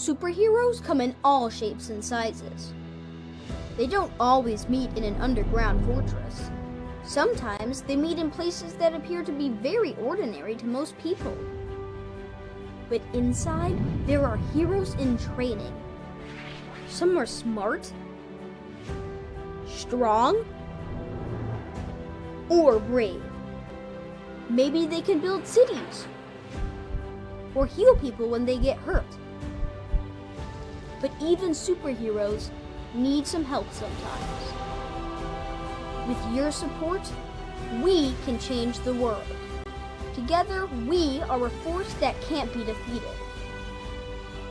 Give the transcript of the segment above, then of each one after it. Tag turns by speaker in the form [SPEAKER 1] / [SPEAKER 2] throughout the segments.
[SPEAKER 1] superheroes come in all shapes and sizes. They don't always meet in an underground fortress. Sometimes they meet in places that appear to be very ordinary to most people. But inside, there are heroes in training. Some are smart, strong, or brave. Maybe they can build cities, or heal people when they get hurt. But even superheroes need some help sometimes. With your support, we can change the world. Together, we are a force that can't be defeated.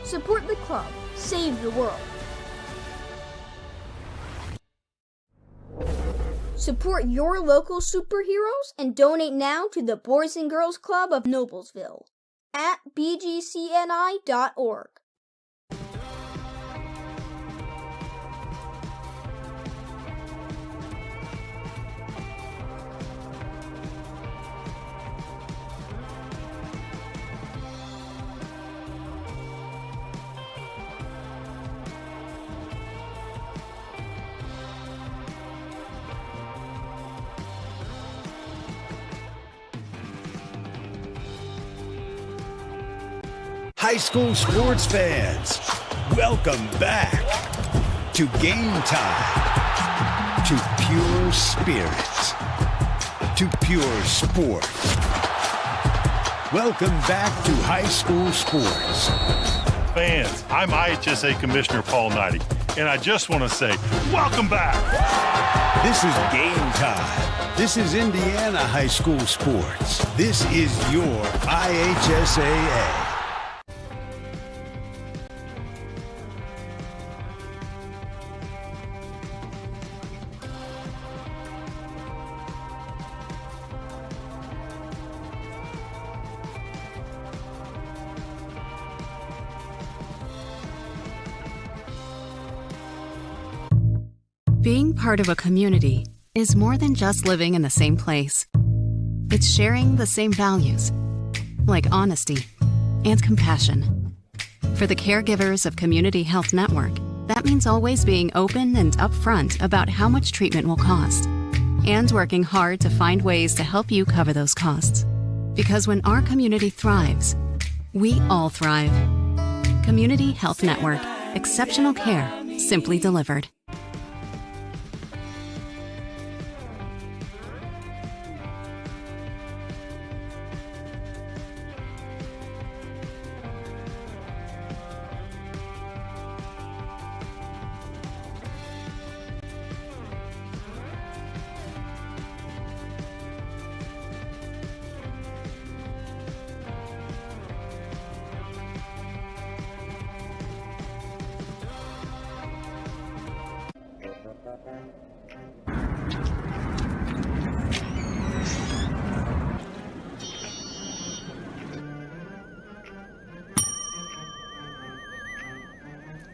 [SPEAKER 1] Support the club. Save the world. Support your local superheroes and donate now to the Boys and Girls Club of Noblesville at bgcni.org.
[SPEAKER 2] High school sports fans, welcome back to Game Time, to pure spirits, to pure sport. Welcome back to high school sports.
[SPEAKER 3] Fans, I'm IHSAA Commissioner Paul Knighty, and I just want to say, welcome back.
[SPEAKER 2] This is Game Time. This is Indiana high school sports. This is your IHSAA.
[SPEAKER 4] Being part of a community is more than just living in the same place. It's sharing the same values, like honesty and compassion. For the caregivers of Community Health Network, that means always being open and upfront about how much treatment will cost, and working hard to find ways to help you cover those costs. Because when our community thrives, we all thrive. Community Health Network. Exceptional care, simply delivered.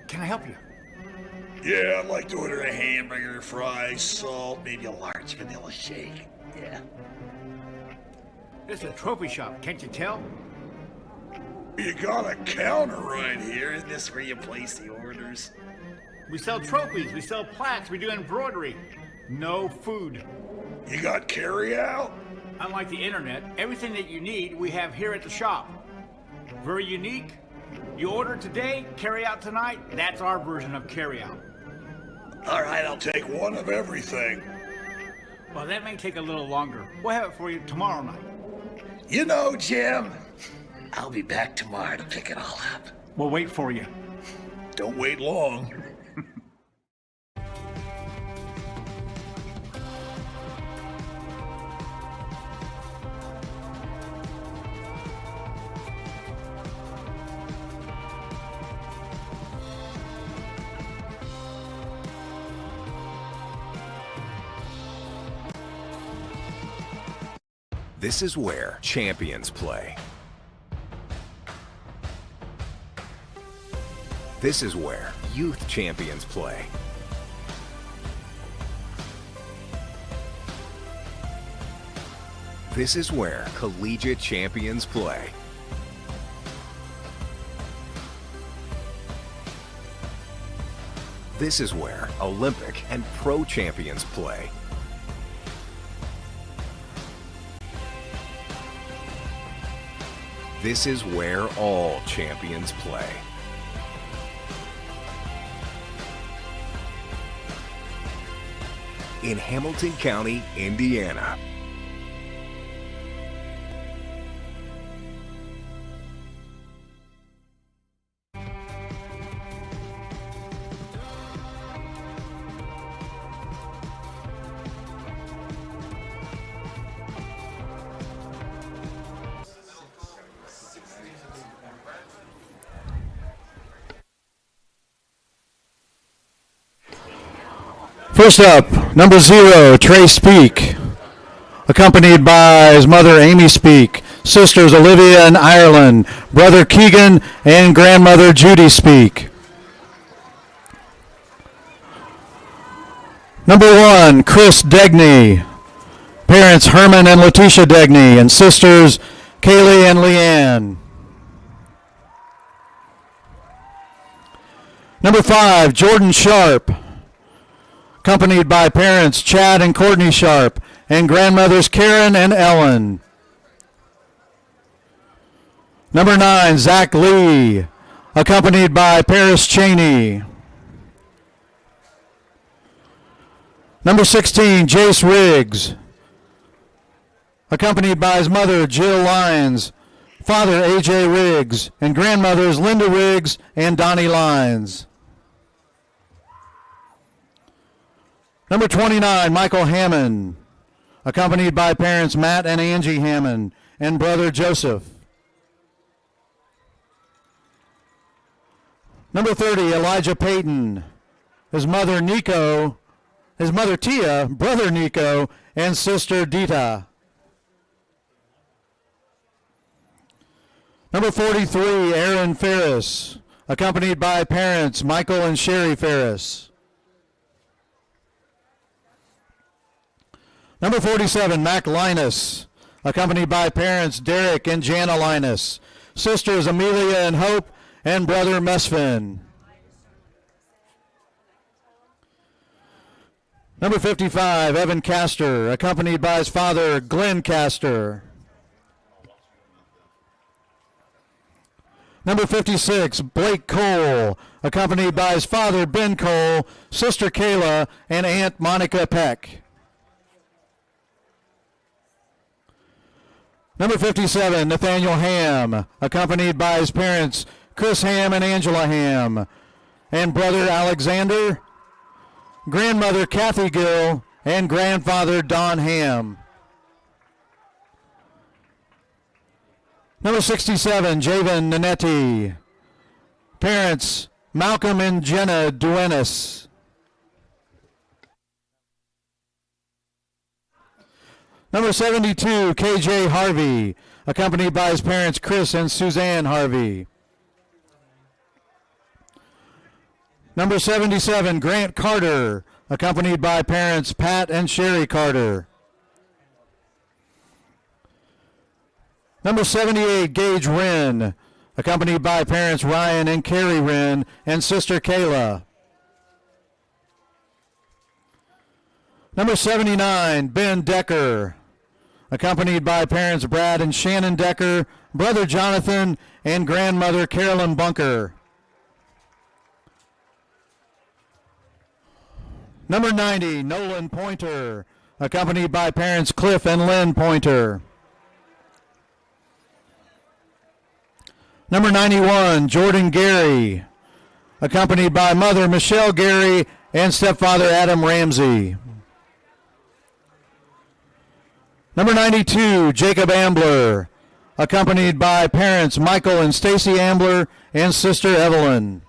[SPEAKER 5] Can I help you?
[SPEAKER 6] Yeah, I'd like to order a hamburger, fries, salt, maybe a large vanilla shake. Yeah.
[SPEAKER 5] This is a trophy shop, can't you tell?
[SPEAKER 6] You got a counter right here. Isn't this where you place the orders?
[SPEAKER 5] We sell trophies, we sell plaques, we do embroidery. No food.
[SPEAKER 6] You got carry out?
[SPEAKER 5] Unlike the internet, everything that you need we have here at the shop. Very unique. You order today, carry out tonight. That's our version of carry out.
[SPEAKER 6] All right, I'll take one of everything.
[SPEAKER 5] Well, that may take a little longer. We'll have it for you tomorrow night.
[SPEAKER 6] You know, Jim, I'll be back tomorrow to pick it all up.
[SPEAKER 5] We'll wait for you.
[SPEAKER 6] Don't wait long.
[SPEAKER 7] This is where champions play. This is where youth champions play. This is where collegiate champions play. This is where Olympic and pro champions play. This is where all champions play. In Hamilton County, Indiana.
[SPEAKER 8] First up, number 0, Trey Speak, accompanied by his mother, Amy Speak, sisters Olivia and Ireland, brother Keegan, and grandmother Judy Speak. Number 1, Chris Degney, parents Herman and Letitia Degney, and sisters Kaylee and Leanne. Number 5, Jordan Sharp, accompanied by parents Chad and Courtney Sharp, and grandmothers Karen and Ellen. Number 9, Zach Lee, accompanied by Paris Cheney. Number 16, Jace Riggs, accompanied by his mother Jill Lyons, father A.J. Riggs, and grandmothers Linda Riggs and Donnie Lyons. Number 29, Michael Hammond, accompanied by parents Matt and Angie Hammond, and brother Joseph. Number 30, Elijah Payton, his mother Tia, brother Nico, and sister Dita. Number 43, Aaron Ferris, accompanied by parents Michael and Sherry Ferris. Number 47, Mac Linus, accompanied by parents Derek and Jana Linus, sisters Amelia and Hope, and brother Mesfin. Number 55, Evan Castor, accompanied by his father Glenn Castor. Number 56, Blake Cole, accompanied by his father Ben Cole, sister Kayla, and aunt Monica Peck. Number 57, Nathaniel Ham, accompanied by his parents Chris Ham and Angela Ham, and brother Alexander, grandmother Kathy Gill, and grandfather Don Ham. Number 67, Javen Nanetti, parents Malcolm and Jenna Duenas. Number 72, KJ Harvey, accompanied by his parents Chris and Suzanne Harvey. Number 77, Grant Carter, accompanied by parents Pat and Sherry Carter. Number 78, Gage Wren, accompanied by parents Ryan and Carrie Wren and sister Kayla. Number 79, Ben Decker, accompanied by parents Brad and Shannon Decker, brother Jonathan, and grandmother Carolyn Bunker. Number 90, Nolan Pointer, accompanied by parents Cliff and Lynn Pointer. Number 91, Jordan Gary, accompanied by mother Michelle Gary and stepfather Adam Ramsey. Number 92, Jacob Ambler, accompanied by parents Michael and Stacy Ambler and sister Evelyn.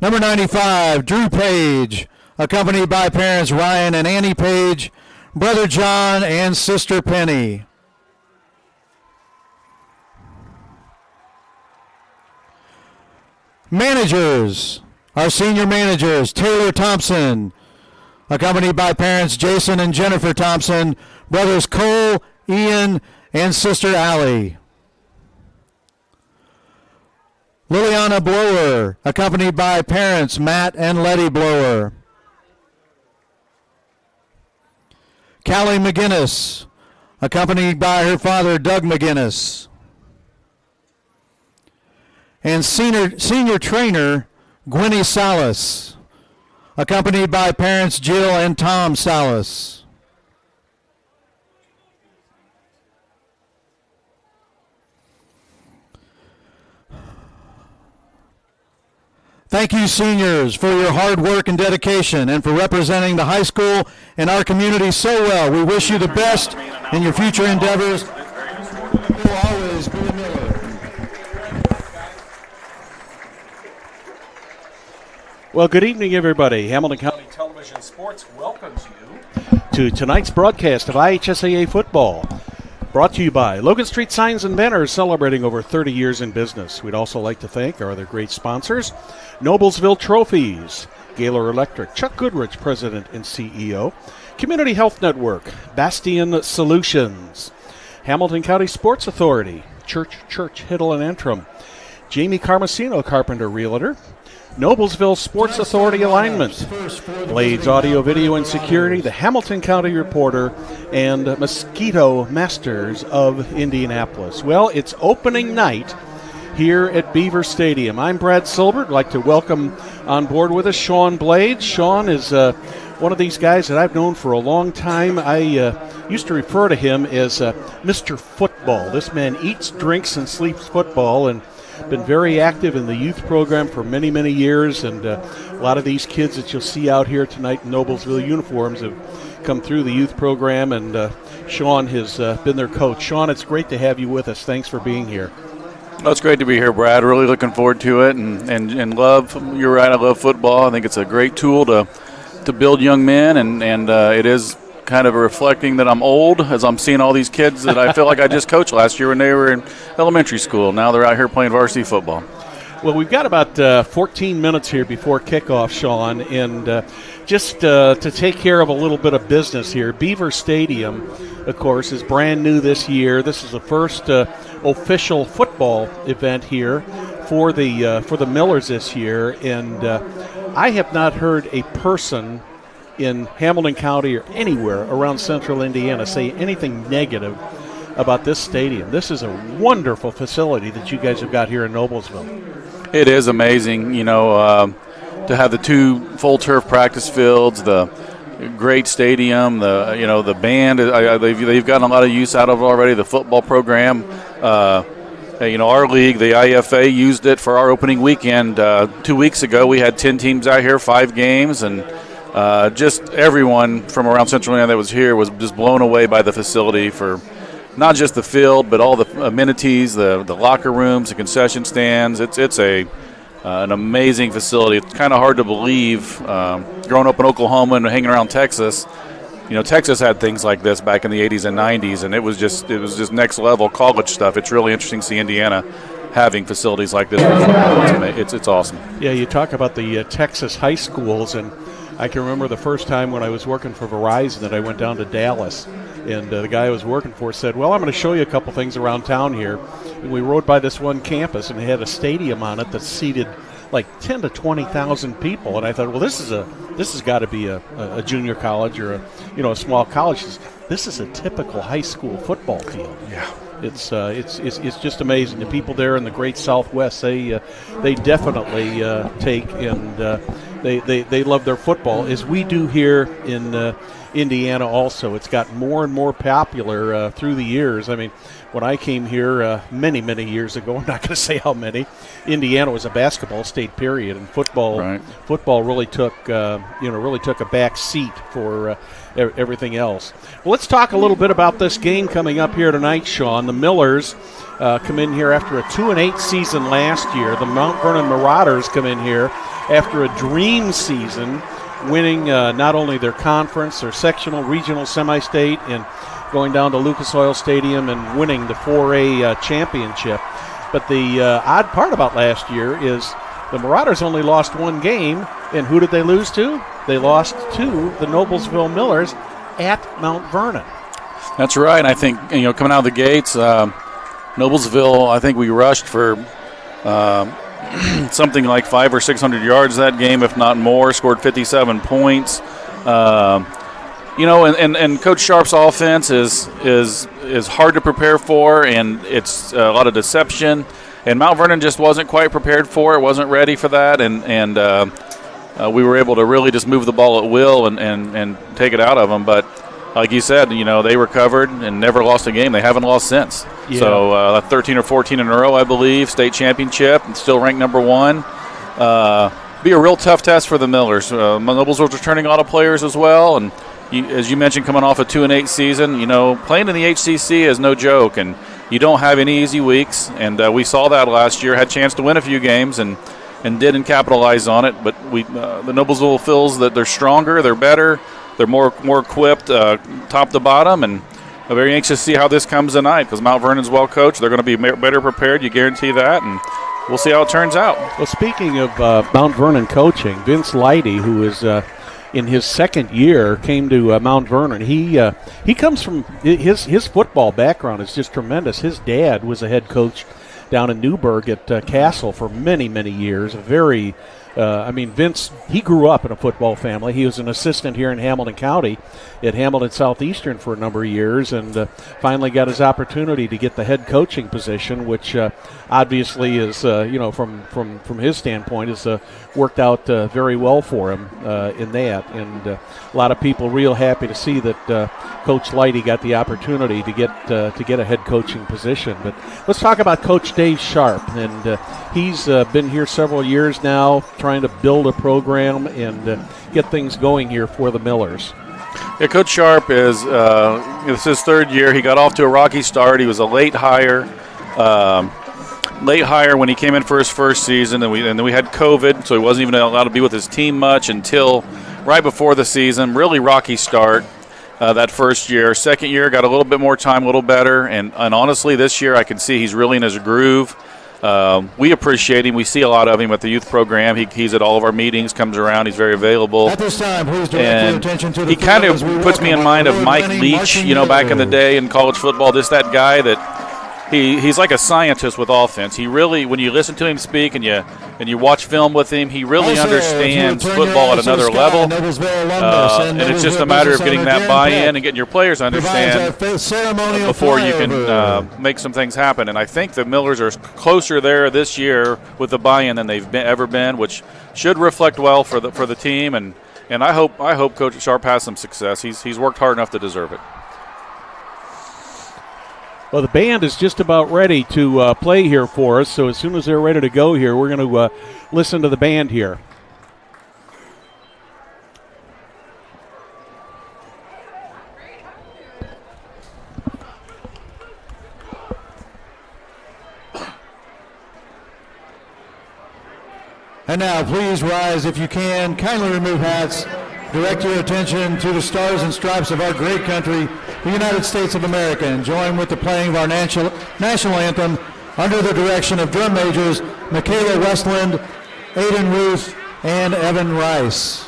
[SPEAKER 8] Number 95, Drew Page, accompanied by parents Ryan and Annie Page, brother John, and sister Penny. Managers, our senior managers, Taylor Thompson, accompanied by parents Jason and Jennifer Thompson, brothers Cole, Ian, and sister Allie. Liliana Blower, accompanied by parents Matt and Letty Blower. Callie McGinnis, accompanied by her father Doug McGinnis. And senior trainer Gwenny Salas, accompanied by parents Jill and Tom Salas. Thank you, seniors, for your hard work and dedication and for representing the high school and our community so well. We wish you the best in your future endeavors. You will always be a Miller.
[SPEAKER 9] Well, good evening, everybody. Hamilton County Television Sports welcomes you to tonight's broadcast of IHSAA football. Brought to you by Logan Street Signs and Banners, celebrating over 30 years in business. We'd also like to thank our other great sponsors, Noblesville Trophies, Gaylor Electric, Chuck Goodrich, President and CEO, Community Health Network, Bastion Solutions, Hamilton County Sports Authority, Church, Hiddle and Antrim, Jamie Carmesino, Carpenter Realtor, Noblesville Sports Authority Alignment, Blades Audio, Video, and Security, the Hamilton County Reporter, and Mosquito Masters of Indianapolis. Well, it's opening night here at Beaver Stadium. I'm Brad Silbert. I'd like to welcome on board with us Sean Blades. Sean is one of these guys that I've known for a long time. I used to refer to him as Mr. Football. This man eats, drinks, and sleeps football, and been very active in the youth program for many, many years, and a lot of these kids that you'll see out here tonight in Noblesville uniforms have come through the youth program, and Sean has been their coach. Sean, it's great to have you with us. Thanks for being here.
[SPEAKER 10] Well, it's great to be here, Brad. Really looking forward to it, and love. You're right, I love football. I think it's a great tool to build young men, and it is kind of reflecting that I'm old as I'm seeing all these kids that I feel like I just coached last year when they were in elementary school. Now they're out here playing varsity football.
[SPEAKER 9] Well, we've got about 14 minutes here before kickoff, Sean, and just to take care of a little bit of business here. Beaver Stadium, of course, is brand new this year. This is the first official football event here for the Millers this year, and I have not heard a person in Hamilton County or anywhere around central Indiana say anything negative about this stadium. This is a wonderful facility that you guys have got here in Noblesville.
[SPEAKER 10] It is amazing, to have the two full turf practice fields, the great stadium, the band. They've gotten a lot of use out of it already. The football program, our league, the IFA, used it for our opening weekend 2 weeks ago. We had 10 teams out here, 5 games, and just everyone from around Central Indiana that was here was just blown away by the facility, for not just the field, but all the amenities, the locker rooms, the concession stands. It's an amazing facility. It's kind of hard to believe, growing up in Oklahoma and hanging around Texas. Texas had things like this back in the 80s and 90s, and it was just next level college stuff. It's really interesting to see Indiana having facilities like this. It's awesome.
[SPEAKER 9] Yeah, you talk about the Texas high schools, and I can remember the first time when I was working for Verizon that I went down to Dallas, and the guy I was working for said, well, I'm going to show you a couple things around town here. And we rode by this one campus, and it had a stadium on it that seated like 10 to 20,000 people. And I thought, well, this has got to be a junior college or a small college. This is a typical high school football field.
[SPEAKER 10] Yeah.
[SPEAKER 9] It's just amazing. The people there in the great Southwest, they definitely take and they love their football, as we do here in Indiana also. It's gotten more and more popular through the years. I mean, when I came here many, many years ago, I'm not going to say how many, Indiana was a basketball state, period, and football really took a back seat for everything else. Well, let's talk a little bit about this game coming up here tonight, Sean. The Millers come in here after a 2-8 season last year. The Mount Vernon Marauders come in here after a dream season, winning not only their conference, their sectional, regional, semi-state, and going down to Lucas Oil Stadium and winning the 4A championship. But the odd part about last year is the Marauders only lost one game, and who did they lose to? They lost to the Noblesville Millers at Mount Vernon.
[SPEAKER 10] That's right. I think, coming out of the gates, Noblesville, I think we rushed for something like 500 or 600 yards that game, if not more. Scored 57 points. And Coach Sharp's offense is hard to prepare for, and it's a lot of deception. And Mount Vernon just wasn't quite prepared for it, wasn't ready for that, and we were able to really just move the ball at will and take it out of them. But like you said, they recovered and never lost a game. They haven't lost since. Yeah. So 13 or 14 in a row, I believe, state championship, and still ranked number 1. Be a real tough test for the Millers. Noblesville's returning a lot of players as well, and as you mentioned, coming off a 2-8 season, playing in the HCC is no joke, and you don't have any easy weeks. And we saw that last year. Had a chance to win a few games and didn't capitalize on it. But the Noblesville feels that they're stronger, they're better, they're more equipped, top to bottom, and I'm very anxious to see how this comes tonight because Mount Vernon's well coached. They're going to be better prepared. You guarantee that, and we'll see how it turns out.
[SPEAKER 9] Well, speaking of Mount Vernon coaching, Vince Leidy, who is in his second year, came to Mount Vernon. He comes from his football background is just tremendous. His dad was a head coach down in Newburgh at Castle for many, many years. Vince, he grew up in a football family. He was an assistant here in Hamilton County at Hamilton Southeastern for a number of years, and finally got his opportunity to get the head coaching position, which obviously is, from his standpoint, has worked out very well for him in that. And a lot of people real happy to see that Coach Leidy got the opportunity to get a head coaching position. But let's talk about Coach Dave Sharp, and he's been here several years now, trying to build a program and get things going here for the Millers.
[SPEAKER 10] Yeah, Coach Sharp is this is his third year. He got off to a rocky start. He was a late hire when he came in for his first season, and then we had COVID, so he wasn't even allowed to be with his team much until right before the season. Really rocky start that first year. Second year, got a little bit more time, a little better, and honestly, this year I can see he's really in his groove. We appreciate him. We see a lot of him at the youth program. He's at all of our meetings, comes around. He's very available.
[SPEAKER 8] At this time, please direct your attention to the
[SPEAKER 10] he kind of puts me in mind of Mike Leach, back in the day in college football. Just that guy that he's like a scientist with offense. He really, when you listen to him speak and you watch film with him, he really understands football at another level. And it's just a matter of getting that buy-in and getting your players to understand before you can make some things happen. And I think the Millers are closer there this year with the buy-in than they've ever been, which should reflect well for the team. And I hope Coach Sharp has some success. He's worked hard enough to deserve it.
[SPEAKER 9] Well, the band is just about ready to play here for us, so as soon as they're ready to go here, we're going to listen to the band here.
[SPEAKER 8] And now, please rise if you can. Kindly remove hats. Direct your attention to the stars and stripes of our great country, the United States of America, and join with the playing of our national anthem under the direction of drum majors Michaela Westland, Aiden Ruth, and Evan Rice.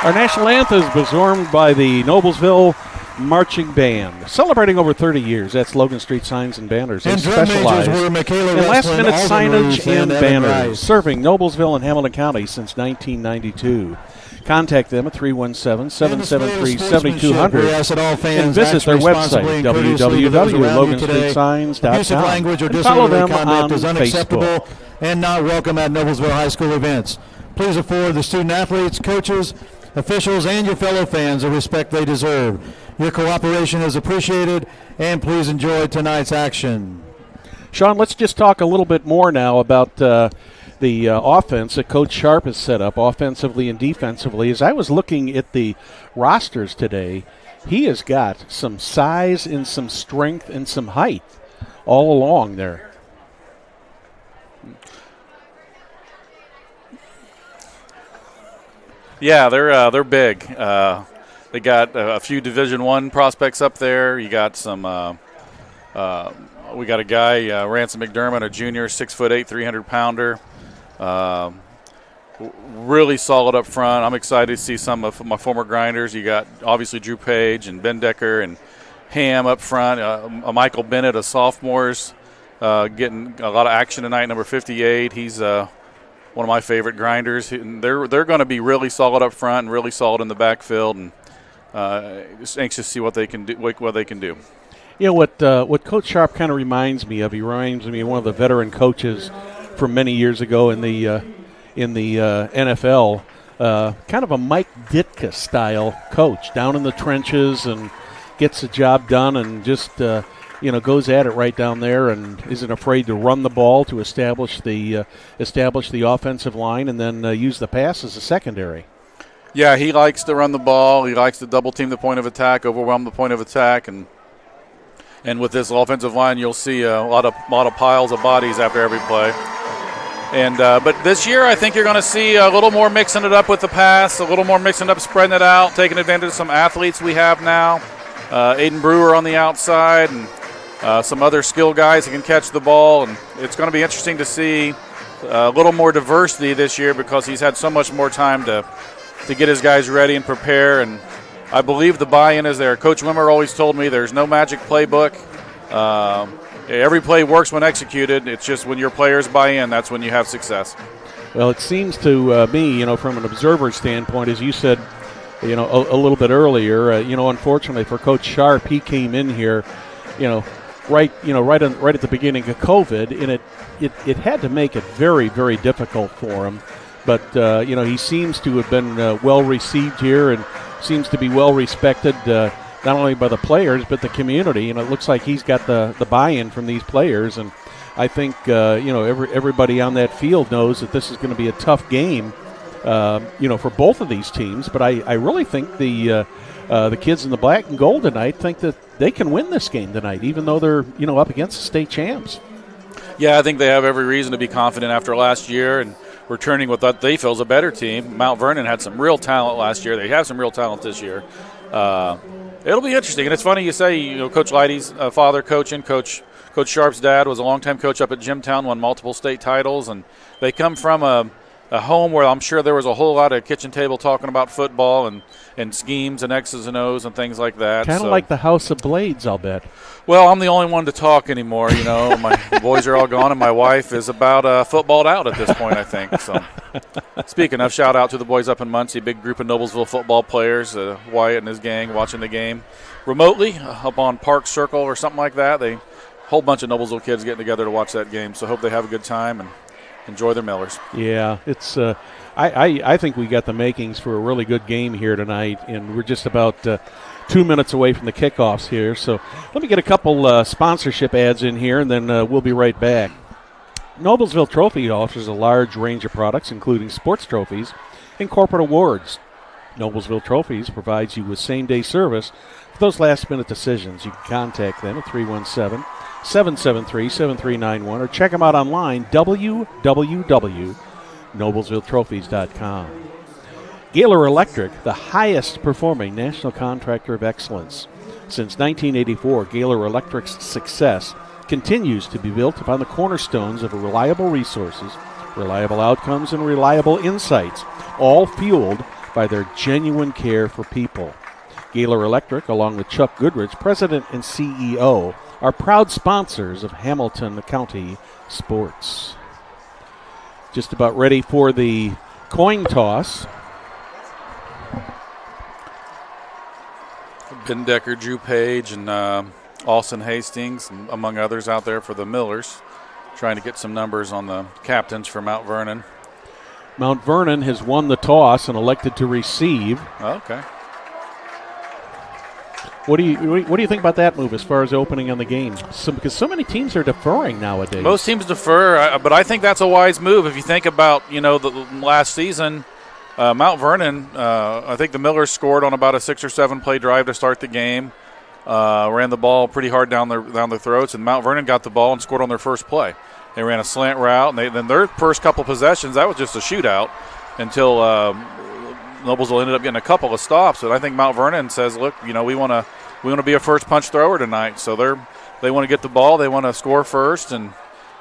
[SPEAKER 9] Our national anthem is performed by the Noblesville Marching Band, celebrating over 30 years. That's Logan Street Signs and Banners. They
[SPEAKER 8] And drum majors
[SPEAKER 9] specialize
[SPEAKER 8] were Michaela
[SPEAKER 9] in last-minute
[SPEAKER 8] Westland, Alden
[SPEAKER 9] signage
[SPEAKER 8] Ruth,
[SPEAKER 9] and
[SPEAKER 8] Evan
[SPEAKER 9] banners,
[SPEAKER 8] Rice.
[SPEAKER 9] serving Noblesville and Hamilton County since 1992. Contact them at 317-773-7200 and visit their website, www.loganstreetsigns.com.
[SPEAKER 8] Abusive language or
[SPEAKER 9] and follow
[SPEAKER 8] disorderly
[SPEAKER 9] them
[SPEAKER 8] conduct
[SPEAKER 9] on
[SPEAKER 8] is unacceptable
[SPEAKER 9] Facebook.
[SPEAKER 8] and not welcome at Noblesville High School events. Please afford the student athletes, coaches, officials, and your fellow fans the respect they deserve. Your cooperation is appreciated, and please enjoy tonight's action.
[SPEAKER 9] Sean, let's just talk a little bit more now about the offense that Coach Sharp has set up offensively and defensively. As I was looking at the rosters today, he has got some size and some strength and some height all along there.
[SPEAKER 10] Yeah, they're big. They got a few Division I prospects up there. You got some. We got a guy, Ransom McDermott, a junior, 6'8", 300-pounder. Really solid up front. I'm excited to see some of my former grinders. You got obviously Drew Page and Ben Decker and Ham up front. Michael Bennett, a sophomore's getting a lot of action tonight. Number 58. He's one of my favorite grinders. They're going to be really solid up front and really solid in the backfield. And just anxious to see what they can do. What they can do.
[SPEAKER 9] You know what Coach Sharp kind of reminds me of. He reminds me of one of the veteran coaches from many years ago in the NFL. Kind of a Mike Ditka style coach, down in the trenches and gets the job done and just goes at it right down there and isn't afraid to run the ball to establish the offensive line and then use the pass as a secondary.
[SPEAKER 10] Yeah, he likes to run the ball. He likes to double team the point of attack, overwhelm the point of attack, and with this offensive line, you'll see a lot of piles of bodies after every play. And but this year, I think you're going to see a little more mixing it up with the pass, a little more mixing it up, spreading it out, taking advantage of some athletes we have now. Aiden Brewer on the outside, and some other skill guys who can catch the ball. And it's going to be interesting to see a little more diversity this year because he's had so much more time to get his guys ready and prepare. And I believe the buy-in is there. Coach Wimmer always told me there's no magic playbook. Every play works when executed. It's just when your players buy in, that's when you have success.
[SPEAKER 9] Well, it seems to me, from an observer standpoint, as you said, a little bit earlier, unfortunately for Coach Sharp, he came in here, right at the beginning of COVID, and it had to make it very, very difficult for him. But he seems to have been well received here and seems to be well respected. Not only by the players, but the community. And it looks like he's got the buy-in from these players. And I think, everybody on that field knows that this is going to be a tough game, for both of these teams. But I really think the kids in the black and gold tonight think that they can win this game tonight, even though they're, up against the state champs.
[SPEAKER 10] Yeah, I think they have every reason to be confident after last year and returning with what they feel is a better team. Mount Vernon had some real talent last year. They have some real talent this year. It'll be interesting, and it's funny you say, Coach Leidy's father coaching, Coach Sharp's dad was a longtime coach up at Jimtown, won multiple state titles, and they come from a home where I'm sure there was a whole lot of kitchen table talking about football and schemes and X's and O's and things like that.
[SPEAKER 9] Kind of like the House of Blades, I'll bet.
[SPEAKER 10] Well, I'm the only one to talk anymore. My boys are all gone, and my wife is about footballed out at this point, I think. So, speaking of, shout out to the boys up in Muncie, big group of Noblesville football players, Wyatt and his gang watching the game remotely up on Park Circle or something like that. A whole bunch of Noblesville kids getting together to watch that game. So, hope they have a good time and enjoy their Millers.
[SPEAKER 9] Yeah, it's. I think we got the makings for a really good game here tonight, and we're just about 2 minutes away from the kickoffs here. So let me get a couple sponsorship ads in here, and then we'll be right back. Noblesville Trophy offers a large range of products, including sports trophies and corporate awards. Noblesville Trophies provides you with same-day service for those last-minute decisions. You can contact them at 317-773-7391 or check them out online, www.noblesvilletrophies.com. Gaylor Electric, the highest-performing national contractor of excellence. Since 1984, Gaylor Electric's success continues to be built upon the cornerstones of reliable resources, reliable outcomes, and reliable insights, all fueled by their genuine care for people. Gaylor Electric, along with Chuck Goodrich, President and CEO, are proud sponsors of Hamilton County sports. Just about ready for the coin toss.
[SPEAKER 10] Ben Decker, Drew Page, and Austin Hastings, among others out there for the Millers, trying to get some numbers on the captains for Mount Vernon.
[SPEAKER 9] Mount Vernon has won the toss and elected to receive.
[SPEAKER 10] Okay.
[SPEAKER 9] What do you think about that move as far as opening on the game? Because so many teams are deferring nowadays.
[SPEAKER 10] Most teams defer, but I think that's a wise move. If you think about, the last season, Mount Vernon, I think the Millers scored on about a 6 or 7 play drive to start the game. Ran the ball pretty hard down their throats, and Mount Vernon got the ball and scored on their first play. They ran a slant route, and then their first couple possessions, that was just a shootout until Noblesville ended up getting a couple of stops. And I think Mount Vernon says, look, we want to be a first punch thrower tonight. So they want to get the ball, they want to score first, and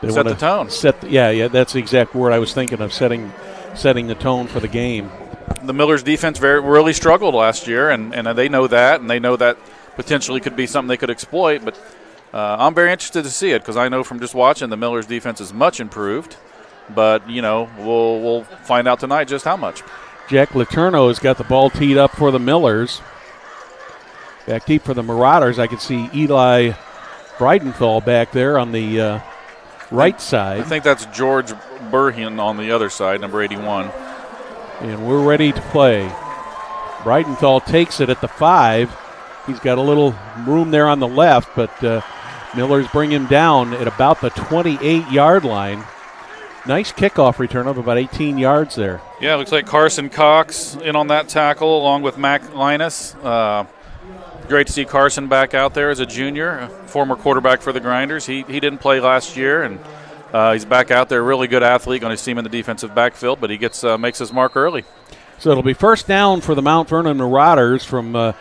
[SPEAKER 10] set the tone.
[SPEAKER 9] Yeah, that's the exact word I was thinking of, setting the tone for the game.
[SPEAKER 10] The Millers defense really struggled last year, and they know that, and they know that potentially could be something they could exploit. But I'm very interested to see it because I know from just watching the Millers defense is much improved. But, we'll find out tonight just how much.
[SPEAKER 9] Jack Letourneau has got the ball teed up for the Millers. Back deep for the Marauders. I can see Eli Breidenthal back there on the right side.
[SPEAKER 10] I think that's George Burhian on the other side, number 81.
[SPEAKER 9] And we're ready to play. Breidenthal takes it at the 5. He's got a little room there on the left, but Millers bring him down at about the 28-yard line. Nice kickoff return of about 18 yards there.
[SPEAKER 10] Yeah, it looks like Carson Cox in on that tackle along with Mac Linus. Great to see Carson back out there as a junior, a former quarterback for the Grinders. He didn't play last year, and he's back out there. Really good athlete, going to see him in the defensive backfield, but he makes his mark early.
[SPEAKER 9] So it'll be first down for the Mount Vernon Marauders from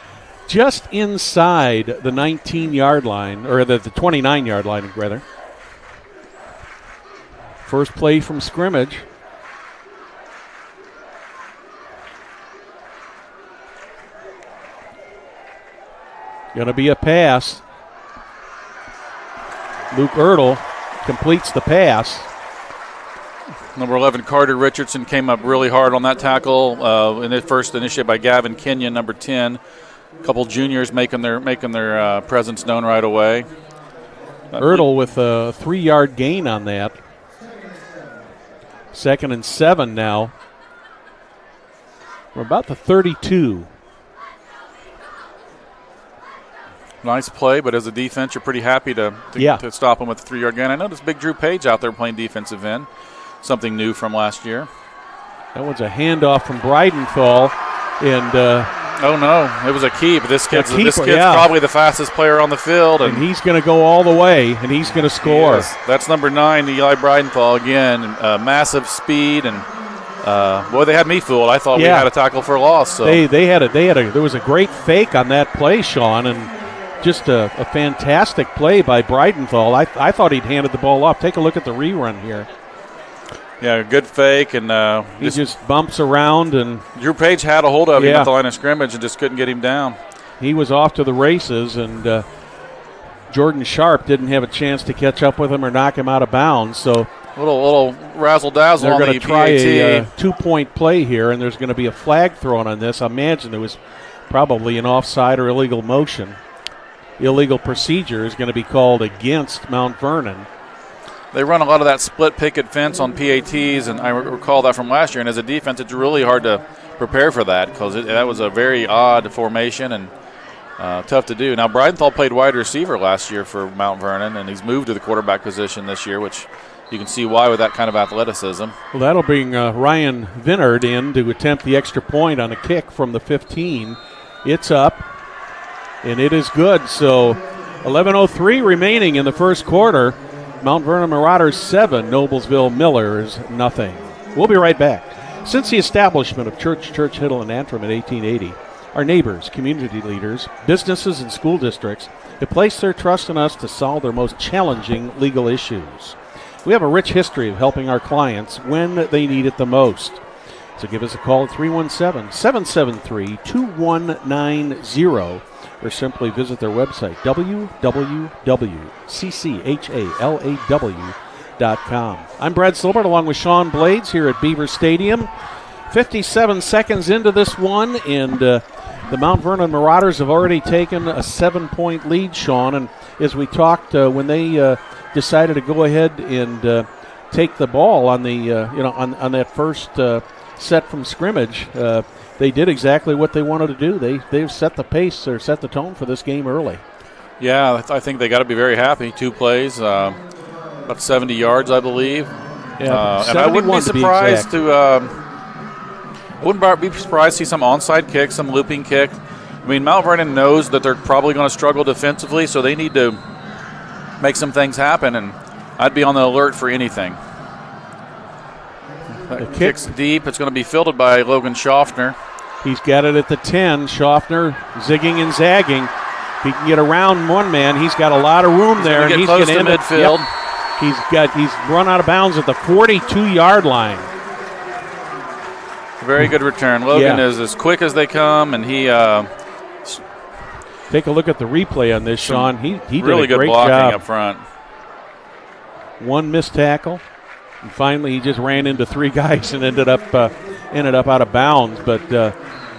[SPEAKER 9] just inside the 19-yard line, or the 29-yard line, rather. First play from scrimmage. Going to be a pass. Luke Ertl completes the pass.
[SPEAKER 10] Number 11, Carter Richardson, came up really hard on that tackle. And first initiated by Gavin Kenyon, number 10. A couple juniors making their presence known right away.
[SPEAKER 9] Ertl with a 3-yard gain on that. 2nd and 7 now. We're about the 32.
[SPEAKER 10] Nice play, but as a defense, you're pretty happy to stop him with a 3-yard gain. I noticed Big Drew Page out there playing defensive end. Something new from last year.
[SPEAKER 9] That one's a handoff from Breidenthal. And
[SPEAKER 10] oh, no. It was a keep. This kid's probably the fastest player on the field.
[SPEAKER 9] And he's going to go all the way, and he's going to score.
[SPEAKER 10] Yes. That's number 9, Eli Breidenthal again. Massive speed. And, they had me fooled. I thought we had a tackle for a loss. So.
[SPEAKER 9] There was a great fake on that play, Sean, and just a fantastic play by Breidenthal. I thought he'd handed the ball off. Take a look at the rerun here.
[SPEAKER 10] Yeah, good fake, and
[SPEAKER 9] he just bumps around, and
[SPEAKER 10] Drew Page had a hold of him at the line of scrimmage and just couldn't get him down.
[SPEAKER 9] He was off to the races, and Jordan Sharp didn't have a chance to catch up with him or knock him out of bounds. So
[SPEAKER 10] little razzle dazzle.
[SPEAKER 9] They're
[SPEAKER 10] going to
[SPEAKER 9] try a 2-point play here, and there's going to be a flag thrown on this. I imagine it was probably an offside or illegal motion. Illegal procedure is going to be called against Mount Vernon.
[SPEAKER 10] They run a lot of that split picket fence on PATs, and I recall that from last year. And as a defense, it's really hard to prepare for that because that was a very odd formation and tough to do. Now, Breidenthal played wide receiver last year for Mount Vernon, and he's moved to the quarterback position this year, which you can see why with that kind of athleticism.
[SPEAKER 9] Well, that'll bring Ryan Vinard in to attempt the extra point on a kick from the 15. It's up, and it is good. So 11:03 remaining in the first quarter. Mount Vernon Marauders 7, Noblesville Millers nothing. We'll be right back. Since the establishment of Church, Hiddle, and Antrim in 1880, our neighbors, community leaders, businesses, and school districts have placed their trust in us to solve their most challenging legal issues. We have a rich history of helping our clients when they need it the most. So give us a call at 317-773-2190 or simply visit their website, www.cchalaw.com. I'm Brad Silbert along with Sean Blades here at Beaver Stadium. 57 seconds into this one, and the Mount Vernon Marauders have already taken a 7-point lead, Sean. And as we talked, when they decided to go ahead and take the ball on the on that first set from scrimmage, they did exactly what they wanted to do. They've set the pace or set the tone for this game early.
[SPEAKER 10] Yeah, I think they got to be very happy. 2 plays, about 70 yards, I believe.
[SPEAKER 9] Yeah,
[SPEAKER 10] and I wouldn't be surprised to see some onside kick, some looping kick. I mean, Mount Vernon knows that they're probably going to struggle defensively, so they need to make some things happen, and I'd be on the alert for anything. That kick's deep. It's going to be fielded by Logan Schaffner.
[SPEAKER 9] He's got it at the 10. Schaffner zigging and zagging. If he can get around one man, he's got a lot of room there.
[SPEAKER 10] He's close to midfield.
[SPEAKER 9] He's run out of bounds at the 42-yard line.
[SPEAKER 10] Very good return. Logan is as quick as they come, and he
[SPEAKER 9] take a look at the replay on this, Sean. He did
[SPEAKER 10] really
[SPEAKER 9] a great
[SPEAKER 10] good blocking
[SPEAKER 9] job
[SPEAKER 10] up front.
[SPEAKER 9] One missed tackle, and finally he just ran into 3 guys and ended up out of bounds. But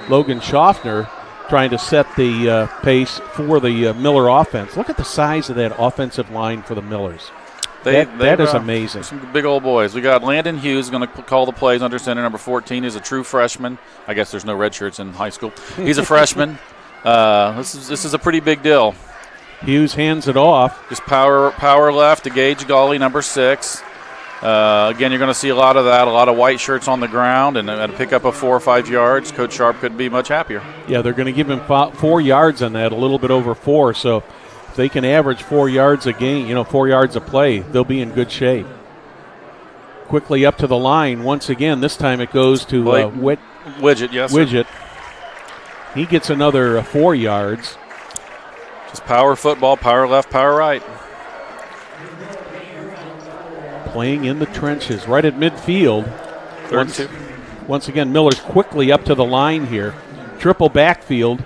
[SPEAKER 9] Logan Schaffner trying to set the pace for the Miller offense. Look at the size of that offensive line for the Millers. That is amazing. Some
[SPEAKER 10] big old boys. We got Landon Hughes going to call the plays under center. Number 14 is a true freshman. I guess there's no red shirts in high school. He's a freshman. This is a pretty big deal.
[SPEAKER 9] Hughes hands it off.
[SPEAKER 10] Just power left to Gage Gawley, number 6. Again, you're going to see a lot of that, a lot of white shirts on the ground, and a pickup of 4 or 5 yards. Coach Sharp couldn't be much happier.
[SPEAKER 9] Yeah, they're going to give him 4 yards on that, a little bit over 4. So if they can average 4 yards a game, 4 yards a play, they'll be in good shape. Quickly up to the line once again. This time it goes to
[SPEAKER 10] Widget. Yes,
[SPEAKER 9] Widget. He gets another 4 yards.
[SPEAKER 10] Just power football, power left, power right.
[SPEAKER 9] Playing in the trenches, right at midfield. Once again, Miller's quickly up to the line here. Triple backfield.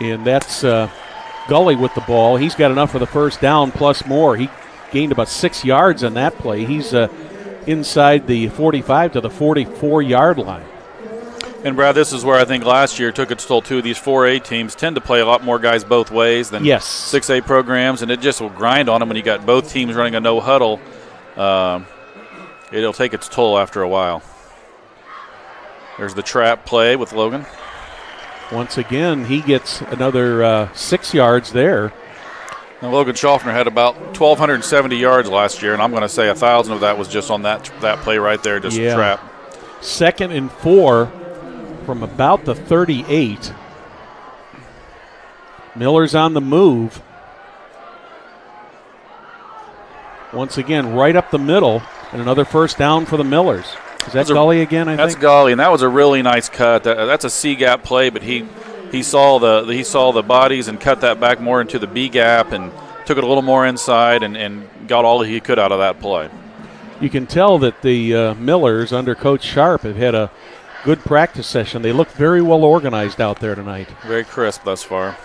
[SPEAKER 9] And that's Gully with the ball. He's got enough for the first down plus more. He gained about 6 yards on that play. He's inside the 45 to the 44-yard line.
[SPEAKER 10] And, Brad, this is where I think last year took its toll, too. These 4A teams tend to play a lot more guys both ways than 6A programs, and it just will grind on them when you got both teams running a no-huddle. It'll take its toll after a while. There's the trap play with Logan.
[SPEAKER 9] Once again, he gets another 6 yards there.
[SPEAKER 10] And Logan Schaffner had about 1,270 yards last year, and I'm going to say 1,000 of that was just on that play right there, just a trap.
[SPEAKER 9] 2nd and 4 from about the 38. Miller's on the move. Once again, right up the middle, and another first down for the Millers. Is that Gully again, I think?
[SPEAKER 10] That's Gully, and that was a really nice cut. That's a C-gap play, but he saw the bodies and cut that back more into the B-gap and took it a little more inside and got all he could out of that play.
[SPEAKER 9] You can tell that the Millers under Coach Sharp have had a good practice session. They look very well organized out there tonight.
[SPEAKER 10] Very crisp thus far.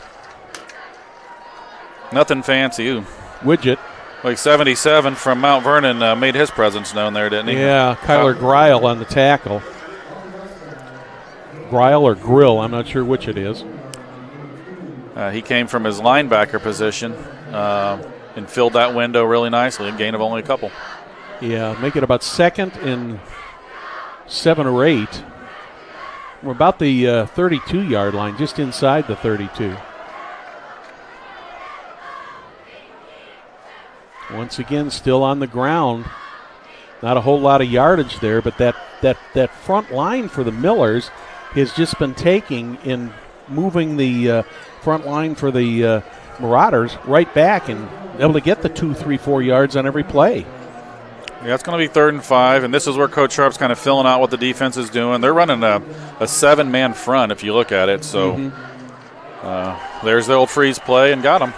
[SPEAKER 10] Nothing fancy.
[SPEAKER 9] Widget.
[SPEAKER 10] Like 77 from Mount Vernon made his presence known there, didn't he?
[SPEAKER 9] Yeah, Kyler Greil on the tackle. Greil or Grill, I'm not sure which it is.
[SPEAKER 10] He came from his linebacker position and filled that window really nicely, a gain of only a couple.
[SPEAKER 9] Yeah, make it about 2nd and 7 or 8. We're about the 32-yard line, just inside the 32. Once again, still on the ground. Not a whole lot of yardage there, but that front line for the Millers has just been taking and moving the front line for the Marauders right back and able to get the 2, 3, 4 yards on every play.
[SPEAKER 10] Yeah, it's going to be 3rd and 5, and this is where Coach Sharp's kind of filling out what the defense is doing. They're running a 7-man front if you look at it, so there's the old freeze play and got him.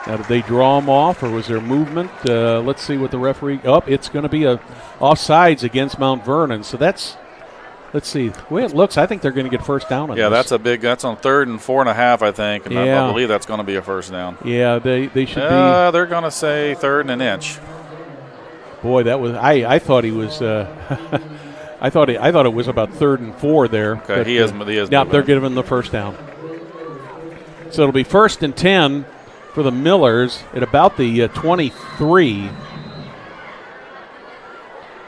[SPEAKER 9] Now, did they draw him off, or was there movement? Let's see what the referee. Oh, it's going to be a offsides against Mount Vernon. So that's. Let's see. The way it looks, I think they're going to get first down on this.
[SPEAKER 10] That's a big. That's on 3rd and 4.5, I think, and
[SPEAKER 9] yeah.
[SPEAKER 10] I believe that's going to be a first down.
[SPEAKER 9] Yeah, they should be.
[SPEAKER 10] They're going to say 3rd and an inch.
[SPEAKER 9] Boy, that was. I thought he was. I thought it was about 3rd and 4 there.
[SPEAKER 10] Okay,
[SPEAKER 9] but,
[SPEAKER 10] he is.
[SPEAKER 9] Yeah, they're giving the first down. So it'll be 1st and 10 for the Millers at about the 23.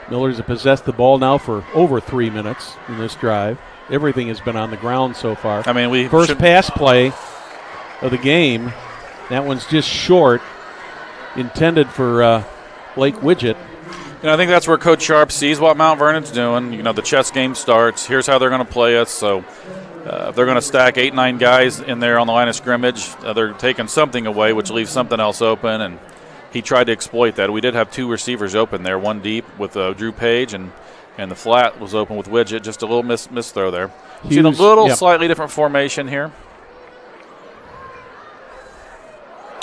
[SPEAKER 9] Millers have possessed the ball now for over 3 minutes in this drive. Everything has been on the ground so far.
[SPEAKER 10] I mean,
[SPEAKER 9] first pass play of the game. That one's just short, intended for Blake Widget.
[SPEAKER 10] I think that's where Coach Sharp sees what Mount Vernon's doing. The chess game starts. Here's how they're going to play us. So if they're going to stack 8-9 guys in there on the line of scrimmage, they're taking something away, which leaves something else open. And he tried to exploit that. We did have 2 receivers open there, one deep with Drew Page, and the flat was open with Widget. Just a little miss throw there. See a little slightly different formation here.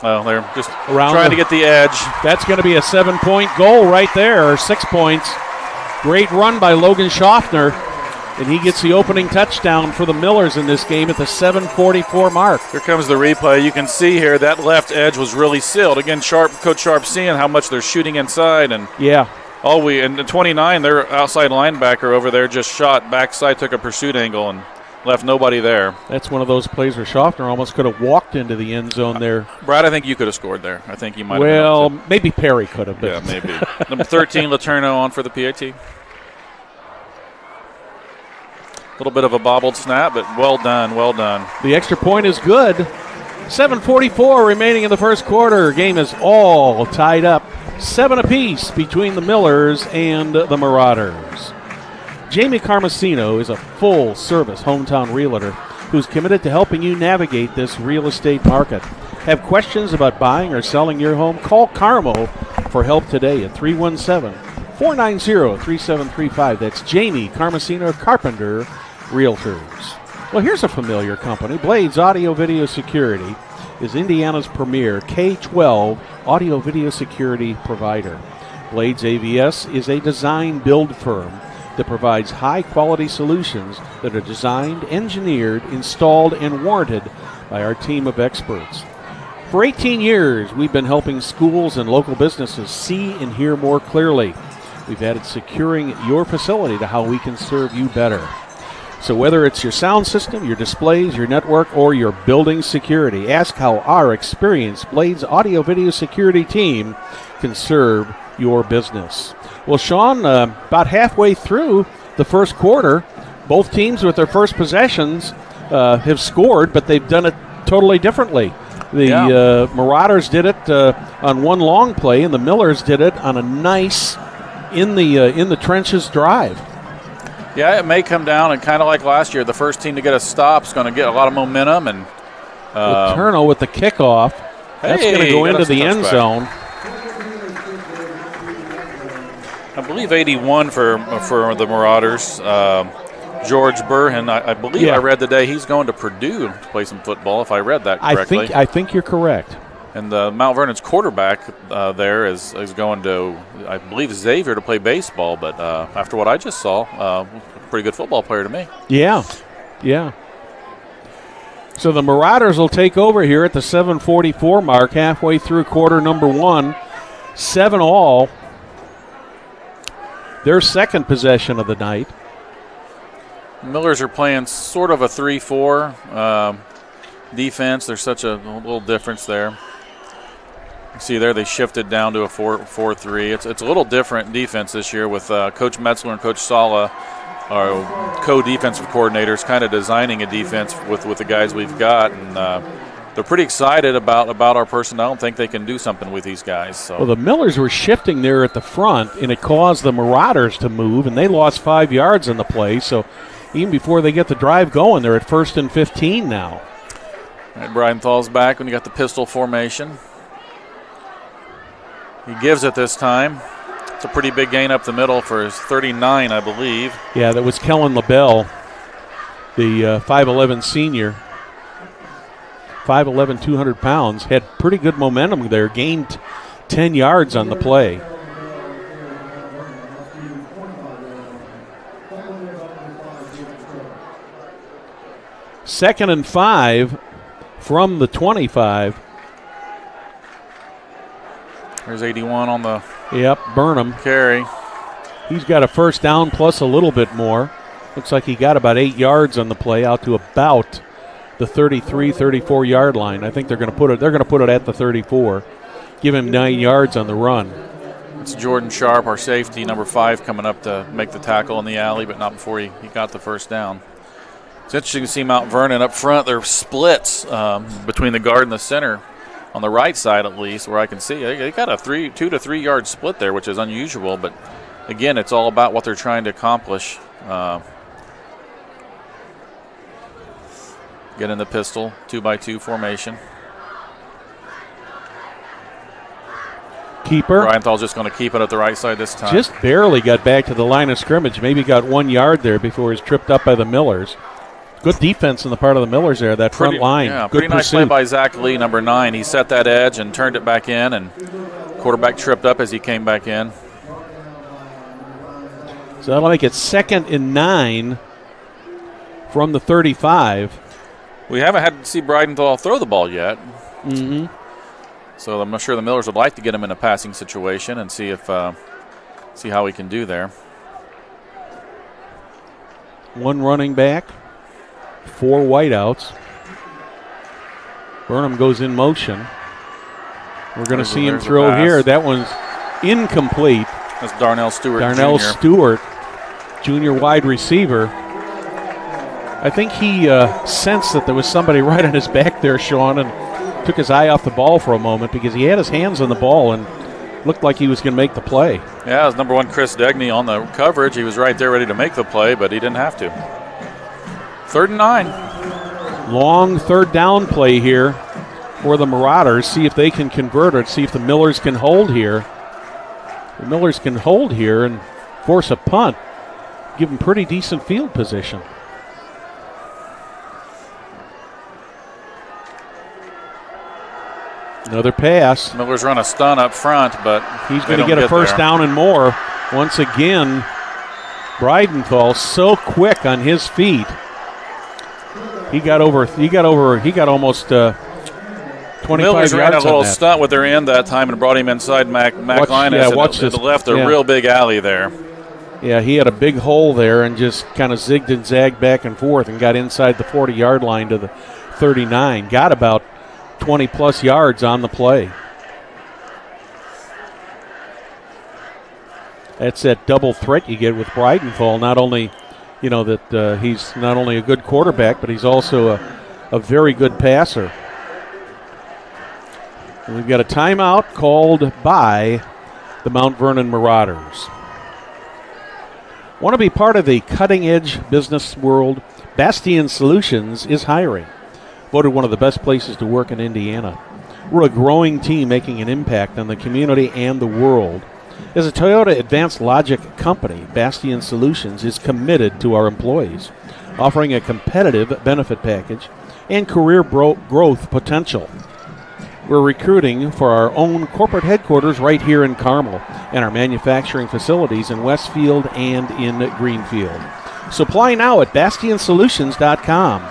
[SPEAKER 10] Oh, they're just trying to get the edge.
[SPEAKER 9] That's going to be a 7-point goal right there, or 6 points. Great run by Logan Schaffner, and he gets the opening touchdown for the Millers in this game at the 7:44 mark.
[SPEAKER 10] Here comes the replay. You can see here that left edge was really sealed. Again, Coach Sharp seeing how much they're shooting inside. And and the 29, their outside linebacker over there just shot backside, took a pursuit angle, and left nobody there.
[SPEAKER 9] That's one of those plays where Schaffner almost could have walked into the end zone there.
[SPEAKER 10] Brad, I think you could have scored there. I think you might have.
[SPEAKER 9] Well, maybe Perry could have.
[SPEAKER 10] Yeah, maybe. Number 13, Letourneau on for the PAT. A little bit of a bobbled snap, but well done, well done.
[SPEAKER 9] The extra point is good. 7:44 remaining in the first quarter. Game is all tied up. 7 apiece between the Millers and the Marauders. Jamie Carmesino is a full-service hometown realtor who's committed to helping you navigate this real estate market. Have questions about buying or selling your home? Call Carmo for help today at 317-490-3735. That's Jamie Carmesino Carpenter Realtors. Well, here's a familiar company. Blades Audio Video Security is Indiana's premier K-12 audio video security provider. Blades AVS is a design-build firm that provides high-quality solutions that are designed, engineered, installed, and warranted by our team of experts. For 18 years, we've been helping schools and local businesses see and hear more clearly. We've added securing your facility to how we can serve you better. So whether it's your sound system, your displays, your network, or your building security, ask how our experienced Blades Audio Video Security team can serve your business. Well, Sean, about halfway through the first quarter, both teams with their first possessions have scored, but they've done it totally differently. The Marauders did it on one long play, and the Millers did it on a nice in the trenches drive.
[SPEAKER 10] Yeah, it may come down, and kind of like last year, the first team to get a stop is going to get a lot of momentum. And
[SPEAKER 9] Letourneau with the kickoff. That's going to go into the end zone.
[SPEAKER 10] I believe 81 for the Marauders. George Burhan, I believe I read today he's going to Purdue to play some football, if I read that correctly.
[SPEAKER 9] I think you're correct.
[SPEAKER 10] And Mount Vernon's quarterback there is going to, I believe, Xavier to play baseball. But after what I just saw, a pretty good football player to me.
[SPEAKER 9] Yeah. So the Marauders will take over here at the 7:44 mark, halfway through quarter number 1. 7-all. Their second possession of the night.
[SPEAKER 10] Millers are playing sort of a 3-4 defense. There's such a little difference there. See there, they shifted down to a 4-3. It's a little different defense this year with Coach Metzler and Coach Sala, our co-defensive coordinators, kind of designing a defense with the guys we've got. And they're pretty excited about our personnel and think they can do something with these guys. So.
[SPEAKER 9] Well, the Millers were shifting there at the front, and it caused the Marauders to move, and they lost 5 yards on the play. So even before they get the drive going, they're at 1st and 15 now.
[SPEAKER 10] All right, Brian Thall's back when you got the pistol formation. He gives it this time. It's a pretty big gain up the middle for his 39, I believe.
[SPEAKER 9] Yeah, that was Kellen LaBelle, the 5'11 senior. 5'11", 200 pounds, had pretty good momentum there, gained 10 yards on the play. Second and 5 from the 25.
[SPEAKER 10] There's 81 on the
[SPEAKER 9] Burnham
[SPEAKER 10] carry.
[SPEAKER 9] He's got a first down plus a little bit more. Looks like he got about 8 yards on the play out to about the 33, 34 yard line. I think they're going to put it at the 34. Give him 9 yards on the run.
[SPEAKER 10] It's Jordan Sharp, our safety, number 5, coming up to make the tackle in the alley, but not before he got the first down. It's interesting to see Mount Vernon up front. There are splits between the guard and the center on the right side, at least, where I can see. They got a 2 to 3 yard split there, which is unusual, but again, it's all about what they're trying to accomplish. Get in the pistol, 2-by-2 formation.
[SPEAKER 9] Keeper.
[SPEAKER 10] Brianthal's just going to keep it at the right side this time.
[SPEAKER 9] Just barely got back to the line of scrimmage. Maybe got 1 yard there before he was tripped up by the Millers. Good defense on the part of the Millers there, that front line.
[SPEAKER 10] Yeah,
[SPEAKER 9] good
[SPEAKER 10] pretty nice
[SPEAKER 9] pursuit.
[SPEAKER 10] play by Zach Lee, number 9. He set that edge and turned it back in, and quarterback tripped up as he came back in.
[SPEAKER 9] So that'll make it 2nd and 9 from the 35.
[SPEAKER 10] We haven't had to see Bridenthal throw the ball yet.
[SPEAKER 9] Mm-hmm.
[SPEAKER 10] So I'm sure the Millers would like to get him in a passing situation and see how he can do there.
[SPEAKER 9] 1 running back, 4 wideouts. Burnham goes in motion. We're going to see him throw here. That one's incomplete.
[SPEAKER 10] That's Darnell Stewart
[SPEAKER 9] Darnell
[SPEAKER 10] Jr.
[SPEAKER 9] Stewart, junior wide receiver. I think he sensed that there was somebody right on his back there, Sean, and took his eye off the ball for a moment because he had his hands on the ball and looked like he was going to make the play.
[SPEAKER 10] Yeah, it was number 1 Chris Degney on the coverage. He was right there ready to make the play, but he didn't have to. 3rd and 9.
[SPEAKER 9] Long 3rd down play here for the Marauders. See if they can convert it. See if the Millers can hold here. The Millers can hold here and force a punt. Give them pretty decent field position. Another pass.
[SPEAKER 10] Millers run a stun up front, but
[SPEAKER 9] he's going to get a first down and more. Once again, Bridenthal so quick on his feet. He got almost 25
[SPEAKER 10] Millers
[SPEAKER 9] yards
[SPEAKER 10] ran a little
[SPEAKER 9] on that.
[SPEAKER 10] stunt with their end that time and brought him inside Mac Linus. To the left, a real big alley there.
[SPEAKER 9] Yeah, he had a big hole there and just kind of zigged and zagged back and forth and got inside the 40-yard line to the 39. Got about 20-plus yards on the play. That's that double threat you get with Bridenthal. Not only, that he's not only a good quarterback, but he's also a very good passer. And we've got a timeout called by the Mount Vernon Marauders. Want to be part of the cutting-edge business world? Bastion Solutions is hiring. Voted one of the best places to work in Indiana. We're a growing team making an impact on the community and the world. As a Toyota Advanced Logic company, Bastion Solutions is committed to our employees, offering a competitive benefit package and career growth potential. We're recruiting for our own corporate headquarters right here in Carmel and our manufacturing facilities in Westfield and in Greenfield. So apply now at bastionsolutions.com.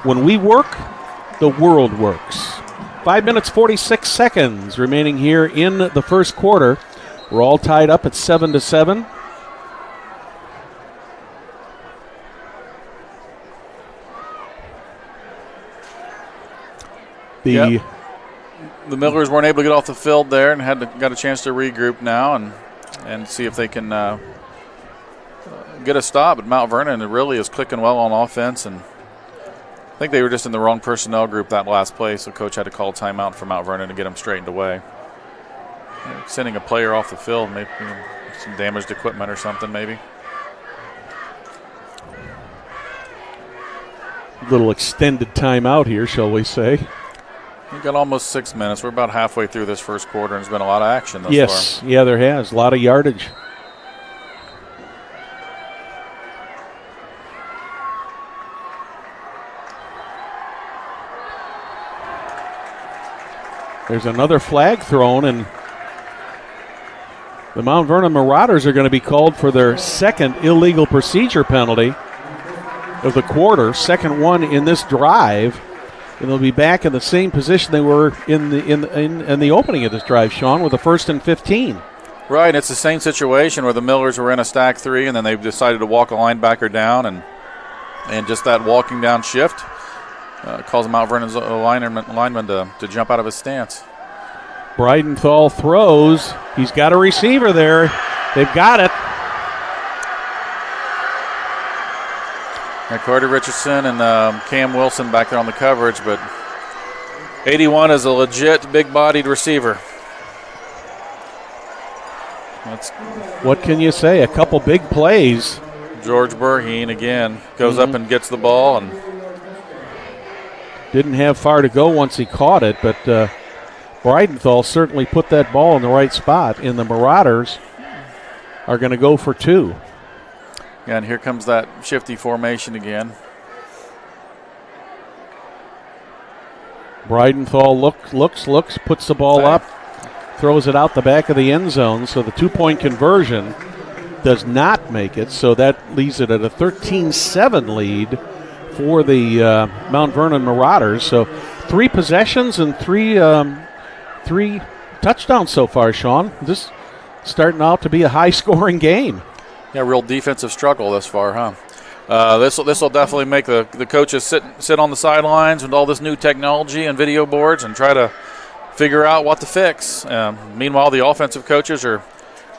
[SPEAKER 9] When we work, the world works. 5 minutes, 46 seconds remaining here in the first quarter. We're all tied up at 7-7.
[SPEAKER 10] The Millers weren't able to get off the field there and got a chance to regroup now and see if they can get a stop. But Mount Vernon really is clicking well on offense, and I think they were just in the wrong personnel group that last play, so Coach had to call timeout for Mount Vernon to get them straightened away. Sending a player off the field, maybe some damaged equipment or something, maybe.
[SPEAKER 9] Little extended timeout here, shall we say.
[SPEAKER 10] We've got almost 6 minutes. We're about halfway through this first quarter, and there's been a lot of action thus far.
[SPEAKER 9] Yes, yeah, there has. A lot of yardage. There's another flag thrown, and the Mount Vernon Marauders are going to be called for their second illegal procedure penalty of the quarter, second one in this drive, and they'll be back in the same position they were in the opening of this drive, Sean, with a 1st and 15.
[SPEAKER 10] Right, it's the same situation where the Millers were in a stack 3, and then they've decided to walk a linebacker down, and just that walking down shift caused Mount Vernon's lineman to jump out of his stance.
[SPEAKER 9] Breidenthal throws. He's got a receiver there. They've got it.
[SPEAKER 10] And Carter Richardson and Cam Wilson back there on the coverage, but 81 is a legit big-bodied receiver.
[SPEAKER 9] What can you say? A couple big plays.
[SPEAKER 10] George Burheen again goes up and gets the ball, and
[SPEAKER 9] didn't have far to go once he caught it, but Breidenthal certainly put that ball in the right spot, and the Marauders are going to go for 2.
[SPEAKER 10] Yeah, and here comes that shifty formation again.
[SPEAKER 9] Breidenthal looks, puts the ball up, throws it out the back of the end zone, so the 2-point conversion does not make it, so that leaves it at a 13-7 lead for the Mount Vernon Marauders. So 3 possessions and 3 touchdowns so far, Sean. This starting out to be a high-scoring game.
[SPEAKER 10] Yeah, real defensive struggle thus far, huh? This will definitely make the coaches sit on the sidelines with all this new technology and video boards and try to figure out what to fix. Meanwhile, the offensive coaches are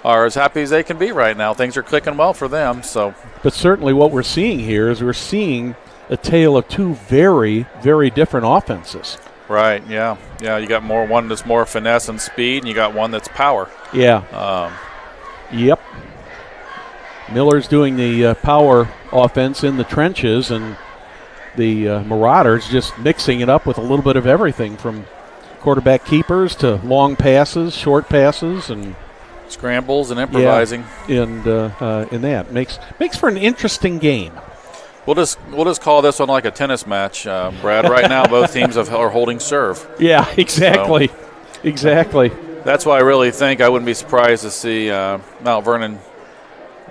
[SPEAKER 10] as happy as they can be right now. Things are clicking well for them. So,
[SPEAKER 9] but certainly what we're seeing here is we're seeing a tale of 2 very, very different offenses.
[SPEAKER 10] Right, yeah. You got one that's more finesse and speed, and you got one that's power.
[SPEAKER 9] Yeah. Yep. Miller's doing the power offense in the trenches, and the Marauders just mixing it up with a little bit of everything from quarterback keepers to long passes, short passes, and
[SPEAKER 10] scrambles and improvising.
[SPEAKER 9] Yeah, and in that makes for an interesting game.
[SPEAKER 10] We'll just call this one like a tennis match, Brad. Right now, both teams are holding serve.
[SPEAKER 9] Yeah, exactly. Exactly.
[SPEAKER 10] That's why I really think I wouldn't be surprised to see Mount Vernon,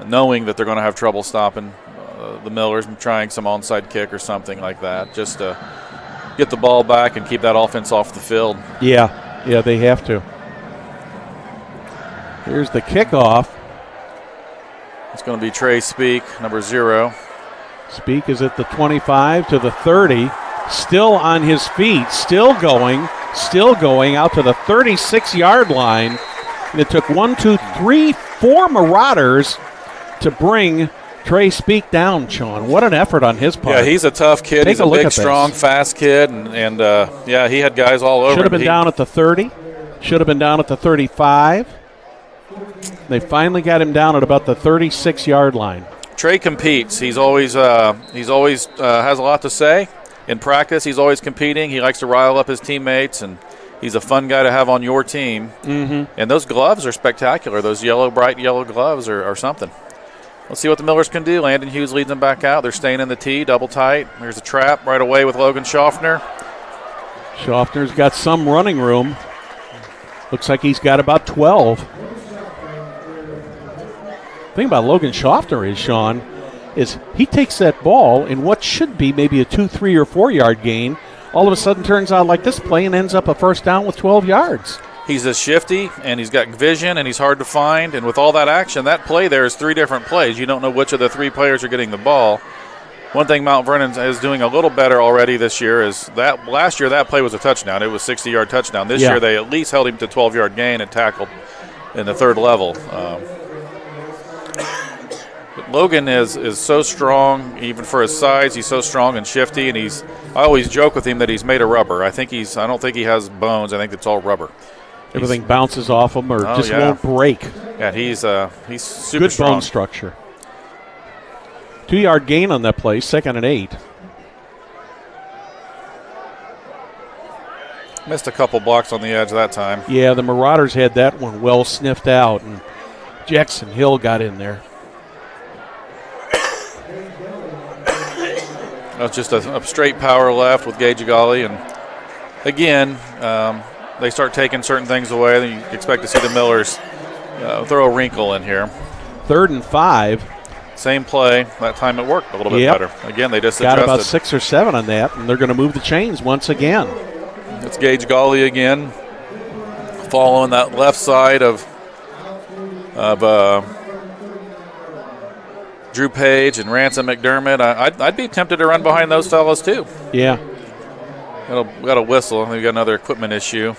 [SPEAKER 10] knowing that they're going to have trouble stopping the Millers, and trying some onside kick or something like that, just to get the ball back and keep that offense off the field.
[SPEAKER 9] Yeah, they have to. Here's the kickoff.
[SPEAKER 10] It's going to be Trey Speak, number 0.
[SPEAKER 9] Speak is at the 25 to the 30, still on his feet, still going out to the 36-yard line. And it took 4 Marauders to bring Trey Speak down, Sean. What an effort on his part.
[SPEAKER 10] Yeah, he's a tough kid. He's a big, strong, fast kid, and he had guys all over.
[SPEAKER 9] Should have been down at the 30. Should have been down at the 35. They finally got him down at about the 36-yard line.
[SPEAKER 10] Trey competes. He's always has a lot to say. In practice, he's always competing. He likes to rile up his teammates, and he's a fun guy to have on your team.
[SPEAKER 9] Mm-hmm.
[SPEAKER 10] And those gloves are spectacular. Those bright yellow gloves are something. Let's see what the Millers can do. Landon Hughes leads them back out. They're staying in the tee, double tight. There's a trap right away with Logan Schaffner.
[SPEAKER 9] Schaffner's got some running room. Looks like he's got about 12. The thing about Logan Schaffner is, Sean, is he takes that ball in what should be maybe a 2, 3, or 4-yard gain. All of a sudden turns out like this play and ends up a first down with 12 yards.
[SPEAKER 10] He's a shifty, and he's got vision, and he's hard to find. And with all that action, that play there is 3 different plays. You don't know which of the 3 players are getting the ball. One thing Mount Vernon is doing a little better already this year is that last year that play was a touchdown. It was a 60-yard touchdown. This year they at least held him to 12-yard gain and tackled in the 3rd level. Logan is so strong, even for his size. He's so strong and shifty, and I always joke with him that he's made of rubber. I don't think he has bones. I think it's all rubber.
[SPEAKER 9] Everything bounces off him or won't break.
[SPEAKER 10] Yeah, he's super
[SPEAKER 9] good
[SPEAKER 10] strong.
[SPEAKER 9] Bone structure. 2-yard gain on that play, 2nd and 8.
[SPEAKER 10] Missed a couple blocks on the edge that time.
[SPEAKER 9] Yeah, the Marauders had that one well sniffed out, and Jackson Hill got in there.
[SPEAKER 10] That's just a straight power left with Gage Agali. And again, they start taking certain things away, then you expect to see the Millers throw a wrinkle in here.
[SPEAKER 9] 3rd and 5.
[SPEAKER 10] Same play. That time it worked a little bit better. Again, they just
[SPEAKER 9] got
[SPEAKER 10] adjusted.
[SPEAKER 9] about 6 or 7 on that, and they're going to move the chains once again.
[SPEAKER 10] It's Gage Gawley again, following that left side of Drew Page and Ransom McDermott. I'd be tempted to run behind those fellas too.
[SPEAKER 9] Yeah.
[SPEAKER 10] Got a whistle. We've got another equipment issue.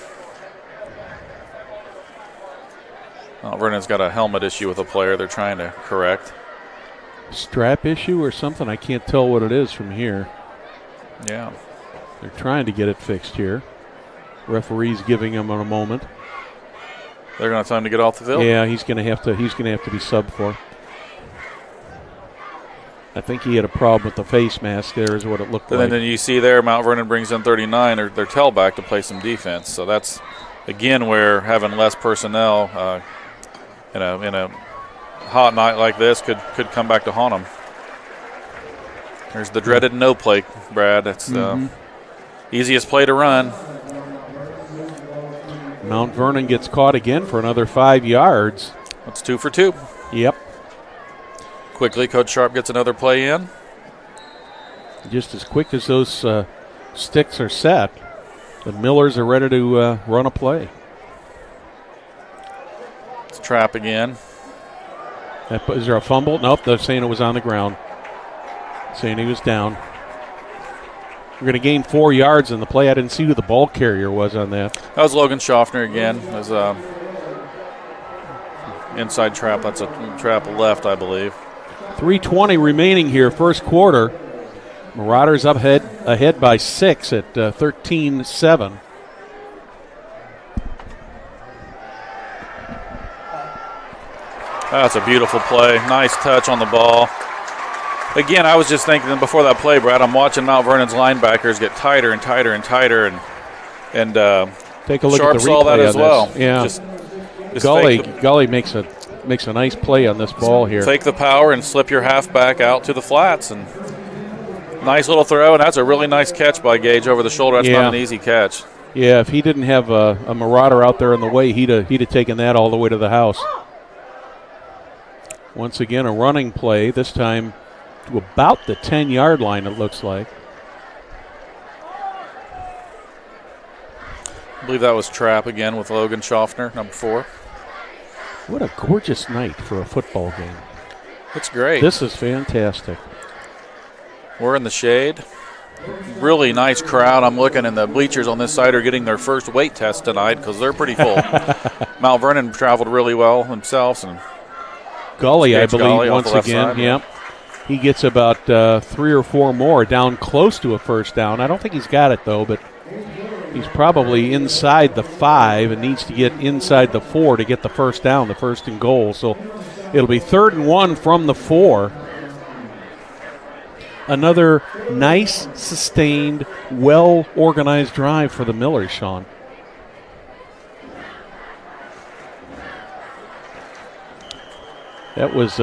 [SPEAKER 10] Vernon's got a helmet issue with a player they're trying to correct.
[SPEAKER 9] Strap issue or something? I can't tell what it is from here.
[SPEAKER 10] Yeah.
[SPEAKER 9] They're trying to get it fixed here. Referee's giving him a moment.
[SPEAKER 10] They're going to tell him to get off the field?
[SPEAKER 9] Yeah, he's going to have to be subbed for. I think he had a problem with the face mask there is what it looked like.
[SPEAKER 10] And then you see there Mount Vernon brings in 39, their tailback, to play some defense. So that's, again, where having less personnel in a hot night like this could come back to haunt them. There's the dreaded no play, Brad. That's the easiest play to run.
[SPEAKER 9] Mount Vernon gets caught again for another 5 yards.
[SPEAKER 10] That's 2 for 2.
[SPEAKER 9] Yep.
[SPEAKER 10] Quickly, Coach Sharp gets another play in.
[SPEAKER 9] Just as quick as those sticks are set, the Millers are ready to run a play.
[SPEAKER 10] It's a trap again.
[SPEAKER 9] Is there a fumble? Nope, they're saying it was on the ground. Saying he was down. We're going to gain 4 yards in the play. I didn't see who the ball carrier was on that.
[SPEAKER 10] That was Logan Schaffner again. It was inside trap. That's a trap left, I believe.
[SPEAKER 9] 3:20 remaining here, first quarter. Marauders ahead by 6 at 13-7.
[SPEAKER 10] That's a beautiful play. Nice touch on the ball. Again, I was just thinking before that play, Brad, I'm watching Mount Vernon's linebackers get tighter and tighter and tighter, and
[SPEAKER 9] take a look
[SPEAKER 10] Sharp
[SPEAKER 9] at the
[SPEAKER 10] saw that
[SPEAKER 9] replay
[SPEAKER 10] as
[SPEAKER 9] on
[SPEAKER 10] well.
[SPEAKER 9] This. Yeah,
[SPEAKER 10] just
[SPEAKER 9] Gully makes a nice play on this ball here.
[SPEAKER 10] Take the power and slip your halfback out to the flats, and nice little throw, and that's a really nice catch by Gage over the shoulder. That's not an easy catch.
[SPEAKER 9] Yeah, if he didn't have a Marauder out there in the way, he'd have taken that all the way to the house. Once again, a running play, this time to about the 10-yard line, it looks like.
[SPEAKER 10] I believe that was trap again with Logan Schaffner, number 4.
[SPEAKER 9] What a gorgeous night for a football game.
[SPEAKER 10] It's great.
[SPEAKER 9] This is fantastic.
[SPEAKER 10] We're in the shade. Really nice crowd. I'm looking, and the bleachers on this side are getting their first weight test tonight because they're pretty full. Mount Vernon traveled really well themselves. And
[SPEAKER 9] Gully, I believe,
[SPEAKER 10] Gully
[SPEAKER 9] once again.
[SPEAKER 10] Side,
[SPEAKER 9] yep. He gets about 3 or 4 more down close to a first down. I don't think he's got it, though, but he's probably inside the 5 and needs to get inside the 4 to get the first down, the first and goal. So it'll be 3rd and 1 from the 4. Another nice, sustained, well-organized drive for the Millers, Sean. That was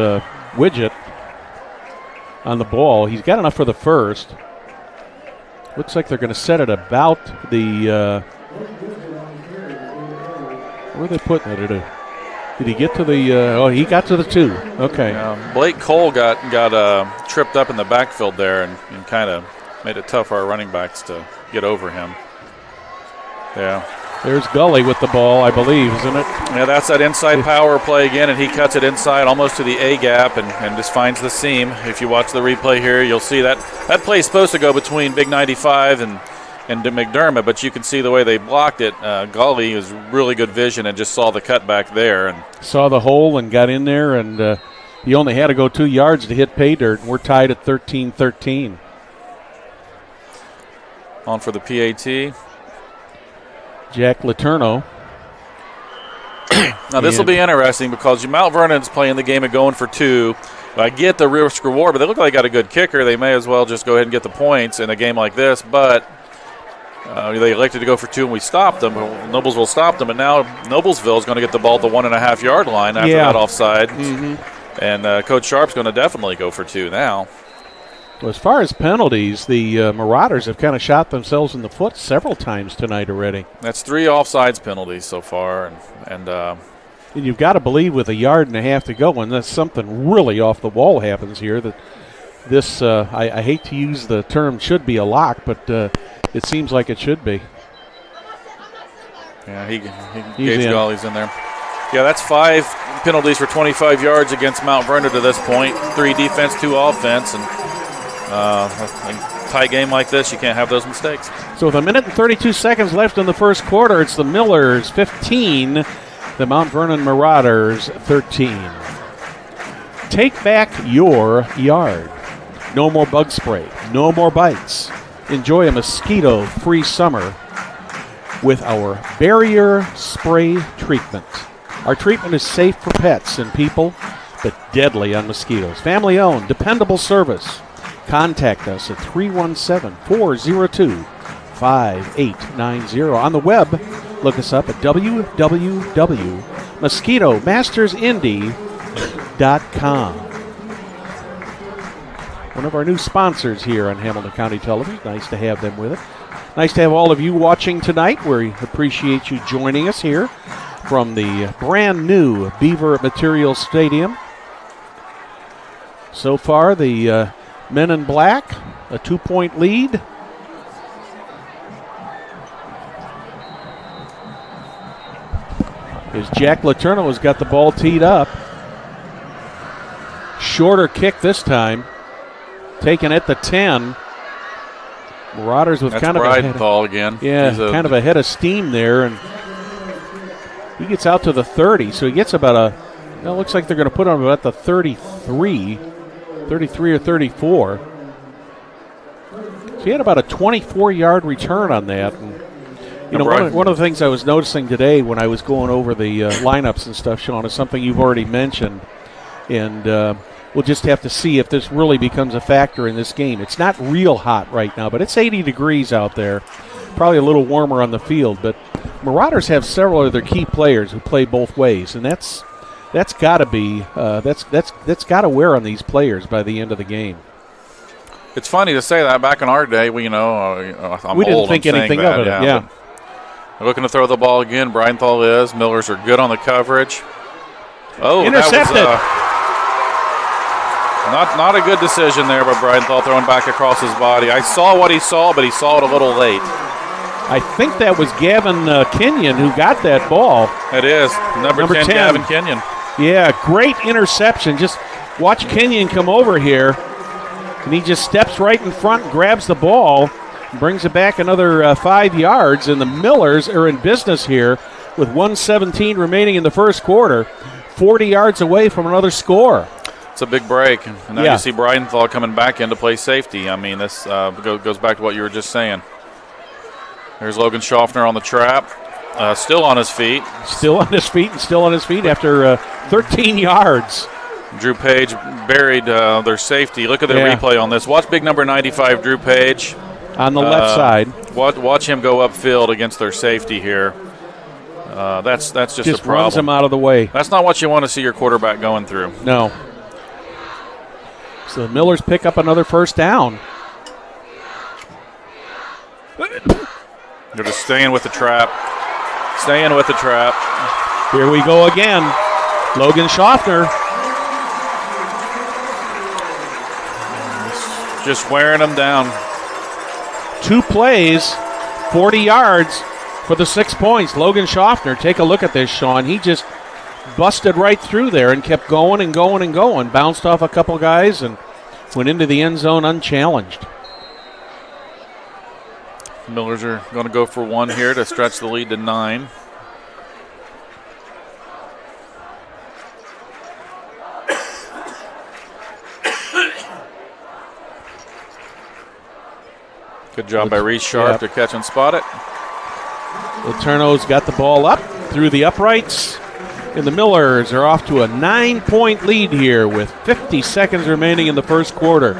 [SPEAKER 9] Widget on the ball. He's got enough for the first. Looks like they're going to set it about the where are they putting it? Did he get to the he got to the 2. Okay.
[SPEAKER 10] Blake Cole got tripped up in the backfield there and kind of made it tough for our running backs to get over him. Yeah.
[SPEAKER 9] There's Gully with the ball, I believe, isn't it?
[SPEAKER 10] Yeah, that's that inside power play again, and he cuts it inside almost to the A gap and just finds the seam. If you watch the replay here, you'll see that play is supposed to go between Big 95 and McDermott, but you can see the way they blocked it. Gully has really good vision and just saw the cutback there. And
[SPEAKER 9] saw the hole and got in there, and he only had to go 2 yards to hit pay dirt, and we're tied at 13-13.
[SPEAKER 10] On for the PAT.
[SPEAKER 9] Jack Letourneau.
[SPEAKER 10] Now, this will be interesting because Mount Vernon's playing the game of going for 2. I get the risk reward, but they look like they got a good kicker. They may as well just go ahead and get the points in a game like this, but they elected to go for 2 and we stopped them. Noblesville stopped them, and now Noblesville is going to get the ball at the 1.5-yard line after that offside. And Coach Sharp's going to definitely go for 2 now.
[SPEAKER 9] Well, as far as penalties, the Marauders have kind of shot themselves in the foot several times tonight already.
[SPEAKER 10] That's 3 offsides penalties so far, and
[SPEAKER 9] you've got to believe with 1.5 yards to go, unless something really off the wall happens here, that this, I hate to use the term should be a lock, but it seems like it should be.
[SPEAKER 10] Yeah, Gates Golly's in there. Yeah, that's 5 penalties for 25 yards against Mount Vernon to this point. 3 defense, 2 offense, and a tight game like this, you can't have those mistakes.
[SPEAKER 9] So with 1 minute and 32 seconds left in the first quarter, it's the Millers 15, the Mount Vernon Marauders 13. Take back your yard. No more bug spray, no more bites. Enjoy a mosquito-free summer with our barrier spray treatment. Our treatment is safe for pets and people, but deadly on mosquitoes. Family-owned, dependable service. Contact us at 317-402-5890. On the web, look us up at www.mosquitomastersindy.com. One of our new sponsors here on Hamilton County Television. Nice to have them with it. Nice to have all of you watching tonight. We appreciate you joining us here from the brand new Beaver Materials Stadium. So far, the men in black, a 2-point lead. As Jack Letourneau has got the ball teed up. Shorter kick this time. Taken at the 10. Marauders with kind of a head
[SPEAKER 10] again.
[SPEAKER 9] Yeah, kind of a head of steam there, and he gets out to the 30. So he gets about it looks like they're going to put him about the 33 or 34. So he had about a 24-yard return on that. And, one of the things I was noticing today when I was going over the lineups and stuff, Sean, is something you've already mentioned, and we'll just have to see if this really becomes a factor in this game. It's not real hot right now, but it's 80 degrees out there. Probably a little warmer on the field, but Marauders have several of their key players who play both ways, and that's got to be that's got to wear on these players by the end of the game.
[SPEAKER 10] It's funny to say that. Back in our day, we
[SPEAKER 9] didn't think anything of it. Yeah.
[SPEAKER 10] Looking to throw the ball again. Breinthal is. Millers are good on the coverage. Oh,
[SPEAKER 9] intercepted.
[SPEAKER 10] That was not a good decision there by Breinthal, throwing back across his body. I saw what he saw, but he saw it a little late.
[SPEAKER 9] I think that was Gavin Kenyon who got that ball.
[SPEAKER 10] It is. Number 10, Gavin Kenyon.
[SPEAKER 9] Yeah, great interception. Just watch Kenyon come over here, and he just steps right in front and grabs the ball and brings it back another 5 yards, and the Millers are in business here with 1:17 remaining in the first quarter, 40 yards away from another score.
[SPEAKER 10] It's a big break. And now you see Breinthal coming back in to play safety. I mean, this goes back to what you were just saying. There's Logan Schaffner on the trap, still on his feet.
[SPEAKER 9] Still on his feet and still on his feet after 13 yards.
[SPEAKER 10] Drew Page buried their safety. Look at the replay on this. Watch big number 95, Drew Page.
[SPEAKER 9] On the left side.
[SPEAKER 10] Watch him go upfield against their safety here. That's just a problem.
[SPEAKER 9] Runs him out of the way.
[SPEAKER 10] That's not what you want to see your quarterback going through.
[SPEAKER 9] No. So the Millers pick up another first down.
[SPEAKER 10] They're just staying with the trap. Staying with the trap.
[SPEAKER 9] Here we go again. Logan Schaffner.
[SPEAKER 10] Just wearing them down.
[SPEAKER 9] 2 plays, 40 yards for the 6 points. Logan Schaffner, take a look at this, Sean. He just busted right through there and kept going and going and going. Bounced off a couple guys and went into the end zone unchallenged.
[SPEAKER 10] Millers are going to go for 1 here to stretch the lead to 9. Good job by Reese Sharp to catch and spot it.
[SPEAKER 9] Letourneau's got the ball up through the uprights, and the Millers are off to a 9-point lead here with 50 seconds remaining in the first quarter.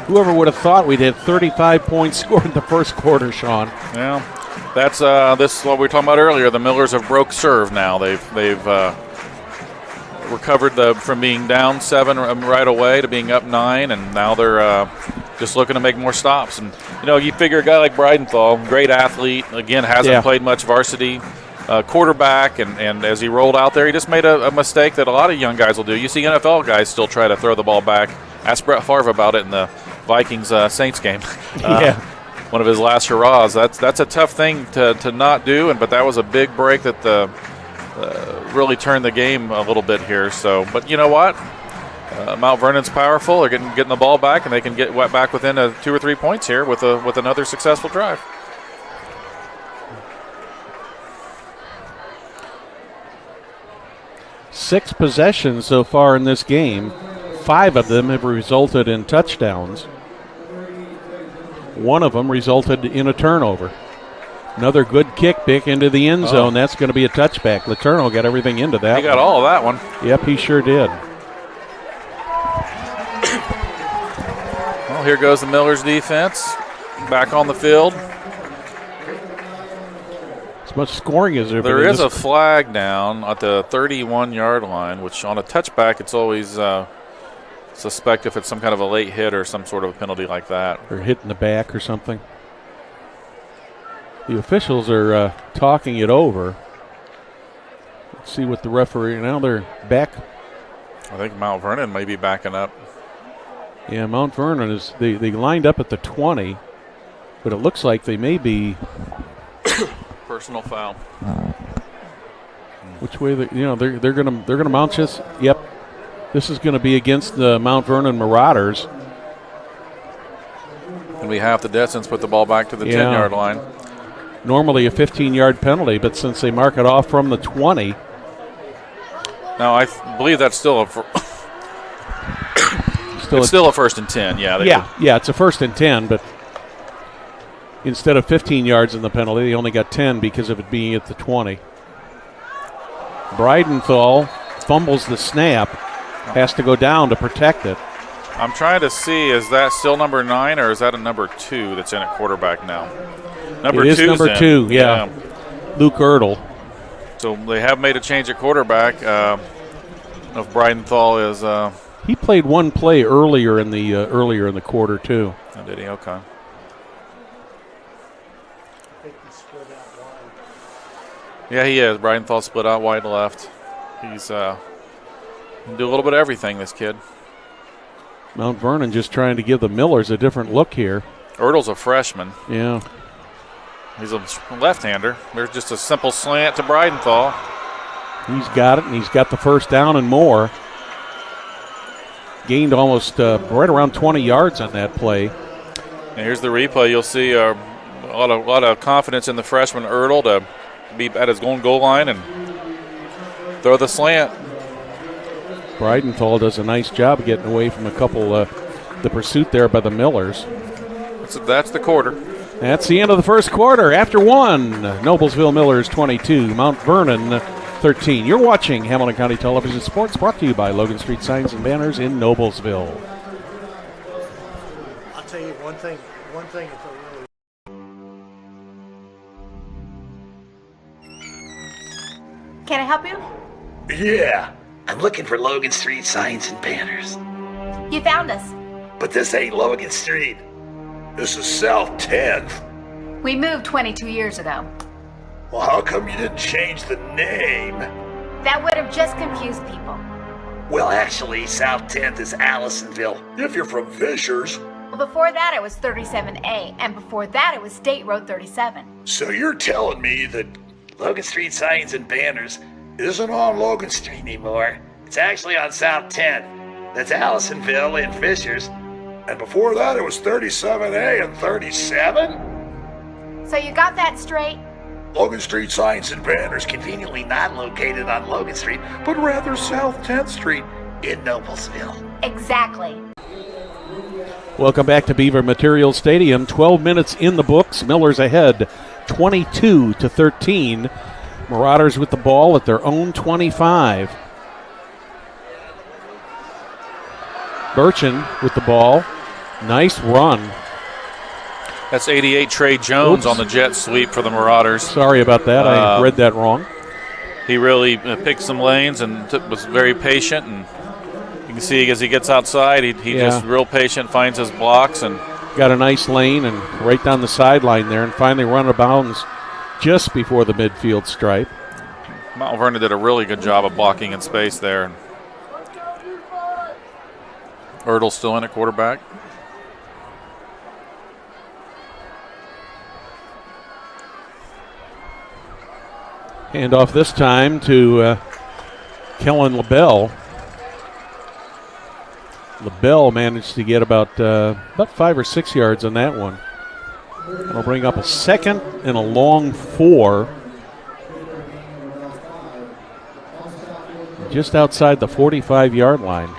[SPEAKER 9] Whoever would have thought we'd have 35 points scored in the first quarter, Sean?
[SPEAKER 10] Yeah, that's this is what we were talking about earlier. The Millers have broke serve now. They've recovered from being down 7 right away to being up 9, and now they're just looking to make more stops. And, you figure a guy like Breidenthal, great athlete, again, hasn't played much varsity quarterback, and as he rolled out there, he just made a mistake that a lot of young guys will do. You see NFL guys still try to throw the ball back. Ask Brett Favre about it in the Vikings-Saints game. One of his last hurrahs. That's a tough thing to not do, but that was a big break that really turned the game a little bit here. So, but you know what? Mount Vernon's powerful. They're getting the ball back, and they can get back within 2 or 3 points here with another successful drive.
[SPEAKER 9] Six possessions so far in this game. 5 of them have resulted in touchdowns. One of them resulted in a turnover. Another good kick back into the end zone. That's going to be a touchback. Letourneau got everything into that.
[SPEAKER 10] He got all of that one.
[SPEAKER 9] Yep, he sure did.
[SPEAKER 10] Well, here goes the Millers defense back on the field.
[SPEAKER 9] As much scoring as
[SPEAKER 10] there is a flag down at the 31-yard line, which on a touchback it's always suspect if it's some kind of a late hit or some sort of a penalty like that.
[SPEAKER 9] Or hit in the back or something. The officials are talking it over. Let's see what the referee, now they're back.
[SPEAKER 10] I think Mount Vernon may be backing up.
[SPEAKER 9] Yeah, Mount Vernon is, they lined up at the 20, but it looks like they may be.
[SPEAKER 10] Personal foul.
[SPEAKER 9] Which way, they're gonna mount this. Yep. This is going to be against the Mount Vernon Marauders.
[SPEAKER 10] And we have the distance, put the ball back to the 10-yard line.
[SPEAKER 9] Normally a 15-yard penalty, but since they mark it off from the 20.
[SPEAKER 10] Now, I believe that's still it's still a 1st and 10,
[SPEAKER 9] yeah, it's a 1st and 10, but instead of 15 yards in the penalty, they only got 10 because of it being at the 20. Breidenthal fumbles the snap. Has to go down to protect it.
[SPEAKER 10] I'm trying to see, is that still number 9 or is that a number 2 that's in at quarterback now? Number 2 is
[SPEAKER 9] number 2, yeah. Luke Ertl.
[SPEAKER 10] So they have made a change at quarterback. If Breidenthal is
[SPEAKER 9] he played one play earlier in the quarter too.
[SPEAKER 10] Oh, did he? Okay. Yeah, he is. Breidenthal split out wide left. He's do a little bit of everything, this kid.
[SPEAKER 9] Mount Vernon just trying to give the Millers a different look here.
[SPEAKER 10] Ertl's a freshman.
[SPEAKER 9] Yeah.
[SPEAKER 10] He's a left-hander. There's just a simple slant to Breidenthal.
[SPEAKER 9] He's got it, and he's got the first down and more. Gained almost right around 20 yards on that play.
[SPEAKER 10] And here's the replay. You'll see a lot of confidence in the freshman Ertl to be at his own goal line and throw the slant.
[SPEAKER 9] Breidenthal does a nice job getting away from a couple the pursuit there by the Millers.
[SPEAKER 10] That's the quarter.
[SPEAKER 9] That's the end of the first quarter. After 1, Noblesville Millers 22, Mount Vernon 13. You're watching Hamilton County Television Sports, brought to you by Logan Street Signs and Banners in Noblesville.
[SPEAKER 11] I'll tell you one thing it's a really.
[SPEAKER 12] Can I help you?
[SPEAKER 6] Yeah, I'm looking for Logan Street Signs and Banners.
[SPEAKER 12] You found us.
[SPEAKER 6] But this ain't Logan Street. This is South 10th.
[SPEAKER 12] We moved 22 years ago.
[SPEAKER 6] Well, how come you didn't change the name?
[SPEAKER 12] That would have just confused people.
[SPEAKER 6] Well, actually, South 10th is Allisonville, if you're from Fishers.
[SPEAKER 12] Well, before that it was 37A, and before that it was State Road 37.
[SPEAKER 6] So you're telling me that Logan Street Signs and Banners isn't on Logan Street anymore? It's actually on South 10th. That's Allisonville and Fishers. And before that, it was 37A and 37?
[SPEAKER 12] So you got that straight?
[SPEAKER 6] Logan Street Signs and Banners conveniently not located on Logan Street, but rather South 10th Street in Noblesville.
[SPEAKER 12] Exactly.
[SPEAKER 9] Welcome back to Beaver Materials Stadium. 12 minutes in the books. Millers ahead 22-13. Marauders with the ball at their own 25. Burchin with the ball. Nice run.
[SPEAKER 10] That's 88 Trey Jones on the jet sweep for the Marauders.
[SPEAKER 9] Sorry about that. I read that wrong.
[SPEAKER 10] He really picked some lanes and was very patient. And you can You see, as he gets outside, he just real patient, finds his blocks, and
[SPEAKER 9] got a nice lane and right down the sideline there, and finally run out of bounds just before the midfield stripe.
[SPEAKER 10] Mount Vernon did a really good job of blocking in space there. Ertl's still in at quarterback.
[SPEAKER 9] Hand off this time to Kellen LaBelle. LaBelle managed to get about 5 or 6 yards on that one. It'll bring up a 2nd and a long 4. Just outside the 45-yard line.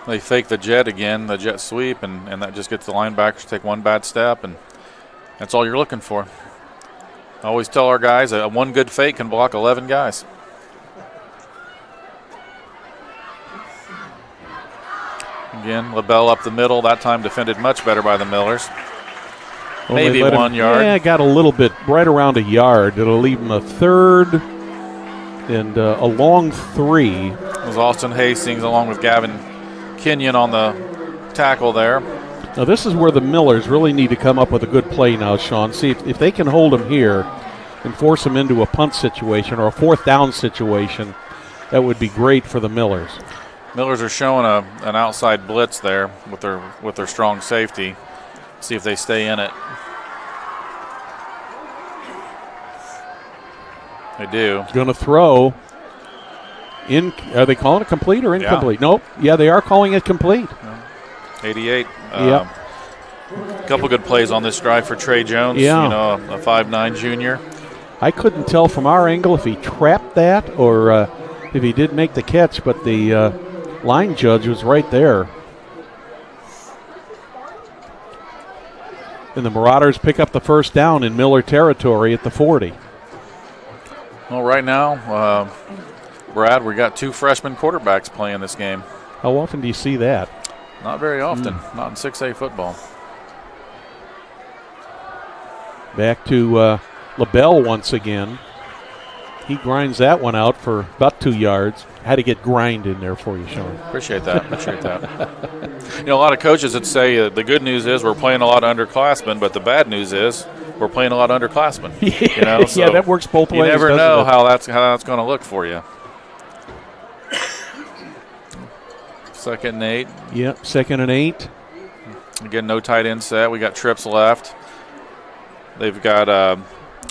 [SPEAKER 10] They fake the jet again, the jet sweep, and that just gets the linebackers to take one bad step, and that's all you're looking for. I always tell our guys one good fake can block 11 guys. Again, LaBelle up the middle. That time defended much better by the Millers.
[SPEAKER 9] Well,
[SPEAKER 10] maybe 1 yard.
[SPEAKER 9] Yeah, got a little bit, right around a yard. It'll leave him a 3rd and a long 3.
[SPEAKER 10] It was Austin Hastings along with Gavin Kenyon on the tackle there.
[SPEAKER 9] Now this is where the Millers really need to come up with a good play now, Sean. See if they can hold him here and force him into a punt situation or a 4th down situation, that would be great for the Millers.
[SPEAKER 10] Millers are showing an outside blitz there with their strong safety. See if they stay in it. They do.
[SPEAKER 9] Going to throw. Are they calling it complete or incomplete?
[SPEAKER 10] Yeah.
[SPEAKER 9] Nope. Yeah, they are calling it complete.
[SPEAKER 10] 88.
[SPEAKER 9] Yep.
[SPEAKER 10] A couple good plays on this drive for Trey Jones.
[SPEAKER 9] Yeah.
[SPEAKER 10] You know, a 5'9" junior.
[SPEAKER 9] I couldn't tell from our angle if he trapped that or if he did make the catch, but the line judge was right there. And the Marauders pick up the 1st down in Miller territory at the 40.
[SPEAKER 10] Well, right now, Brad, we got 2 freshman quarterbacks playing this game.
[SPEAKER 9] How often do you see that?
[SPEAKER 10] Not very often. Not in 6A football.
[SPEAKER 9] Back to LaBelle once again. He grinds that one out for about 2 yards. Had to get grind in there for you, Sean.
[SPEAKER 10] Appreciate that. You know, a lot of coaches that say the good news is we're playing a lot of underclassmen, but the bad news is we're playing a lot of underclassmen. You know, so
[SPEAKER 9] yeah, that works both ways.
[SPEAKER 10] You never know how that's going to look for you. 2nd and 8.
[SPEAKER 9] Yep, 2nd and 8.
[SPEAKER 10] Again, no tight end set. We got trips left. They've got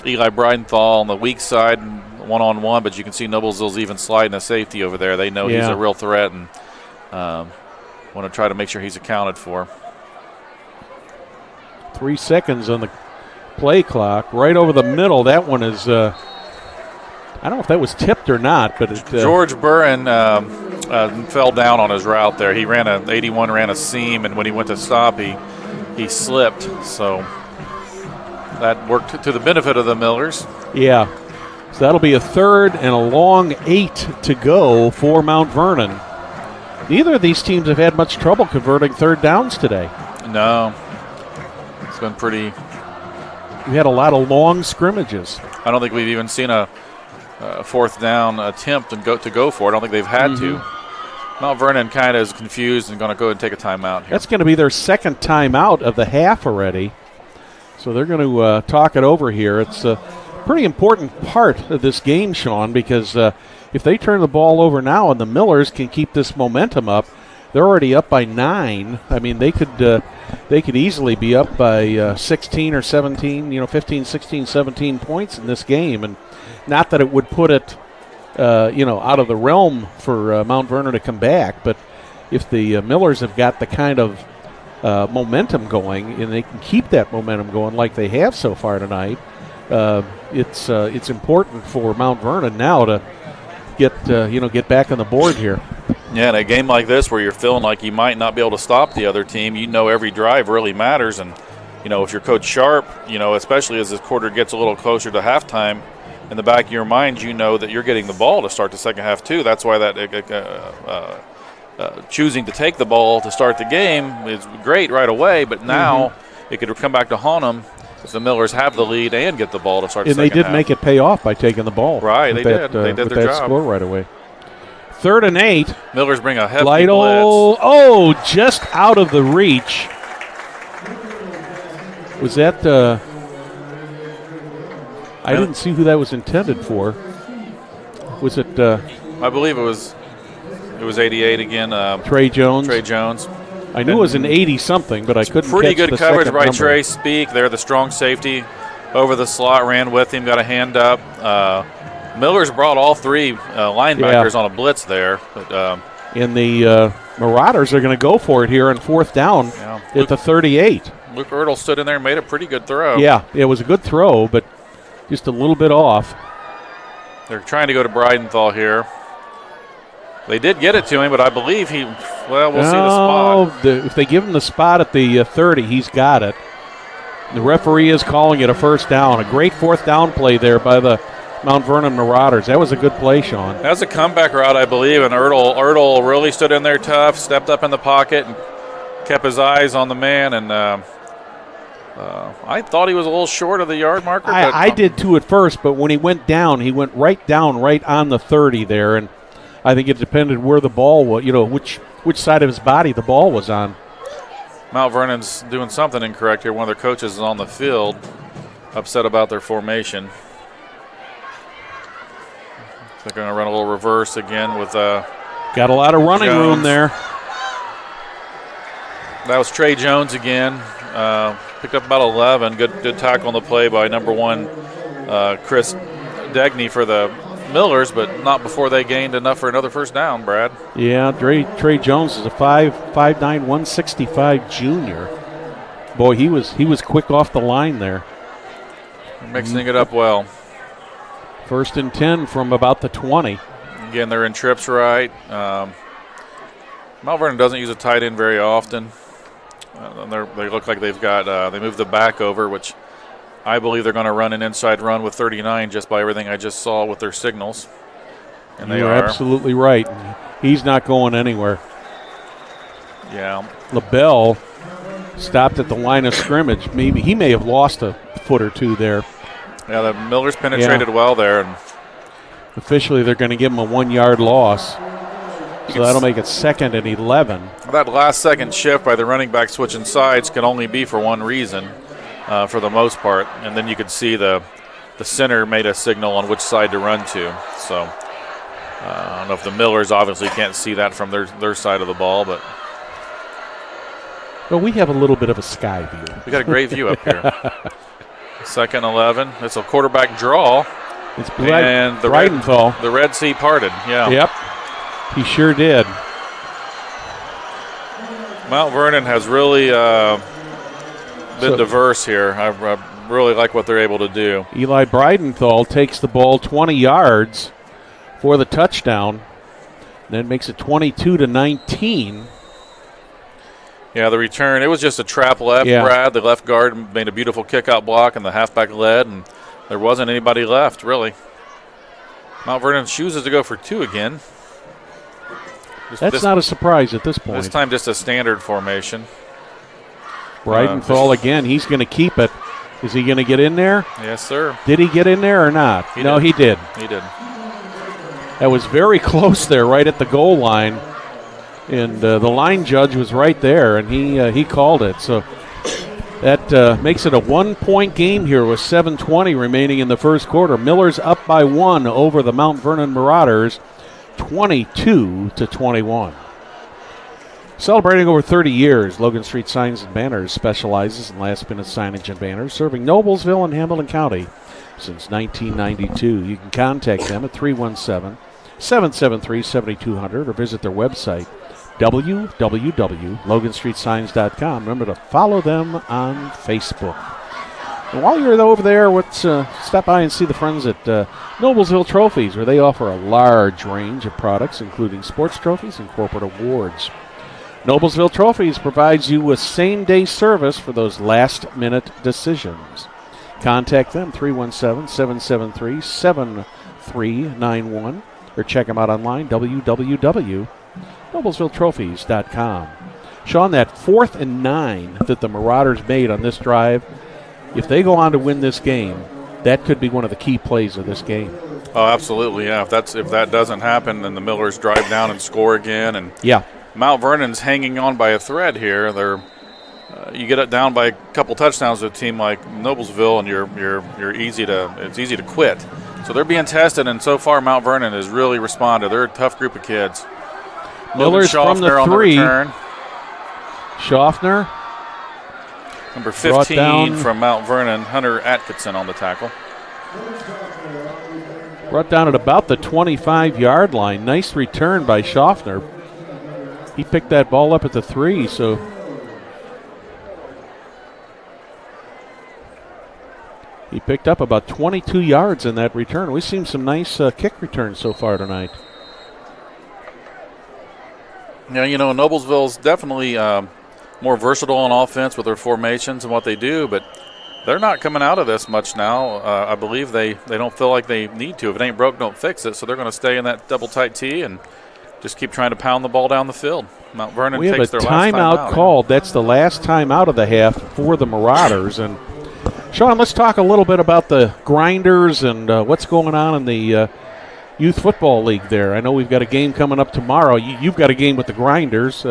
[SPEAKER 10] Eli Bridenthal on the weak side, one-on-one, but you can see Noblesville's even sliding a safety over there. They know he's a real threat and want to try to make sure he's accounted for.
[SPEAKER 9] 3 seconds on the play clock, right over the middle. That one is, I don't know if that was tipped or not, but
[SPEAKER 10] George Burren fell down on his route there. He ran a seam, and when he went to stop, he slipped. So that worked to the benefit of the Millers.
[SPEAKER 9] Yeah. So that'll be a 3rd and a long 8 to go for Mount Vernon. Neither of these teams have had much trouble converting 3rd downs today.
[SPEAKER 10] No. It's been pretty.
[SPEAKER 9] We had a lot of long scrimmages.
[SPEAKER 10] I don't think we've even seen a 4th down attempt and go for it. I don't think they've had to. Mount Vernon kind of is confused and going to go ahead and take a timeout here.
[SPEAKER 9] That's going to be their 2nd timeout of the half already. So they're going to talk it over here. It's a pretty important part of this game, Sean, because if they turn the ball over now and the Millers can keep this momentum up, they're already up by 9. I mean, they could easily be up by 16 or 17, 15, 16, 17 points in this game. And not that it would put it, out of the realm for Mount Vernon to come back, but if the Millers have got the kind of momentum going and they can keep that momentum going like they have so far tonight, it's important for Mount Vernon now to get back on the board here.
[SPEAKER 10] Yeah, in a game like this where you're feeling like you might not be able to stop the other team, every drive really matters. And, if you're Coach Sharp, especially as this quarter gets a little closer to halftime, in the back of your mind, you know that you're getting the ball to start the second half too. That's why that choosing to take the ball to start the game is great right away, but now it could come back to haunt them if the Millers have the lead and get the ball to start the second half.
[SPEAKER 9] And they did make it pay off by taking the ball.
[SPEAKER 10] Right, they did. They did
[SPEAKER 9] with
[SPEAKER 10] their
[SPEAKER 9] that
[SPEAKER 10] job.
[SPEAKER 9] Score right away. 3rd and 8.
[SPEAKER 10] Millers bring a hefty
[SPEAKER 9] Lytle,
[SPEAKER 10] blitz.
[SPEAKER 9] oh, just out of the reach. Was that I didn't see who that was intended for. Was it
[SPEAKER 10] I believe it was 88 again.
[SPEAKER 9] Trey Jones?
[SPEAKER 10] Trey Jones.
[SPEAKER 9] I knew it was an 80-something, but I couldn't
[SPEAKER 10] Pretty
[SPEAKER 9] catch
[SPEAKER 10] good
[SPEAKER 9] the
[SPEAKER 10] coverage
[SPEAKER 9] second
[SPEAKER 10] by
[SPEAKER 9] number.
[SPEAKER 10] Trey Speak. They're the strong safety. Over the slot, ran with him, got a hand up. Miller's brought all 3 linebackers on a blitz there. But,
[SPEAKER 9] and the Marauders are going to go for it here on 4th down at the 38.
[SPEAKER 10] Luke Ertl stood in there and made a pretty good throw.
[SPEAKER 9] Yeah, it was a good throw, but just a little bit off.
[SPEAKER 10] They're trying to go to Breidenthal here. They did get it to him, but I believe we'll see the spot.
[SPEAKER 9] If they give him the spot at the 30, he's got it. The referee is calling it a 1st down. A great 4th down play there by the Mount Vernon Marauders. That was a good play, Sean.
[SPEAKER 10] That was a comeback route, I believe, and Ertl really stood in there tough, stepped up in the pocket, and kept his eyes on the man, and I thought he was a little short of the yard marker.
[SPEAKER 9] I did too at first, but when he went right down right on the 30 there, and I think it depended where the ball was, which side of his body the ball was on.
[SPEAKER 10] Mount Vernon's doing something incorrect here. One of their coaches is on the field, upset about their formation. They're going to run a little reverse again with
[SPEAKER 9] got a lot of running room there.
[SPEAKER 10] That was Trey Jones again. Picked up about 11. Good tackle on the play by number 1 Chris Degney for the Millers, but not before they gained enough for another 1st down, Brad.
[SPEAKER 9] Yeah, Trey Jones is a 5'9", 165 junior. Boy, he was quick off the line there.
[SPEAKER 10] Mixing it up well.
[SPEAKER 9] 1st and 10 from about the 20.
[SPEAKER 10] Again, they're in trips right. Mount Vernon doesn't use a tight end very often. They look like they've got they moved the back over, which I believe they're going to run an inside run with 39 just by everything I just saw with their signals. And they
[SPEAKER 9] You're
[SPEAKER 10] are.
[SPEAKER 9] absolutely right. He's not going anywhere.
[SPEAKER 10] Yeah.
[SPEAKER 9] LaBelle stopped at the line of scrimmage. Maybe he may have lost a foot or two there.
[SPEAKER 10] Yeah, the Millers penetrated well there. And
[SPEAKER 9] officially, they're going to give him a 1-yard loss. So that'll make it 2nd and 11.
[SPEAKER 10] That last-second shift by the running back switching sides can only be for one reason, for the most part. And then you could see the center made a signal on which side to run to. So I don't know if the Millers obviously can't see that from their side of the ball, but.
[SPEAKER 9] Well, we have a little bit of a sky view.
[SPEAKER 10] We got a great view up here. 2nd and 11. It's a quarterback draw.
[SPEAKER 9] It's
[SPEAKER 10] and the Red Sea parted. Yeah.
[SPEAKER 9] Yep. He sure did.
[SPEAKER 10] Mount Vernon has really been diverse here. I really like what they're able to do.
[SPEAKER 9] Eli Breidenthal takes the ball 20 yards for the touchdown. Then makes it 22-19.
[SPEAKER 10] Yeah, the return, it was just a trap left, Brad. The left guard made a beautiful kick-out block, and the halfback led, and there wasn't anybody left, really. Mount Vernon chooses to go for 2 again.
[SPEAKER 9] That's not a surprise at this point.
[SPEAKER 10] This time just a standard formation.
[SPEAKER 9] Breidenthal again, he's going to keep it. Is he going to get in there?
[SPEAKER 10] Yes, sir.
[SPEAKER 9] Did he get in there or not?
[SPEAKER 10] He did.
[SPEAKER 9] He did.
[SPEAKER 10] He did.
[SPEAKER 9] That was very close there, right at the goal line. And the line judge was right there, and he called it. So that makes it a 1-point game here with 7:20 remaining in the first quarter. Miller's up by 1 over the Mount Vernon Marauders, 22-21. Celebrating over 30 years, Logan Street Signs and Banners specializes in last-minute signage and banners, serving Noblesville and Hamilton County since 1992. You can contact them at 317-773-7200 or visit their website, www.loganstreetsigns.com. Remember to follow them on Facebook. And while you're over there, stop by and see the friends at Noblesville Trophies, where they offer a large range of products, including sports trophies and corporate awards. Noblesville Trophies provides you with same-day service for those last-minute decisions. Contact them, 317-773-7391, or check them out online, www.noblesvilletrophies.com. Sean, that 4th and 9 that the Marauders made on this drive, if they go on to win this game, that could be one of the key plays of this game.
[SPEAKER 10] Oh, absolutely, yeah. If that doesn't happen, then the Millers drive down and score again. And
[SPEAKER 9] yeah,
[SPEAKER 10] Mount Vernon's hanging on by a thread here. They're you get it down by a couple touchdowns with a team like Noblesville, and it's easy to quit. So they're being tested, and so far Mount Vernon has really responded. They're a tough group of kids.
[SPEAKER 9] Millers from the 3. Schaffner.
[SPEAKER 10] Number 15 from Mount Vernon, Hunter Atkinson on the tackle.
[SPEAKER 9] Brought down at about the 25-yard line. Nice return by Schaffner. He picked that ball up at the 3, so he picked up about 22 yards in that return. We've seen some nice kick returns so far tonight.
[SPEAKER 10] Yeah, Noblesville's definitely more versatile on offense with their formations and what they do, but they're not coming out of this much now. I believe they don't feel like they need to. If it ain't broke, don't fix it. So they're going to stay in that double tight T and just keep trying to pound the ball down the field. Mount Vernon takes their last time out.
[SPEAKER 9] We have a timeout called. That's the last time out of the half for the Marauders. And Sean, let's talk a little bit about the Grinders and what's going on in the Youth Football League there. I know we've got a game coming up tomorrow. You've got a game with the Grinders.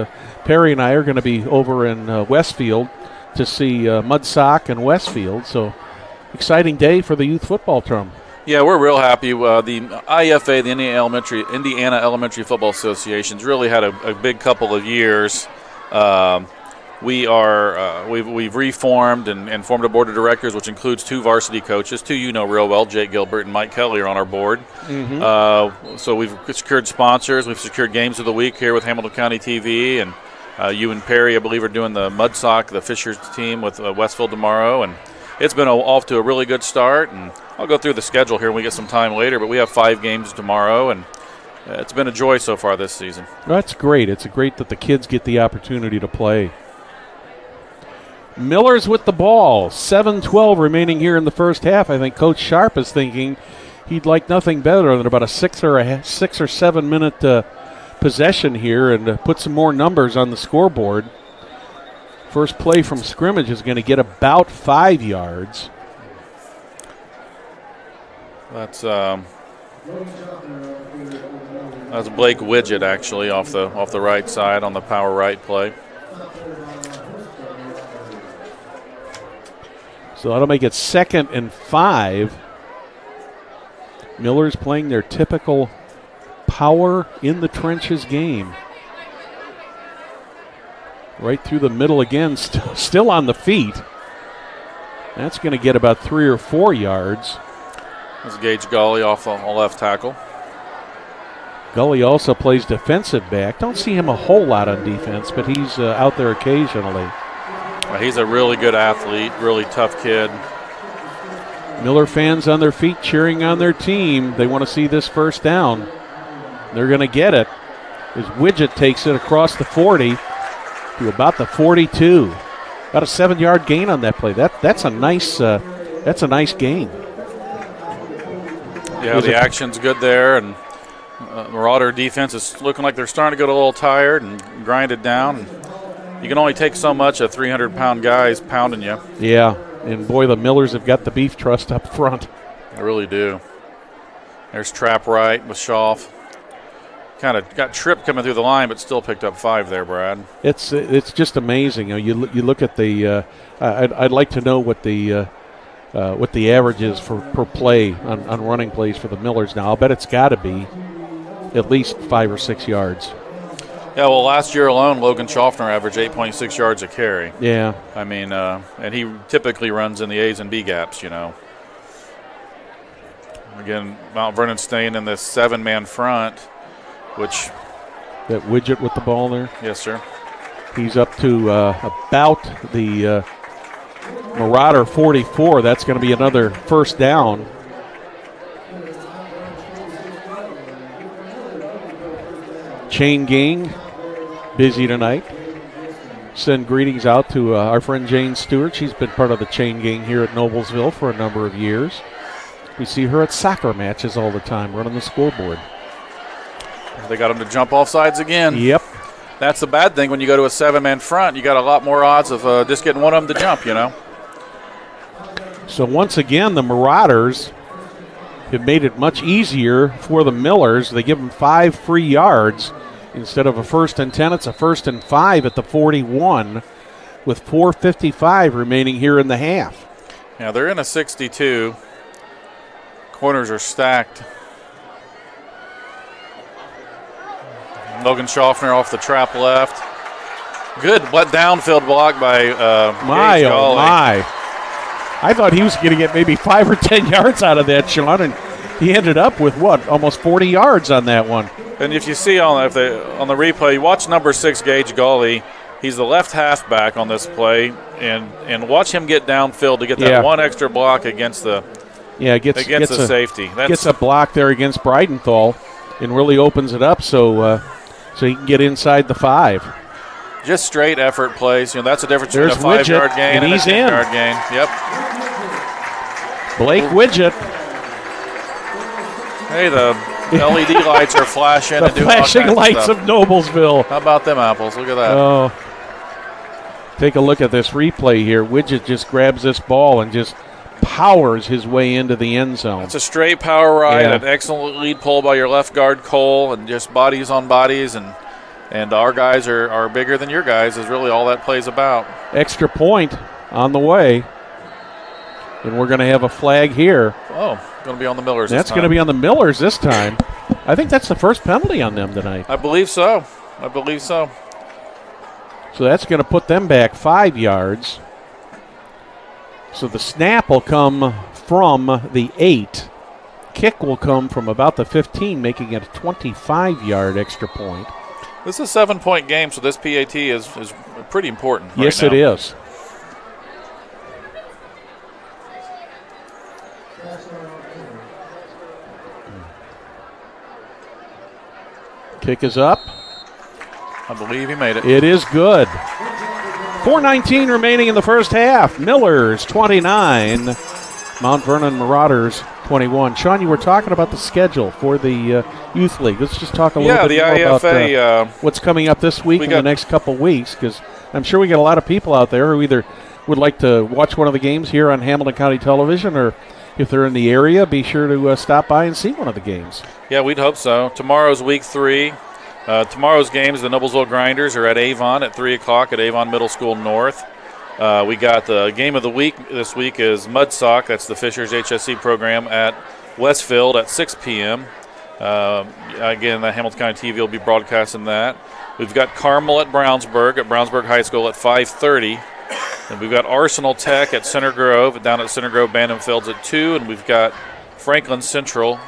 [SPEAKER 9] Perry and I are going to be over in Westfield to see Mudsock and Westfield. So exciting day for the youth football term.
[SPEAKER 10] Yeah, we're real happy. The IFA, the Indiana Elementary Football Association's really had a big couple of years. We've reformed and formed a board of directors, which includes 2 varsity coaches, 2 you know real well, Jake Gilbert and Mike Kelly are on our board.
[SPEAKER 9] Mm-hmm.
[SPEAKER 10] So we've secured sponsors. We've secured games of the week here with Hamilton County TV, and you and Perry, I believe, are doing the Mudsock, the Fishers team with Westfield tomorrow, and it's been off to a really good start. And I'll go through the schedule here when we get some time later, but we have 5 games tomorrow, and it's been a joy so far this season.
[SPEAKER 9] That's great. It's great that the kids get the opportunity to play. Millers with the ball. 7:12 remaining here in the first half. I think Coach Sharp is thinking he'd like nothing better than about a 6 or 7 minute possession here and put some more numbers on the scoreboard. First play from scrimmage is going to get about 5 yards.
[SPEAKER 10] That's Blake Widget actually off the right side on the power right play.
[SPEAKER 9] So that'll make it 2nd and 5. Miller's playing their typical power in the trenches game. Right through the middle again, still on the feet. That's going to get about 3 or 4 yards.
[SPEAKER 10] That's Gage Gully off the left tackle.
[SPEAKER 9] Gully also plays defensive back. Don't see him a whole lot on defense, but he's out there occasionally.
[SPEAKER 10] He's a really good athlete, really tough kid.
[SPEAKER 9] Miller fans on their feet cheering on their team. They want to see this first down. They're going to get it as Widget takes it across the 40 to about the 42. About a 7-yard gain on that play. That's a nice gain.
[SPEAKER 10] Yeah, the action's good there, and Marauder defense is looking like they're starting to get a little tired and grind it down. You can only take so much of 300-pound guys pounding you.
[SPEAKER 9] Yeah, and boy, the Millers have got the beef trust up front.
[SPEAKER 10] They really do. There's Trap right with Schaff. Kind of got tripped coming through the line, but still picked up 5 there, Brad.
[SPEAKER 9] It's just amazing. You look at the. I'd like to know what the average is per play on running plays for the Millers now. I'll bet it's got to be at least 5 or 6 yards.
[SPEAKER 10] Yeah, well, last year alone, Logan Schaffner averaged 8.6 yards a carry.
[SPEAKER 9] Yeah.
[SPEAKER 10] I mean, and he typically runs in the A's and B gaps, you know. Again, Mount Vernon staying in this 7-man front, which.
[SPEAKER 9] That Widget with the ball there?
[SPEAKER 10] Yes, sir.
[SPEAKER 9] He's up to about the Marauder 44. That's going to be another first down. Chain gang, busy tonight. Send greetings out to our friend Jane Stewart. She's been part of the chain gang here at Noblesville for a number of years. We see her at soccer matches all the time, running the scoreboard.
[SPEAKER 10] They got him to jump off sides again.
[SPEAKER 9] Yep.
[SPEAKER 10] That's the bad thing when you go to a 7-man front. You got a lot more odds of just getting one of them to jump, you know.
[SPEAKER 9] So once again, the Marauders have made it much easier for the Millers. They give them 5 free yards. Instead of a 1st and 10, it's a 1st and 5 at the 41 with 4:55 remaining here in the half.
[SPEAKER 10] Yeah, they're in a 62. Corners are stacked. Logan Schaffner off the trap left. Good downfield block by
[SPEAKER 9] My,
[SPEAKER 10] Gage
[SPEAKER 9] oh
[SPEAKER 10] Gawley.
[SPEAKER 9] my. I thought he was going to get maybe 5 or 10 yards out of that, Sean, and he ended up with, what, almost 40 yards on that one.
[SPEAKER 10] And if you see on the replay, you watch number 6, Gage Gawley. He's the left halfback on this play, and watch him get downfield to get that one extra block against the safety.
[SPEAKER 9] Gets a block there against Breidenthal and really opens it up so he can get inside the 5.
[SPEAKER 10] Just straight effort plays. That's the difference
[SPEAKER 9] There's
[SPEAKER 10] between a 5-yard
[SPEAKER 9] Widget,
[SPEAKER 10] gain
[SPEAKER 9] and he's
[SPEAKER 10] a
[SPEAKER 9] in.
[SPEAKER 10] 10-yard gain. Yep.
[SPEAKER 9] Blake Widget.
[SPEAKER 10] Hey, the LED lights are flashing.
[SPEAKER 9] The
[SPEAKER 10] and doing all
[SPEAKER 9] flashing
[SPEAKER 10] kinds
[SPEAKER 9] lights
[SPEAKER 10] of
[SPEAKER 9] of Noblesville.
[SPEAKER 10] How about them apples? Look at that.
[SPEAKER 9] Oh. Take a look at this replay here. Widget just grabs this ball and just powers his way into the end zone.
[SPEAKER 10] It's a straight power ride, an excellent lead pull by your left guard, Cole, and just bodies on bodies, and our guys are bigger than your guys is really all that plays about.
[SPEAKER 9] Extra point on the way. And we're going to have a flag here.
[SPEAKER 10] Oh, going to be on the Millers
[SPEAKER 9] That's going to be on the Millers this time. I think that's the first penalty on them tonight.
[SPEAKER 10] I believe so.
[SPEAKER 9] So that's going to put them back 5 yards. So the snap will come from the 8. Kick will come from about the 15, making it a 25-yard extra point.
[SPEAKER 10] This is a 7-point game, so this PAT is pretty important.
[SPEAKER 9] Yes,
[SPEAKER 10] right now.
[SPEAKER 9] it is. Kick is up.
[SPEAKER 10] I believe he made it.
[SPEAKER 9] It is good. 4:19 remaining in the first half. Millers 29, Mount Vernon Marauders 21. Sean, you were talking about the schedule for the Youth League. Let's just talk a little bit more
[SPEAKER 10] IFA,
[SPEAKER 9] about what's coming up this week in the next couple weeks, because I'm sure we got a lot of people out there who either would like to watch one of the games here on Hamilton County Television, or if they're in the area, be sure to stop by and see one of the games.
[SPEAKER 10] Yeah, we'd hope so. Tomorrow's week 3. Tomorrow's games, the Noblesville Grinders are at Avon at 3 o'clock at Avon Middle School North. We got the game of the week this week is Mud Sock. That's the Fishers HSC program at Westfield at 6 p.m. Again, the Hamilton County TV will be broadcasting that. We've got Carmel at Brownsburg High School at 5:30. And we've got Arsenal Tech at Center Grove, down at Center Grove Bantam Fields at 2. And we've got Franklin Central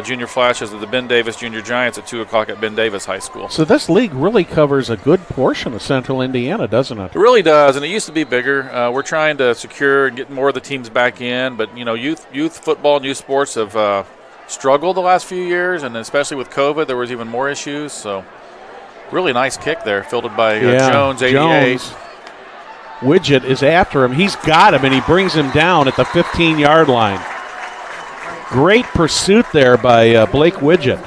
[SPEAKER 10] Junior Flashes of the Ben Davis Junior Giants at 2 o'clock at Ben Davis High School.
[SPEAKER 9] So this league really covers a good portion of Central Indiana, doesn't it?
[SPEAKER 10] It really does, and it used to be bigger. We're trying to secure and get more of the teams back in, but youth football and youth sports have struggled the last few years, and especially with COVID, there was even more issues. So really nice kick there, fielded by Jones, 88.
[SPEAKER 9] Jones. Widget is after him. He's got him, and he brings him down at the 15-yard line. Great pursuit there by Blake Widget.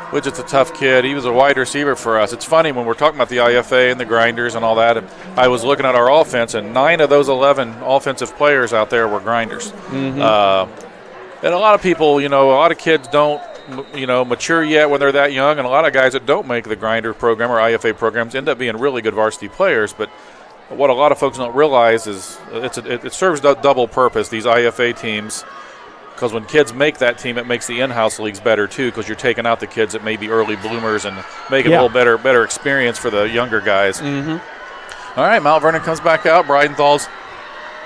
[SPEAKER 10] Widget's a tough kid. He was a wide receiver for us. It's funny when we're talking about the IFA and the Grinders and all that. And I was looking at our offense, and 9 of those 11 offensive players out there were Grinders.
[SPEAKER 9] Mm-hmm.
[SPEAKER 10] And a lot of people, a lot of kids don't, mature yet when they're that young, and a lot of guys that don't make the Grinder program or IFA programs end up being really good varsity players. But what a lot of folks don't realize is it serves a double purpose, these IFA teams, because when kids make that team, it makes the in-house leagues better too, because you're taking out the kids that may be early bloomers and making a little better experience for the younger guys.
[SPEAKER 9] Mm-hmm.
[SPEAKER 10] All right, Mount Vernon comes back out. Breidenthal's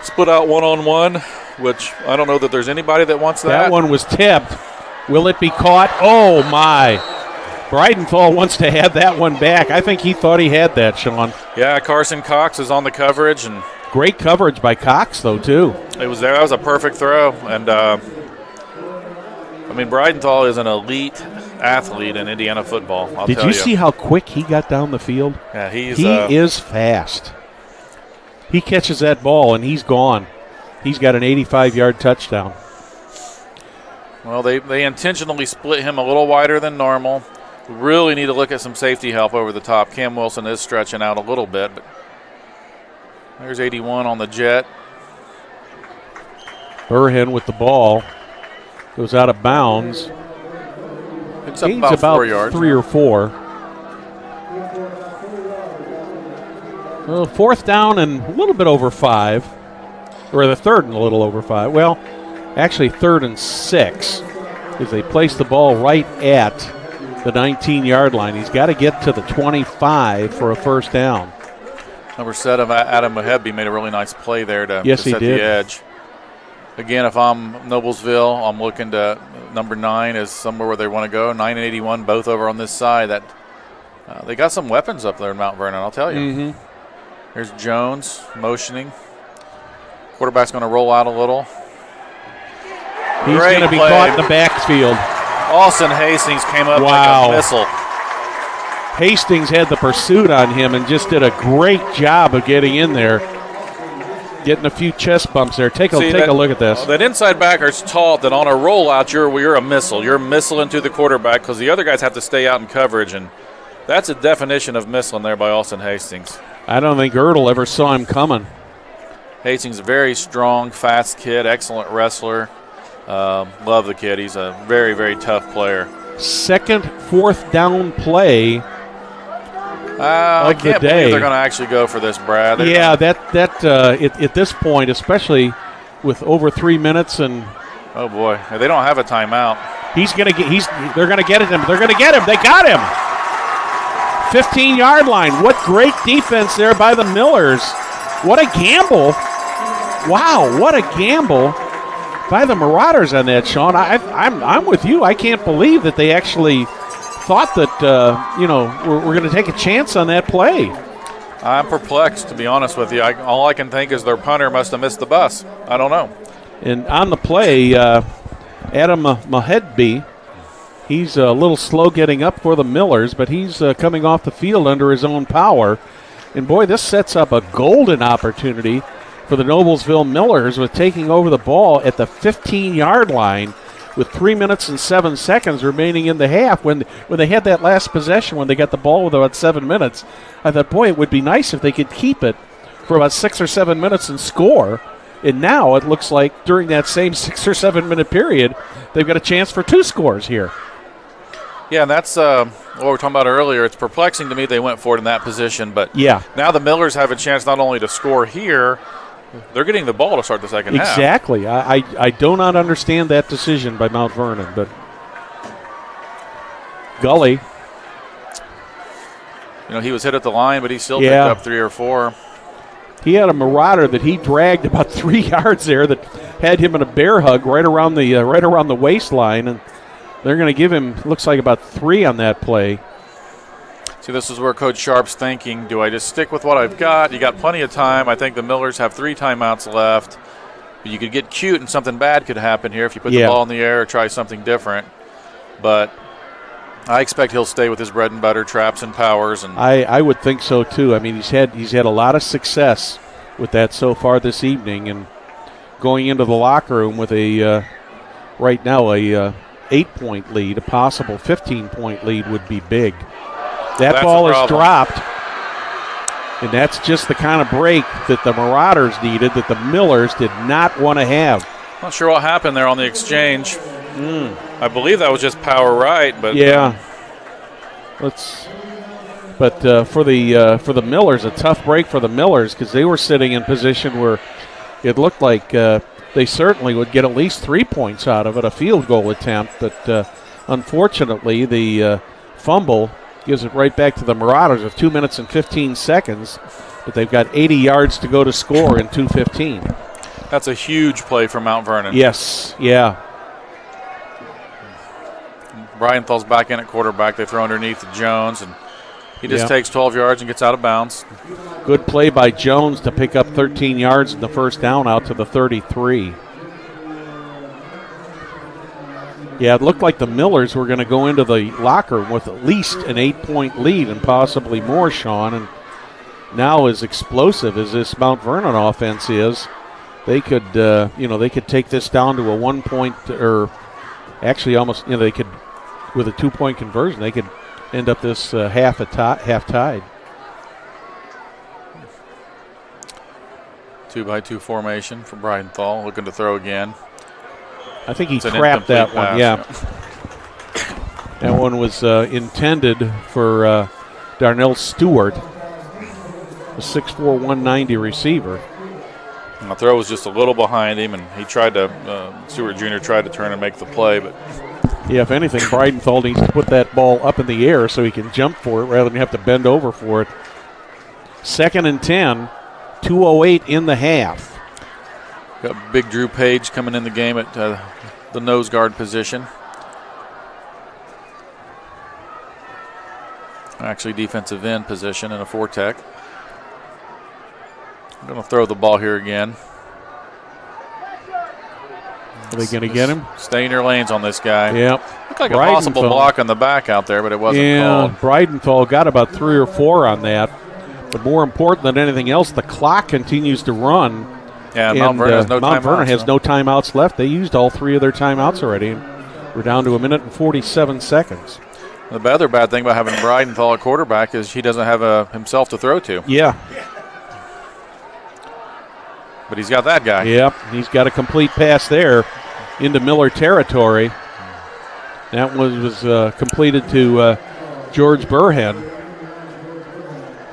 [SPEAKER 10] split out one-on-one, which I don't know that there's anybody that wants that.
[SPEAKER 9] That one was tipped. Will it be caught? Oh, my. Breidenthal wants to have that one back. I think he thought he had that, Sean.
[SPEAKER 10] Yeah, Carson Cox is on the coverage. And
[SPEAKER 9] great coverage by Cox, though, too.
[SPEAKER 10] It was there. That was a perfect throw. And, Breidenthal is an elite athlete in Indiana football, I'll tell you.
[SPEAKER 9] Did you see how quick he got down the field?
[SPEAKER 10] Yeah, he
[SPEAKER 9] is fast. He catches that ball, and he's gone. He's got an 85-yard touchdown.
[SPEAKER 10] Well, they intentionally split him a little wider than normal. We really need to look at some safety help over the top. Cam Wilson is stretching out a little bit, but there's 81 on the jet.
[SPEAKER 9] Burhan with the ball. Goes out of bounds.
[SPEAKER 10] It's up
[SPEAKER 9] Gains
[SPEAKER 10] about 4 yards.
[SPEAKER 9] 3 or 4. Well, 4th down and a little bit over 5. Or the 3rd and a little over 5. Well, actually 3rd and 6. Because they place the ball right at the 19-yard line. He's got to get to the 25 for a 1st down.
[SPEAKER 10] Number 7, Adam Mahebby, made a really nice play there to
[SPEAKER 9] Yes, he
[SPEAKER 10] set
[SPEAKER 9] did.
[SPEAKER 10] the edge. Again, if I'm Noblesville, I'm looking to number 9 is somewhere where they want to go. 9 and 81, both over on this side. That they got some weapons up there in Mount Vernon, I'll tell you.
[SPEAKER 9] Mm-hmm.
[SPEAKER 10] Here's Jones motioning. Quarterback's going to roll out a little.
[SPEAKER 9] He's
[SPEAKER 10] Great
[SPEAKER 9] going to be
[SPEAKER 10] play.
[SPEAKER 9] caught in the backfield.
[SPEAKER 10] Austin Hastings came up
[SPEAKER 9] Wow.
[SPEAKER 10] like a missile.
[SPEAKER 9] Hastings had the pursuit on him and just did a great job of getting in there. Getting a few chest bumps there. Take a look at this.
[SPEAKER 10] That inside backer's taught that on a rollout, you're a missile. You're missiling to the quarterback because the other guys have to stay out in coverage, and that's a definition of missiling there by Austin Hastings.
[SPEAKER 9] I don't think Ertl ever saw him coming.
[SPEAKER 10] Hastings, a very strong, fast kid, excellent wrestler. Love the kid. He's a very, very tough player.
[SPEAKER 9] 2nd, 4th down play
[SPEAKER 10] I can't
[SPEAKER 9] the day.
[SPEAKER 10] believe they're going to actually go for this, Brad.
[SPEAKER 9] At this point, especially with over 3 minutes and
[SPEAKER 10] oh boy, they don't have a timeout.
[SPEAKER 9] They're going to get him. They're going to get him. They got him. 15-yard line. What great defense there by the Millers. What a gamble. Wow, what a gamble by the Marauders on that, Sean. I'm with you. I can't believe that they actually thought that, we're going to take a chance on that play.
[SPEAKER 10] I'm perplexed, to be honest with you. All I can think is their punter must have missed the bus. I don't know.
[SPEAKER 9] And on the play, Adam Mahedby, he's a little slow getting up for the Millers, but he's coming off the field under his own power. And, boy, this sets up a golden opportunity for the Noblesville Millers with taking over the ball at the 15-yard line with 3 minutes and 7 seconds remaining in the half. When they had that last possession, when they got the ball with about 7 minutes, I thought, boy, it would be nice if they could keep it for about 6 or 7 minutes and score. And now it looks like during that same 6 or 7 minute period, they've got a chance for 2 scores here.
[SPEAKER 10] Yeah, and that's what we were talking about earlier. It's perplexing to me they went for it in that position. But
[SPEAKER 9] yeah,
[SPEAKER 10] now the Millers have a chance not only to score here, they're getting the ball to start the second half.
[SPEAKER 9] Exactly. I do not understand that decision by Mount Vernon. But Gully.
[SPEAKER 10] He was hit at the line, but he still picked up 3 or 4.
[SPEAKER 9] He had a Marauder that he dragged about 3 yards there that had him in a bear hug right around the waistline, and they're going to give him, looks like, about 3 on that play.
[SPEAKER 10] See, this is where Coach Sharp's thinking, do I just stick with what I've got? You got plenty of time. I think the Millers have 3 timeouts left. But you could get cute and something bad could happen here if you put the ball in the air or try something different. But I expect he'll stay with his bread and butter traps and powers. And
[SPEAKER 9] I would think so too. I mean, he's had a lot of success with that so far this evening, and going into the locker room with right now a 8-point lead, a possible 15-point lead would be big. That ball is dropped, and that's just the kind of break that the Marauders needed that the Millers did not want to have.
[SPEAKER 10] Not sure what happened there on the exchange. I believe that was just power right, but
[SPEAKER 9] yeah. For the Millers, a tough break for the Millers because they were sitting in position where it looked like they certainly would get at least 3 points out of it, a field goal attempt. But unfortunately, the fumble gives it right back to the Marauders with 2 minutes and 15 seconds. But they've got 80 yards to go to score in 2:15.
[SPEAKER 10] That's a huge play for Mount Vernon.
[SPEAKER 9] Yes, yeah.
[SPEAKER 10] Brianthal's back in at quarterback. They throw underneath to Jones, and he just takes 12 yards and gets out of bounds.
[SPEAKER 9] Good play by Jones to pick up 13 yards in the first down out to the 33. Yeah, it looked like the Millers were going to go into the locker room with at least an 8-point lead and possibly more, Sean. And now, as explosive as this Mount Vernon offense is, they could, they could take this down to a 1-point, or actually almost, they could, with a 2-point conversion, they could end up this half tied.
[SPEAKER 10] 2-by-2 formation for Brianthal, looking to throw again.
[SPEAKER 9] I think he
[SPEAKER 10] It's an
[SPEAKER 9] trapped that
[SPEAKER 10] incomplete
[SPEAKER 9] one. Yeah.
[SPEAKER 10] pass.
[SPEAKER 9] That one was intended for Darnell Stewart, a 6'4", 190 receiver.
[SPEAKER 10] And the throw was just a little behind him, and he tried to, Stewart Jr. tried to turn and make the play, but.
[SPEAKER 9] Yeah, if anything, Breidenthal needs to put that ball up in the air so he can jump for it rather than have to bend over for it. 2nd and 10, 2:08 in the half.
[SPEAKER 10] Got big Drew Page coming in the game at the nose guard position. Actually, defensive end position in a 4-tech. I'm going to throw the ball here again.
[SPEAKER 9] Are they going to get him?
[SPEAKER 10] Stay in your lanes on this guy.
[SPEAKER 9] Yep.
[SPEAKER 10] Looked like a possible block on the back out there, but it wasn't called.
[SPEAKER 9] Breidenthal got about 3 or 4 on that. But more important than anything else, the clock continues to run.
[SPEAKER 10] Yeah, and Mount Vernon has no
[SPEAKER 9] Mount Vernon
[SPEAKER 10] timeouts,
[SPEAKER 9] has no timeouts left. They used all 3 of their timeouts already. We're down to 1 minute and 47 seconds.
[SPEAKER 10] The other bad thing about having Breidenthal at quarterback is he doesn't have himself to throw to.
[SPEAKER 9] Yeah.
[SPEAKER 10] But he's got that guy.
[SPEAKER 9] Yep, he's got a complete pass there into Miller territory. That was completed to George Burhan.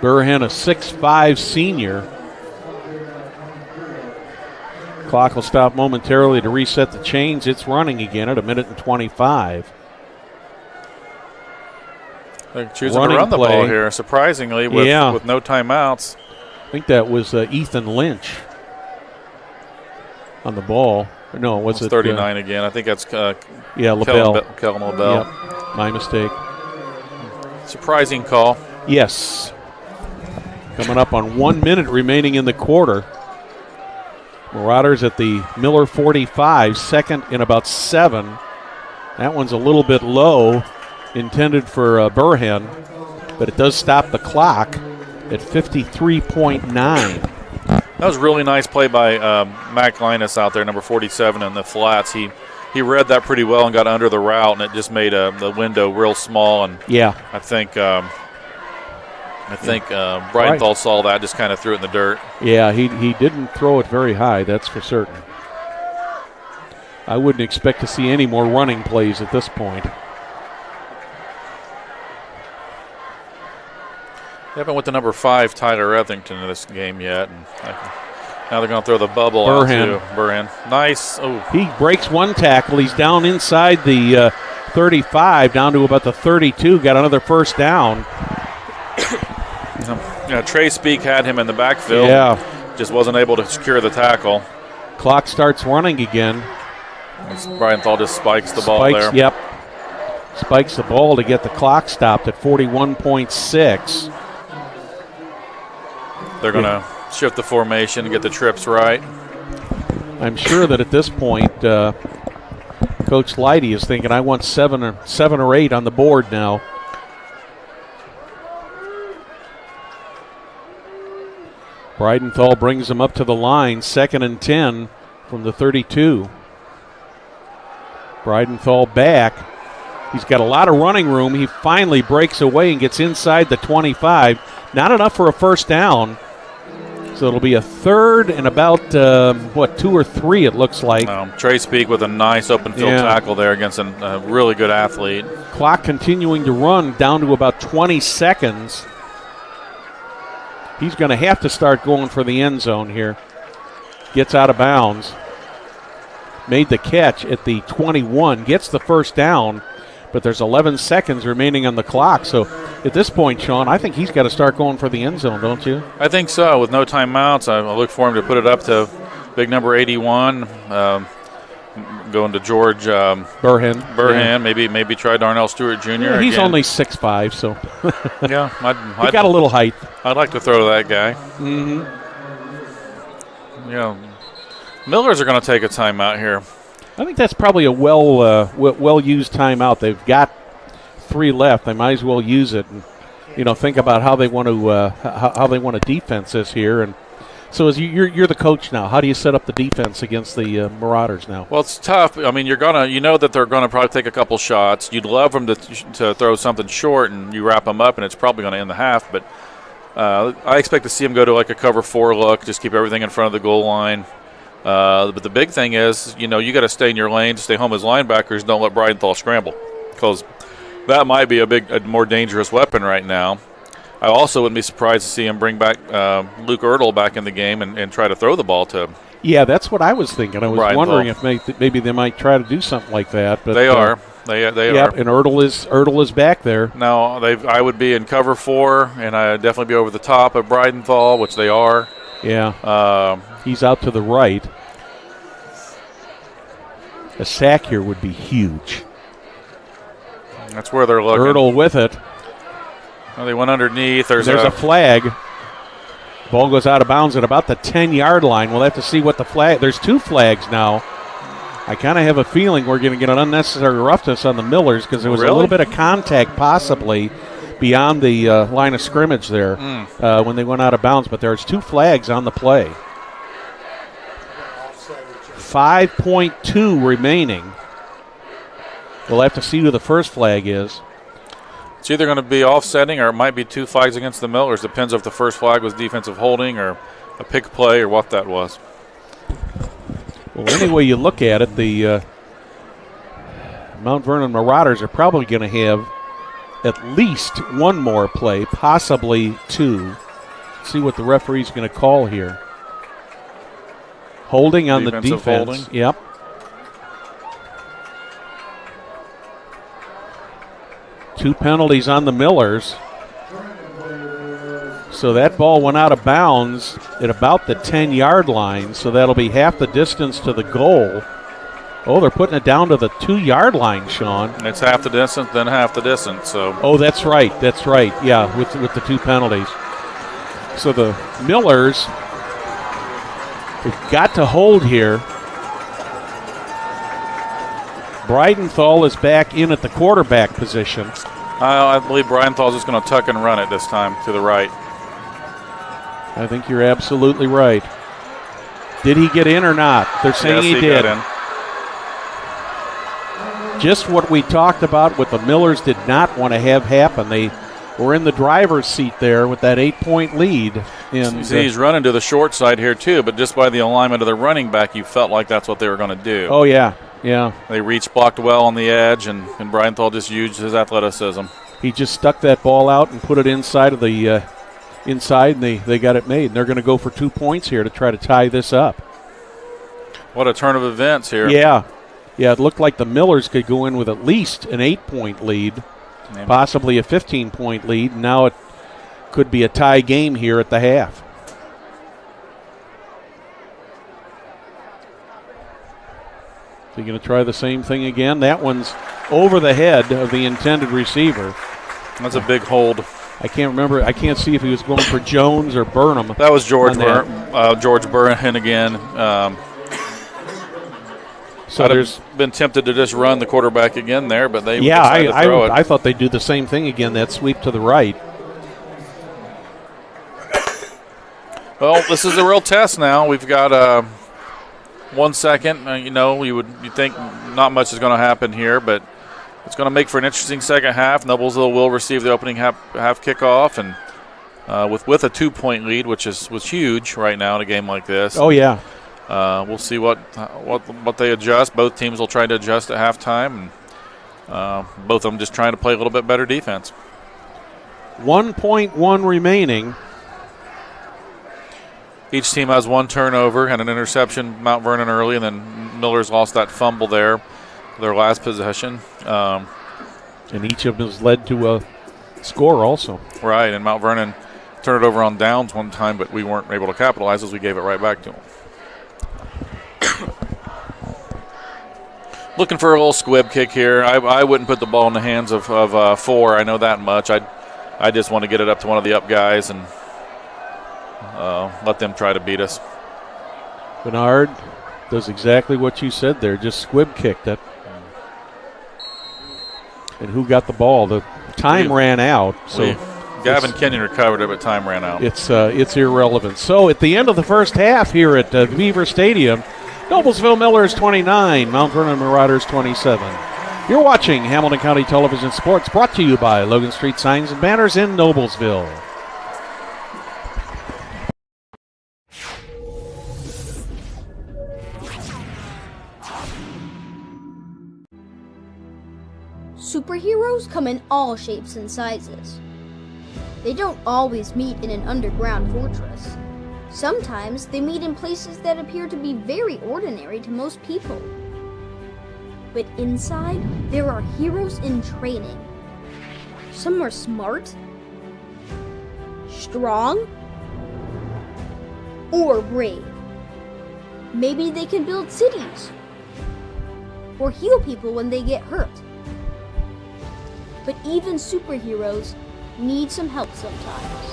[SPEAKER 9] Burhan, a 6'5" senior. Clock will stop momentarily to reset the chains. It's running again at 1 minute and 25.
[SPEAKER 10] They're choosing to run the ball here, surprisingly, with no timeouts.
[SPEAKER 9] I think that was Ethan Lynch on the ball. No, was it
[SPEAKER 10] 39 again? I think that's
[SPEAKER 9] LaBelle.
[SPEAKER 10] Kellen LaBelle.
[SPEAKER 9] Yep, my mistake.
[SPEAKER 10] Surprising call.
[SPEAKER 9] Yes. Coming up on 1 minute remaining in the quarter. Marauders at the Miller 45, 2nd and about 7. That one's a little bit low, intended for Burhan, but it does stop the clock at 53.9.
[SPEAKER 10] That was a really nice play by Mac Linus out there, number 47 in the flats. He read that pretty well and got under the route, and it just made the window real small. And I think Breidenthal saw that, just kind of threw it in the dirt.
[SPEAKER 9] Yeah, he didn't throw it very high, that's for certain. I wouldn't expect to see any more running plays at this point.
[SPEAKER 10] They haven't with the number 5 Tyler Etherington in this game yet. And now they're going to throw the bubble out to Burhan. Nice. Oh.
[SPEAKER 9] He breaks one tackle. He's down inside the 35, down to about the 32. Got another first down.
[SPEAKER 10] Trey Speak had him in the backfield.
[SPEAKER 9] Yeah.
[SPEAKER 10] Just wasn't able to secure the tackle.
[SPEAKER 9] Clock starts running again.
[SPEAKER 10] Breidenthal just spikes the ball there.
[SPEAKER 9] Yep. Spikes the ball to get the clock stopped at 41.6.
[SPEAKER 10] They're going to shift the formation and get the trips right.
[SPEAKER 9] I'm sure that at this point, Coach Leidy is thinking, I want 7 or 8 on the board now. Breidenthal brings him up to the line, 2nd and 10 from the 32. Breidenthal back. He's got a lot of running room. He finally breaks away and gets inside the 25. Not enough for a first down. So it'll be a 3rd and about, 2 or 3 it looks like.
[SPEAKER 10] Trey Speak with a nice open field tackle there against a really good athlete.
[SPEAKER 9] Clock continuing to run down to about 20 seconds. He's going to have to start going for the end zone here. Gets out of bounds. Made the catch at the 21. Gets the first down. But there's 11 seconds remaining on the clock. So at this point, Sean, I think he's got to start going for the end zone, don't you?
[SPEAKER 10] I think so. With no timeouts, I look for him to put it up to big number 81, going to George
[SPEAKER 9] Burhan.
[SPEAKER 10] Yeah. Maybe try Darnell Stewart Jr.
[SPEAKER 9] Yeah, he's
[SPEAKER 10] again.
[SPEAKER 9] only 6'5", so
[SPEAKER 10] yeah,
[SPEAKER 9] he got a little height.
[SPEAKER 10] I'd like to throw to that guy.
[SPEAKER 9] Mm-hmm.
[SPEAKER 10] Yeah, Millers are going to take a timeout here.
[SPEAKER 9] I think that's probably a well-used timeout. They've got 3 left. They might as well use it, and think about how they want to how they want to defense this here. And so, as you're the coach now, how do you set up the defense against the Marauders now?
[SPEAKER 10] Well, it's tough. I mean, you know that they're going to probably take a couple shots. You'd love them to throw something short, and you wrap them up, and it's probably going to end the half. But I expect to see them go to like a cover 4 look, just keep everything in front of the goal line. But the big thing is, you got to stay in your lane, stay home as linebackers. Don't let Bridenthal scramble, because that might be a more dangerous weapon right now. I also wouldn't be surprised to see him bring back Luke Ertl back in the game and try to throw the ball to him.
[SPEAKER 9] Yeah, that's what I was thinking. I was
[SPEAKER 10] Bridenthal.
[SPEAKER 9] wondering if maybe they might try to do something like that. But
[SPEAKER 10] they are. They
[SPEAKER 9] yep,
[SPEAKER 10] are.
[SPEAKER 9] And Ertl is back there.
[SPEAKER 10] Now, I would be in cover 4, and I'd definitely be over the top of Bridenthal, which they are.
[SPEAKER 9] Yeah. He's out to the right. A sack here would be huge.
[SPEAKER 10] That's where they're looking.
[SPEAKER 9] Ertl with it.
[SPEAKER 10] Well, they went underneath. There's
[SPEAKER 9] a flag. Ball goes out of bounds at about the 10-yard line. We'll have to see what the flag. There's 2 flags now. I kind of have a feeling we're going to get an unnecessary roughness on the Millers because there was a little bit of contact possibly beyond the line of scrimmage there when they went out of bounds. But there's 2 flags on the play. 5.2 remaining. We'll have to see who the first flag is.
[SPEAKER 10] It's either going to be offsetting or it might be 2 flags against the Millers. Depends if the first flag was defensive holding or a pick play or what that was.
[SPEAKER 9] Well, any way you look at it, the Mount Vernon Marauders are probably going to have at least 1 more play, possibly 2. See what the referee's going to call here. Holding on the defense.
[SPEAKER 10] Holding.
[SPEAKER 9] Yep. Two penalties on the Millers. So that ball went out of bounds at about the 10-yard line, so that'll be half the distance to the goal. Oh, they're putting it down to the 2-yard line, Sean.
[SPEAKER 10] It's half the distance, then half the distance. So.
[SPEAKER 9] Oh, that's right. That's right. Yeah, with the 2 penalties. So the Millers have got to hold here. Bridenthal is back in at the quarterback position.
[SPEAKER 10] I believe Bridenthal is just going to tuck and run it this time to the right.
[SPEAKER 9] I think you're absolutely right. Did he get in or not? They're saying
[SPEAKER 10] yes,
[SPEAKER 9] he did.
[SPEAKER 10] Got in.
[SPEAKER 9] Just what we talked about, what the Millers did not want to have happen. They were in the driver's seat there with that 8-point lead.
[SPEAKER 10] You see, he's running to the short side here too, but just by the alignment of the running back, you felt like that's what they were going to do.
[SPEAKER 9] Oh, yeah. Yeah.
[SPEAKER 10] They reached, blocked well on the edge, and Bridenthal just used his athleticism.
[SPEAKER 9] He just stuck that ball out and put it inside of the inside, and they got it made. And they're going to go for 2 points here to try to tie this up.
[SPEAKER 10] What a turn of events here.
[SPEAKER 9] Yeah. Yeah, it looked like the Millers could go in with at least an 8-point lead, possibly a 15-point lead. Now it could be a tie game here at the half. They're going to try the same thing again. That one's over the head of the intended receiver.
[SPEAKER 10] That's a big hold.
[SPEAKER 9] I can't remember. I can't see if he was going for Jones or Burnham.
[SPEAKER 10] That was George Burnham again.
[SPEAKER 9] So
[SPEAKER 10] there's been tempted to just run the quarterback again there, but they
[SPEAKER 9] decided
[SPEAKER 10] to throw it.
[SPEAKER 9] I thought they'd do the same thing again, that sweep to the right.
[SPEAKER 10] Well, this is a real test now. We've got 1 second. You think not much is going to happen here, but it's going to make for an interesting second half. Noblesville will receive the opening half kickoff, and with a 2-point lead, which was huge right now in a game like this.
[SPEAKER 9] Oh yeah.
[SPEAKER 10] We'll see what they adjust. Both teams will try to adjust at halftime, and both of them just trying to play a little bit better defense.
[SPEAKER 9] 1.1 remaining.
[SPEAKER 10] Each team has 1 turnover and an interception, Mount Vernon early, and then Miller's lost that fumble there, their last possession.
[SPEAKER 9] And each of them has led to a score also.
[SPEAKER 10] Right, and Mount Vernon turned it over on downs one time, but we weren't able to capitalize as we gave it right back to them. Looking for a little squib kick here. I wouldn't put the ball in the hands of 4. I know that much. I just want to get it up to one of the up guys and let them try to beat us.
[SPEAKER 9] Bernard does exactly what you said there. Just squib kicked it. And who got the ball? The time ran out. So
[SPEAKER 10] Gavin Kenyon recovered it, but time ran out.
[SPEAKER 9] It's irrelevant. So at the end of the first half here at Beaver Stadium, Noblesville Millers 29, Mount Vernon Marauders 27. You're watching Hamilton County Television Sports, brought to you by Logan Street Signs and Banners in Noblesville.
[SPEAKER 1] Superheroes come in all shapes and sizes. They don't always meet in an underground fortress. Sometimes they meet in places that appear to be very ordinary to most people. But inside, there are heroes in training. Some are smart, strong, or brave. Maybe they can build cities or heal people when they get hurt. But even superheroes need some help sometimes.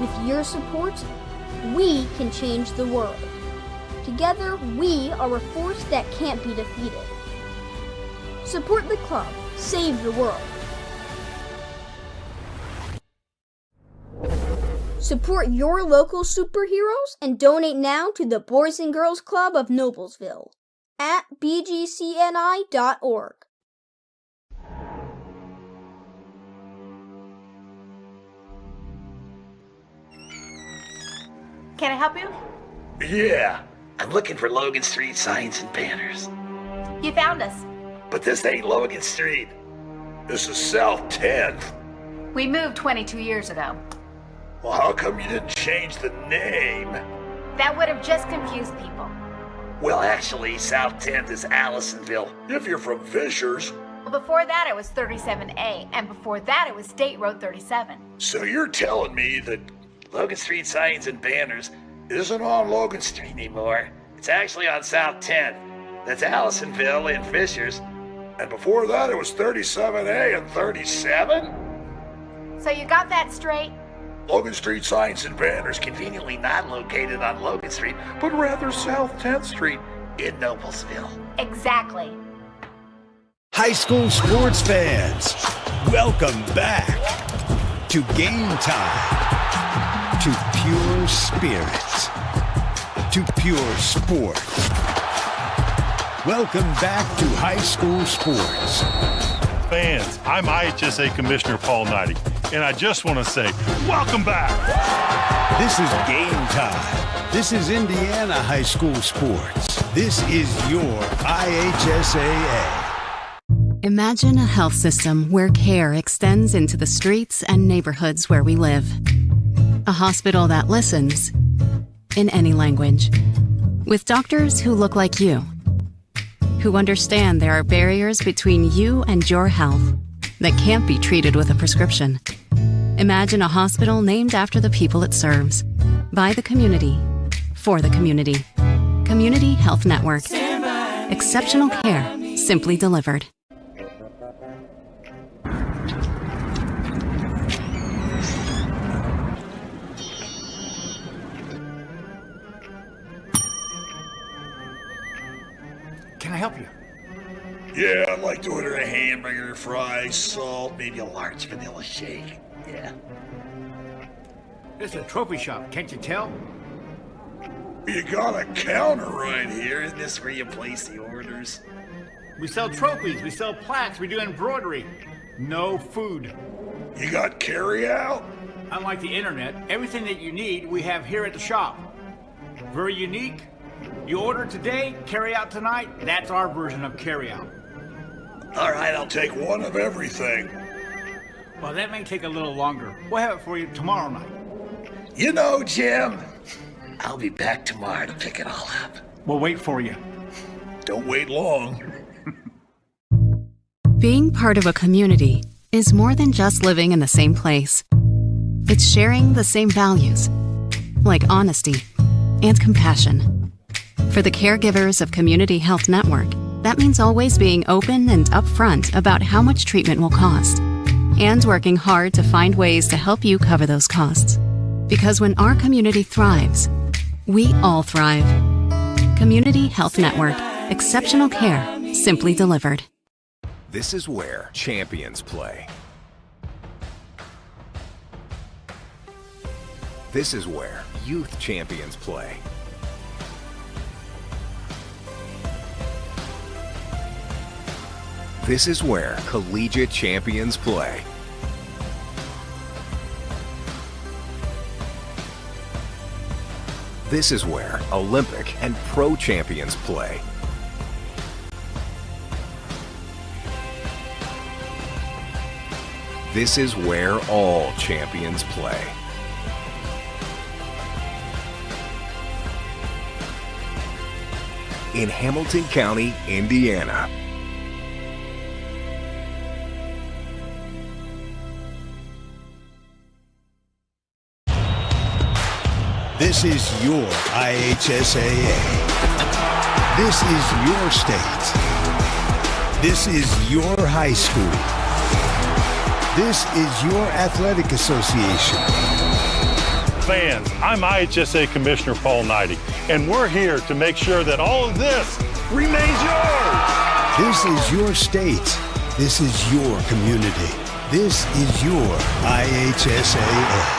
[SPEAKER 1] With your support, we can change the world. Together, we are a force that can't be defeated. Support the club. Save the world. Support your local superheroes and donate now to the Boys and Girls Club of Noblesville at bgcni.org.
[SPEAKER 12] Can I help you?
[SPEAKER 6] Yeah, I'm looking for Logan Street signs and banners.
[SPEAKER 12] You found us.
[SPEAKER 6] But this ain't Logan Street. This is South 10th.
[SPEAKER 12] We moved 22 years ago.
[SPEAKER 6] Well, how come you didn't change the name?
[SPEAKER 12] That would have just confused people.
[SPEAKER 6] Well, actually, South 10th is Allisonville, if you're from Fishers.
[SPEAKER 12] Well, before that it was 37A, and before that it was State Road 37.
[SPEAKER 6] So you're telling me that Logan Street signs and banners isn't on Logan Street anymore? It's actually on South 10th. That's Allisonville and Fishers. And before that it was 37A and 37?
[SPEAKER 12] So you got that straight?
[SPEAKER 6] Logan Street signs and banners conveniently not located on Logan Street, but rather South 10th Street in Noblesville.
[SPEAKER 12] Exactly.
[SPEAKER 2] High school sports fans, welcome back to Game Time, to pure spirits, to pure sport. Welcome back to high school sports.
[SPEAKER 3] Fans, I'm IHSAA Commissioner Paul Knighty, and I just want to say, welcome back!
[SPEAKER 2] This is Game Time. This is Indiana high school sports. This is your IHSAA.
[SPEAKER 4] Imagine a health system where care extends into the streets and neighborhoods where we live. A hospital that listens in any language. With doctors who look like you, who understand there are barriers between you and your health that can't be treated with a prescription. Imagine a hospital named after the people it serves, by the community, for the community. Community Health Network. Exceptional care, simply delivered.
[SPEAKER 5] Can I help you?
[SPEAKER 6] Yeah, I'd like to order a hamburger, fries, salt, maybe a large vanilla shake. Yeah.
[SPEAKER 5] This is a trophy shop, can't you tell?
[SPEAKER 6] You got a counter right here. Isn't this where you place the orders?
[SPEAKER 5] We sell trophies, we sell plaques, we do embroidery. No food.
[SPEAKER 6] You got carry out?
[SPEAKER 5] Unlike the internet, everything that you need we have here at the shop. Very unique. You order today, carry out tonight. That's our version of carry out.
[SPEAKER 6] All right, I'll take one of everything.
[SPEAKER 5] Well, that may take a little longer. We'll have it for you tomorrow night.
[SPEAKER 6] You know, Jim, I'll be back tomorrow to pick it all up.
[SPEAKER 5] We'll wait for you.
[SPEAKER 6] Don't wait long.
[SPEAKER 4] Being part of a community is more than just living in the same place. It's sharing the same values, like honesty and compassion. For the caregivers of Community Health Network, that means always being open and upfront about how much treatment will cost, and working hard to find ways to help you cover those costs. Because when our community thrives, we all thrive. Community Health Network. Exceptional care, simply delivered.
[SPEAKER 7] This is where champions play. This is where youth champions play. This is where collegiate champions play. This is where Olympic and pro champions play. This is where all champions play. In Hamilton County, Indiana.
[SPEAKER 2] This is your IHSAA. This is your state. This is your high school. This is your athletic association.
[SPEAKER 3] Fans, I'm IHSA Commissioner Paul Knighty, and we're here to make sure that all of this remains yours.
[SPEAKER 2] This is your state. This is your community. This is your IHSAA.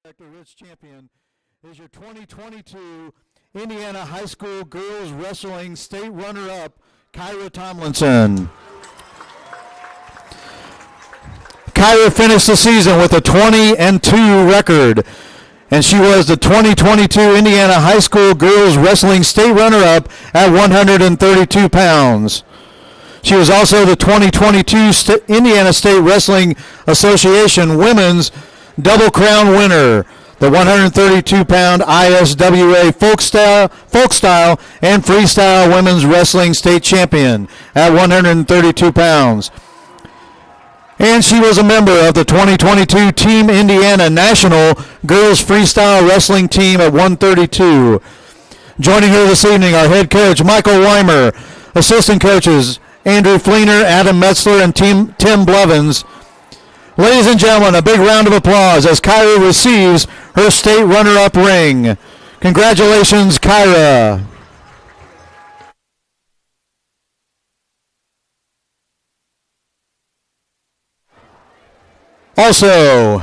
[SPEAKER 8] Director Rich Champion is your 2022 Indiana High School Girls Wrestling State Runner-Up, Kyra Tomlinson. Kyra finished the season with a 20-2 record, and she was the 2022 Indiana High School Girls Wrestling State Runner-Up at 132 pounds. She was also the 2022 Indiana State Wrestling Association Women's Double Crown winner, the 132-pound ISWA folk style and freestyle women's wrestling state champion at 132 pounds. And she was a member of the 2022 Team Indiana National Girls Freestyle Wrestling Team at 132. Joining her this evening are head coach Michael Weimer, assistant coaches Andrew Fleener, Adam Metzler, and Tim Blevins. Ladies and gentlemen, a big round of applause as Kyra receives her state runner-up ring. Congratulations, Kyra. Also,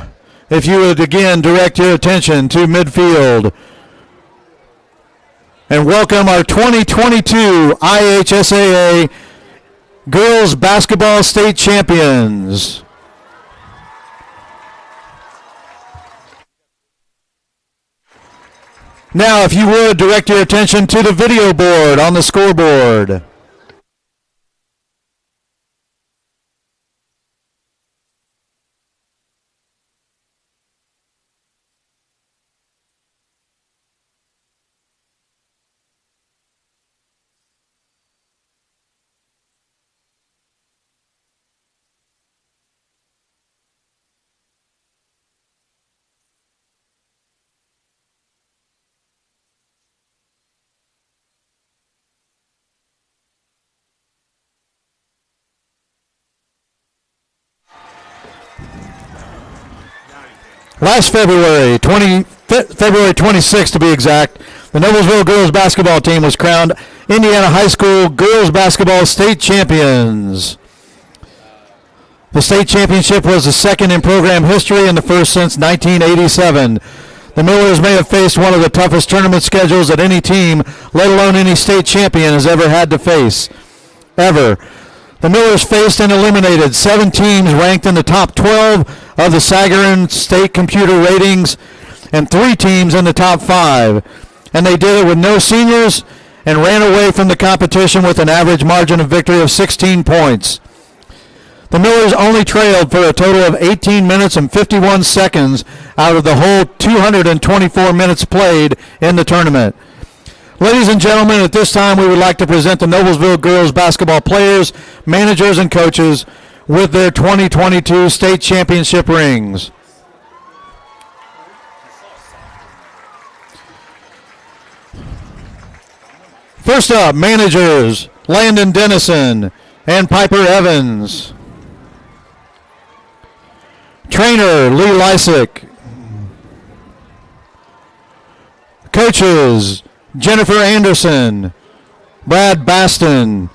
[SPEAKER 8] if you would again direct your attention to midfield and welcome our 2022 IHSAA Girls Basketball State Champions. Now, if you would, direct your attention to the video board on the scoreboard. Last February, February 26th to be exact, the Noblesville girls basketball team was crowned Indiana High School girls basketball state champions. The state championship was the second in program history and the first since 1987. The Millers may have faced one of the toughest tournament schedules that any team, let alone any state champion, has ever had to face. Ever. The Millers faced and eliminated 7 teams ranked in the top 12 of the Sagarin State Computer Ratings and 3 teams in the top 5. And they did it with no seniors and ran away from the competition with an average margin of victory of 16 points. The Millers only trailed for a total of 18 minutes and 51 seconds out of the whole 224 minutes played in the tournament. Ladies and gentlemen, at this time we would like to present the Noblesville girls basketball players, managers, and coaches with their 2022 state championship rings. First up, managers, Landon Dennison and Piper Evans. Trainer, Lee Lysick. Coaches, Jennifer Anderson, Brad Baston,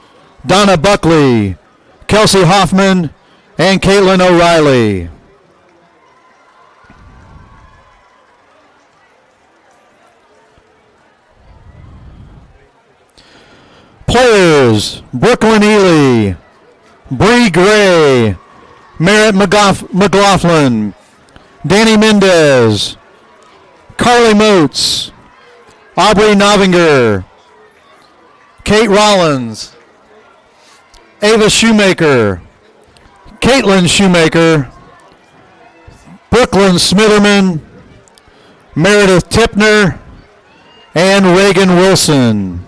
[SPEAKER 8] Donna Buckley, Kelsey Hoffman, and Caitlin O'Reilly. Players, Brooklyn Ely, Bree Gray, Merritt McLaughlin, Danny Mendez, Carly Moats, Aubrey Novinger, Kate Rollins, Ava Shoemaker, Caitlin Shoemaker, Brooklyn Smitherman, Meredith Tipner, and Reagan Wilson.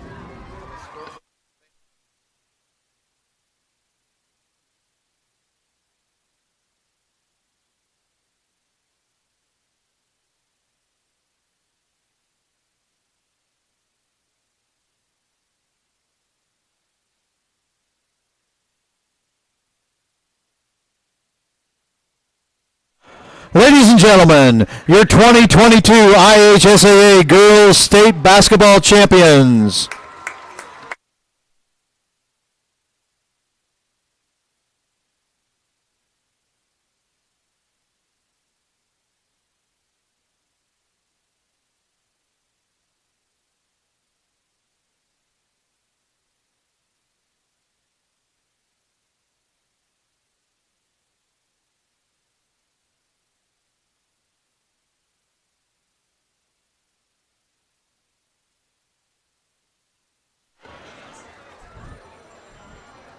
[SPEAKER 8] Ladies and gentlemen, your 2022 IHSAA Girls State Basketball Champions.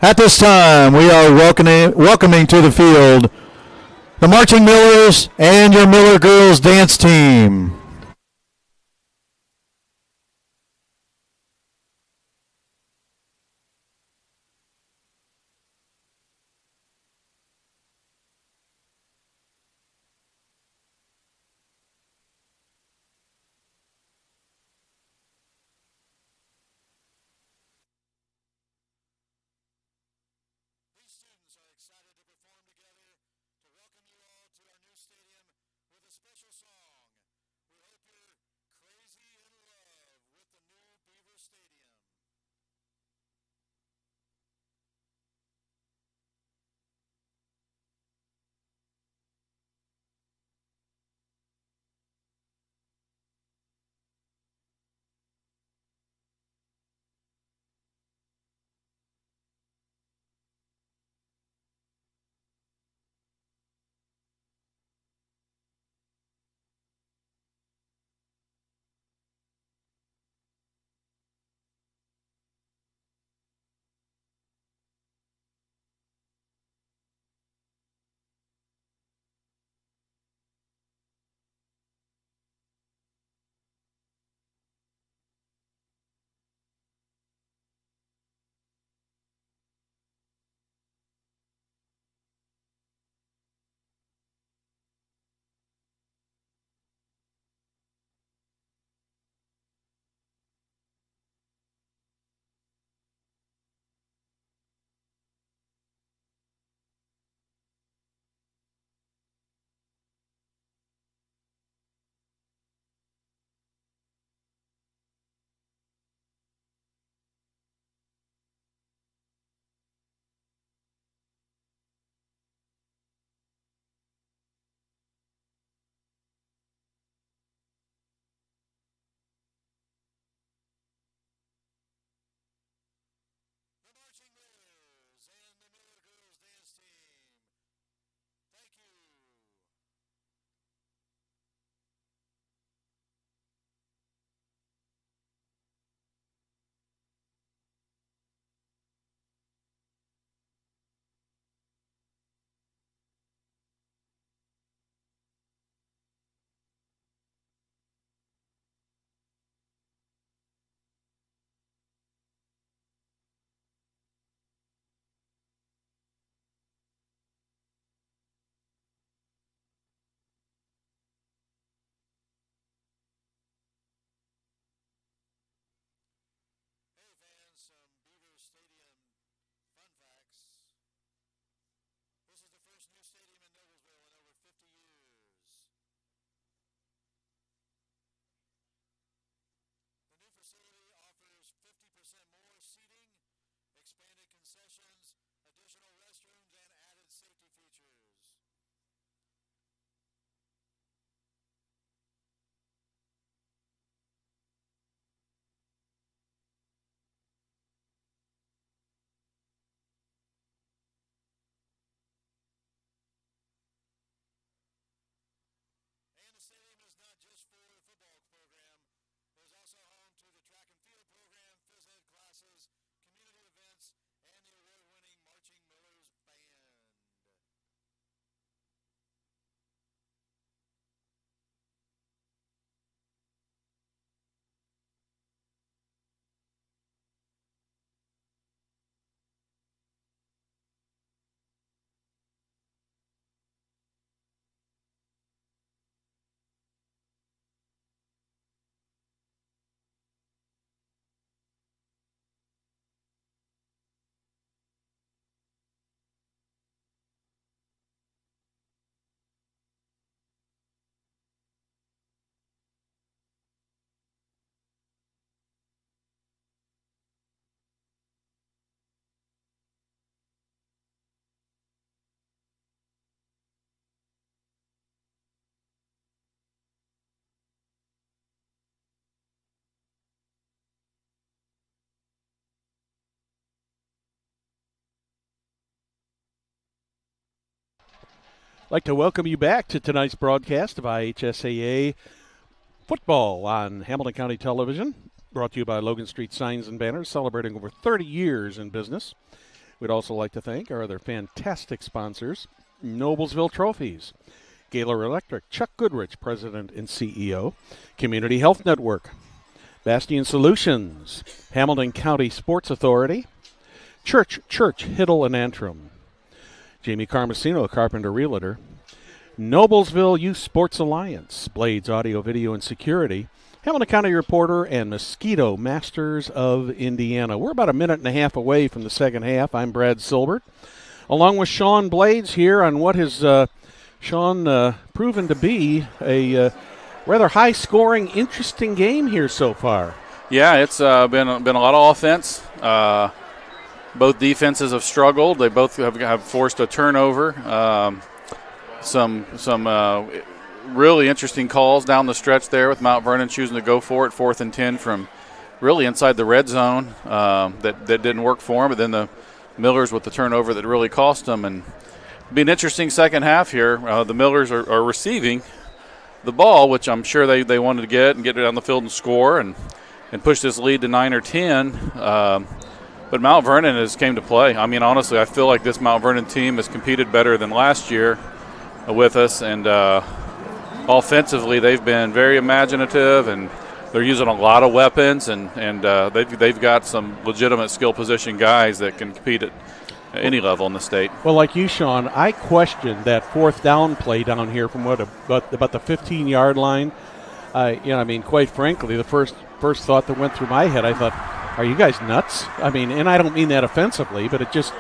[SPEAKER 8] At this time, we are welcoming to the field the Marching Millers and your Miller Girls dance team. and the Miller girls dance team. Thank you. Hey fans, some Beaver Stadium fun facts. This is the first new stadium in Noblesville in over 50 years. The new facility offers 50% more seating, expanded concessions, additional restrooms, and added safety features. And the stadium is not just for the football program. There's also home to the track and field program, phys ed classes, community events, and the award-winning Marching Millers Band.
[SPEAKER 9] I'd like to welcome you back to tonight's broadcast of IHSAA football on Hamilton County Television, brought to you by Logan Street Signs and Banners, celebrating over 30 years in business. We'd also like to thank our other fantastic sponsors, Noblesville Trophies, Gaylor Electric, Chuck Goodrich, President and CEO, Community Health Network, Bastion Solutions, Hamilton County Sports Authority, Church, Hiddle and Antrim, Jamie Carmesino, Carpenter Realtor, Noblesville Youth Sports Alliance, Blades Audio, Video, and Security, Hamilton County Reporter, and Mosquito Masters of Indiana. We're about a minute and a half away from the second half. I'm Brad Silbert, along with Sean Blades here on what has, Sean, proven to be a rather high-scoring, interesting game here so far.
[SPEAKER 10] Yeah, it's been a lot of offense. Both defenses have struggled. They both have forced a turnover. Some really interesting calls down the stretch there with Mount Vernon choosing to go for it, 4th and 10 from really inside the red zone. That didn't work for them, but then the Millers with the turnover that really cost them. And it'll be an interesting second half here. The Millers are receiving the ball, which I'm sure they wanted to get it down the field and score and push this lead to 9 or 10. But Mount Vernon has came to play. I mean, honestly, I feel like this Mount Vernon team has competed better than last year with us. And offensively, they've been very imaginative, and they're using a lot of weapons. And they've got some legitimate skill position guys that can compete at any level in the state.
[SPEAKER 9] Well, like you, Sean, I questioned that 4th down play down here from about the 15-yard line. I mean, quite frankly, the first thought that went through my head, I thought, are you guys nuts? I mean, and I don't mean that offensively, but it just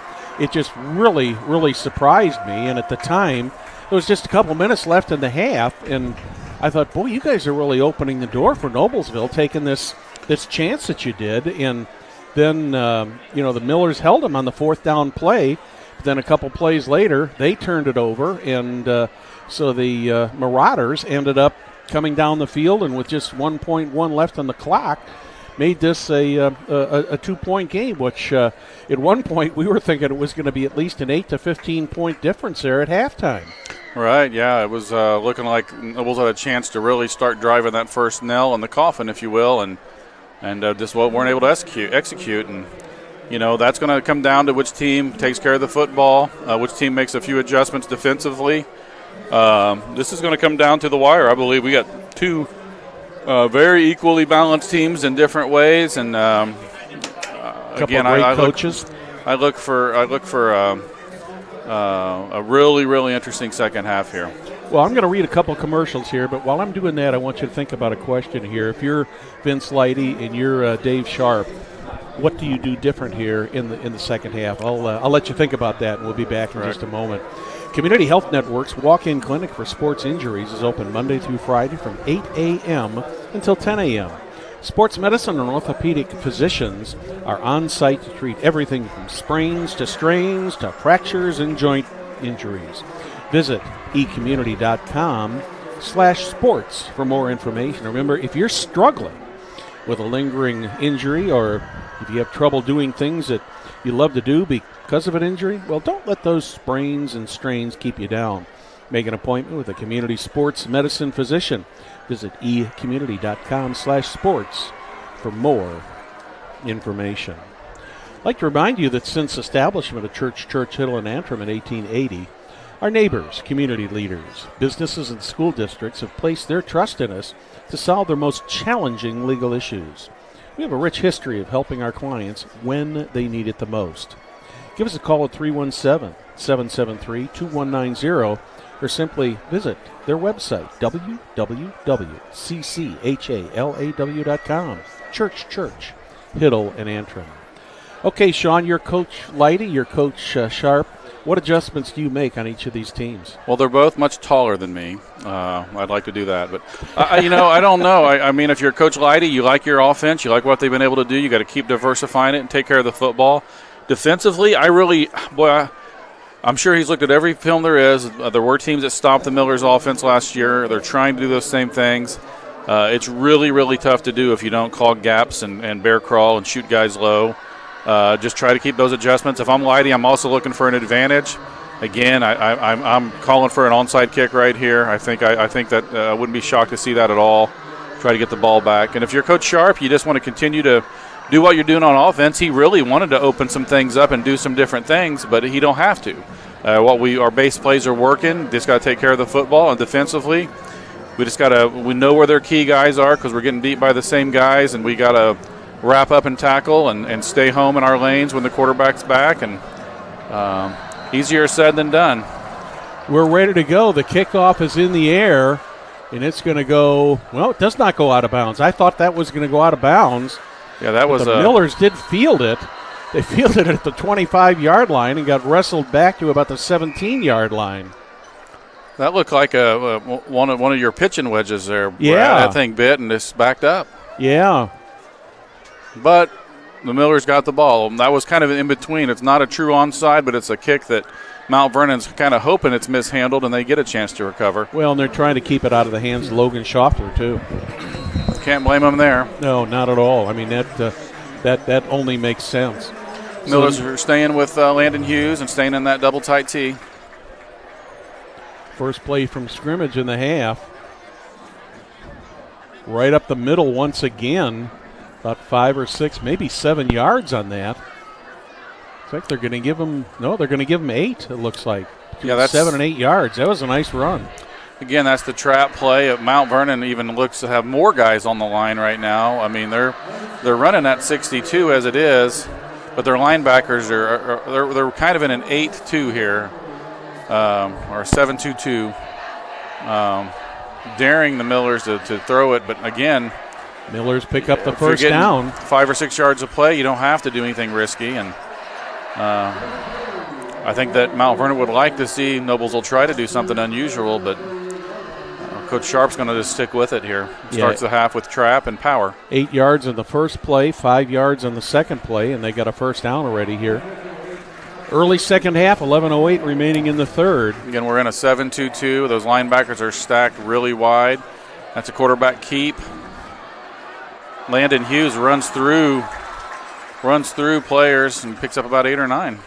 [SPEAKER 9] really, really surprised me. And at the time, there was just a couple minutes left in the half, and I thought, boy, you guys are really opening the door for Noblesville, taking this chance that you did. And then, the Millers held them on the 4th down play. But then a couple plays later, they turned it over, and so the Marauders ended up coming down the field, and with just 1.1 left on the clock, made this a 2-point game, which at one point we were thinking it was going to be at least an 8 to 15-point difference there at halftime.
[SPEAKER 10] Right, yeah, it was looking like Nobles had a chance to really start driving that first nail in the coffin, if you will, and just weren't able to execute. And, that's going to come down to which team takes care of the football, which team makes a few adjustments defensively. This is going to come down to the wire. I believe we got two very equally balanced teams in different ways, and again, I look for a really, really interesting second half here.
[SPEAKER 9] Well, I'm going to read a couple commercials here, but while I'm doing that, I want you to think about a question here. If you're Vince Leidy and you're Dave Sharp, what do you do different here in the second half? I'll let you think about that, and we'll be back in just a moment. Community Health Network's walk-in clinic for sports injuries is open Monday through Friday from 8 a.m. until 10 a.m. Sports medicine and orthopedic physicians are on site to treat everything from sprains to strains to fractures and joint injuries. Visit ecommunity.com/sports for more information. Remember, if you're struggling with a lingering injury, or if you have trouble doing things that you love to do because of an injury, well, don't let those sprains and strains keep you down. Make an appointment with a community sports medicine physician. Visit ecommunity.com/sports for more information. I'd like to remind you that since establishment of Churchill and Antrim in 1880, our neighbors, community leaders, businesses, and school districts have placed their trust in us to solve their most challenging legal issues. We have a rich history of helping our clients when they need it the most. Give us a call at 317-773-2190 or simply visit their website, www.cchalaw.com. Church, Hiddle, and Antrim. Okay, Sean, your Coach Leidy, your Coach Sharp. What adjustments do you make on each of these teams?
[SPEAKER 10] Well, they're both much taller than me. I'd like to do that. But, I don't know. I mean, if you're Coach Leidy, you like your offense, you like what they've been able to do, you got to keep diversifying it and take care of the football. Defensively, I'm sure he's looked at every film there is. There were teams that stopped the Millers' offense last year. They're trying to do those same things. It's really, really tough to do if you don't clog gaps and bear crawl and shoot guys low. Just try to keep those adjustments. If I'm Leidy, I'm also looking for an advantage. Again, I'm calling for an onside kick right here. I think that I wouldn't be shocked to see that at all. Try to get the ball back. And if you're Coach Sharp, you just want to continue to do what you're doing on offense. He really wanted to open some things up and do some different things, but he don't have to. Our base plays are working. Just got to take care of the football. And defensively, we know where their key guys are because we're getting beat by the same guys, and we got to wrap up and tackle and stay home in our lanes when the quarterback's back. And easier said than done.
[SPEAKER 9] We're ready to go. The kickoff is in the air, and it's going to go, well, it does not go out of bounds. I thought that was going to go out of bounds.
[SPEAKER 10] Yeah, that was
[SPEAKER 9] the Millers did field it. They fielded it at the 25-yard line and got wrestled back to about the 17-yard line.
[SPEAKER 10] That looked like one of your pitching wedges there.
[SPEAKER 9] Yeah.
[SPEAKER 10] Brad. That thing bit and just backed up.
[SPEAKER 9] Yeah.
[SPEAKER 10] But the Millers got the ball. That was kind of in between. It's not a true onside, but it's a kick that Mount Vernon's kind of hoping it's mishandled and they get a chance to recover.
[SPEAKER 9] Well, and they're trying to keep it out of the hands of Logan Schaffler, too.
[SPEAKER 10] Can't blame them there.
[SPEAKER 9] No, not at all. I mean, that only makes sense.
[SPEAKER 10] Millers are staying with Landon Hughes and staying in that double tight tee.
[SPEAKER 9] First play from scrimmage in the half. Right up the middle once again. About 5 or 6, maybe 7 yards on that. It's like they're going to give them, they're going to give them 8, it looks like.
[SPEAKER 10] Yeah, that's
[SPEAKER 9] 7 and 8 yards. That was a nice run.
[SPEAKER 10] Again, that's the trap play. Mount Vernon even looks to have more guys on the line right now. I mean, they're running at 62 as it is, but their linebackers they're kind of in an 8-2 here, or 7-2-2, daring the Millers to throw it. But again,
[SPEAKER 9] Millers pick up the first down.
[SPEAKER 10] 5 or 6 yards of play, you don't have to do anything risky. And I think that Mount Vernon would like to see Nobles will try to do something unusual, but Coach Sharp's going to just stick with it here. Starts the half with trap and power.
[SPEAKER 9] 8 yards on the first play, 5 yards on the second play, and they got a first down already here. Early second half, 11:08 remaining in the third.
[SPEAKER 10] Again, we're in a 7-2-2. Those linebackers are stacked really wide. That's a quarterback keep. Landon Hughes runs through players and picks up about 8 or 9.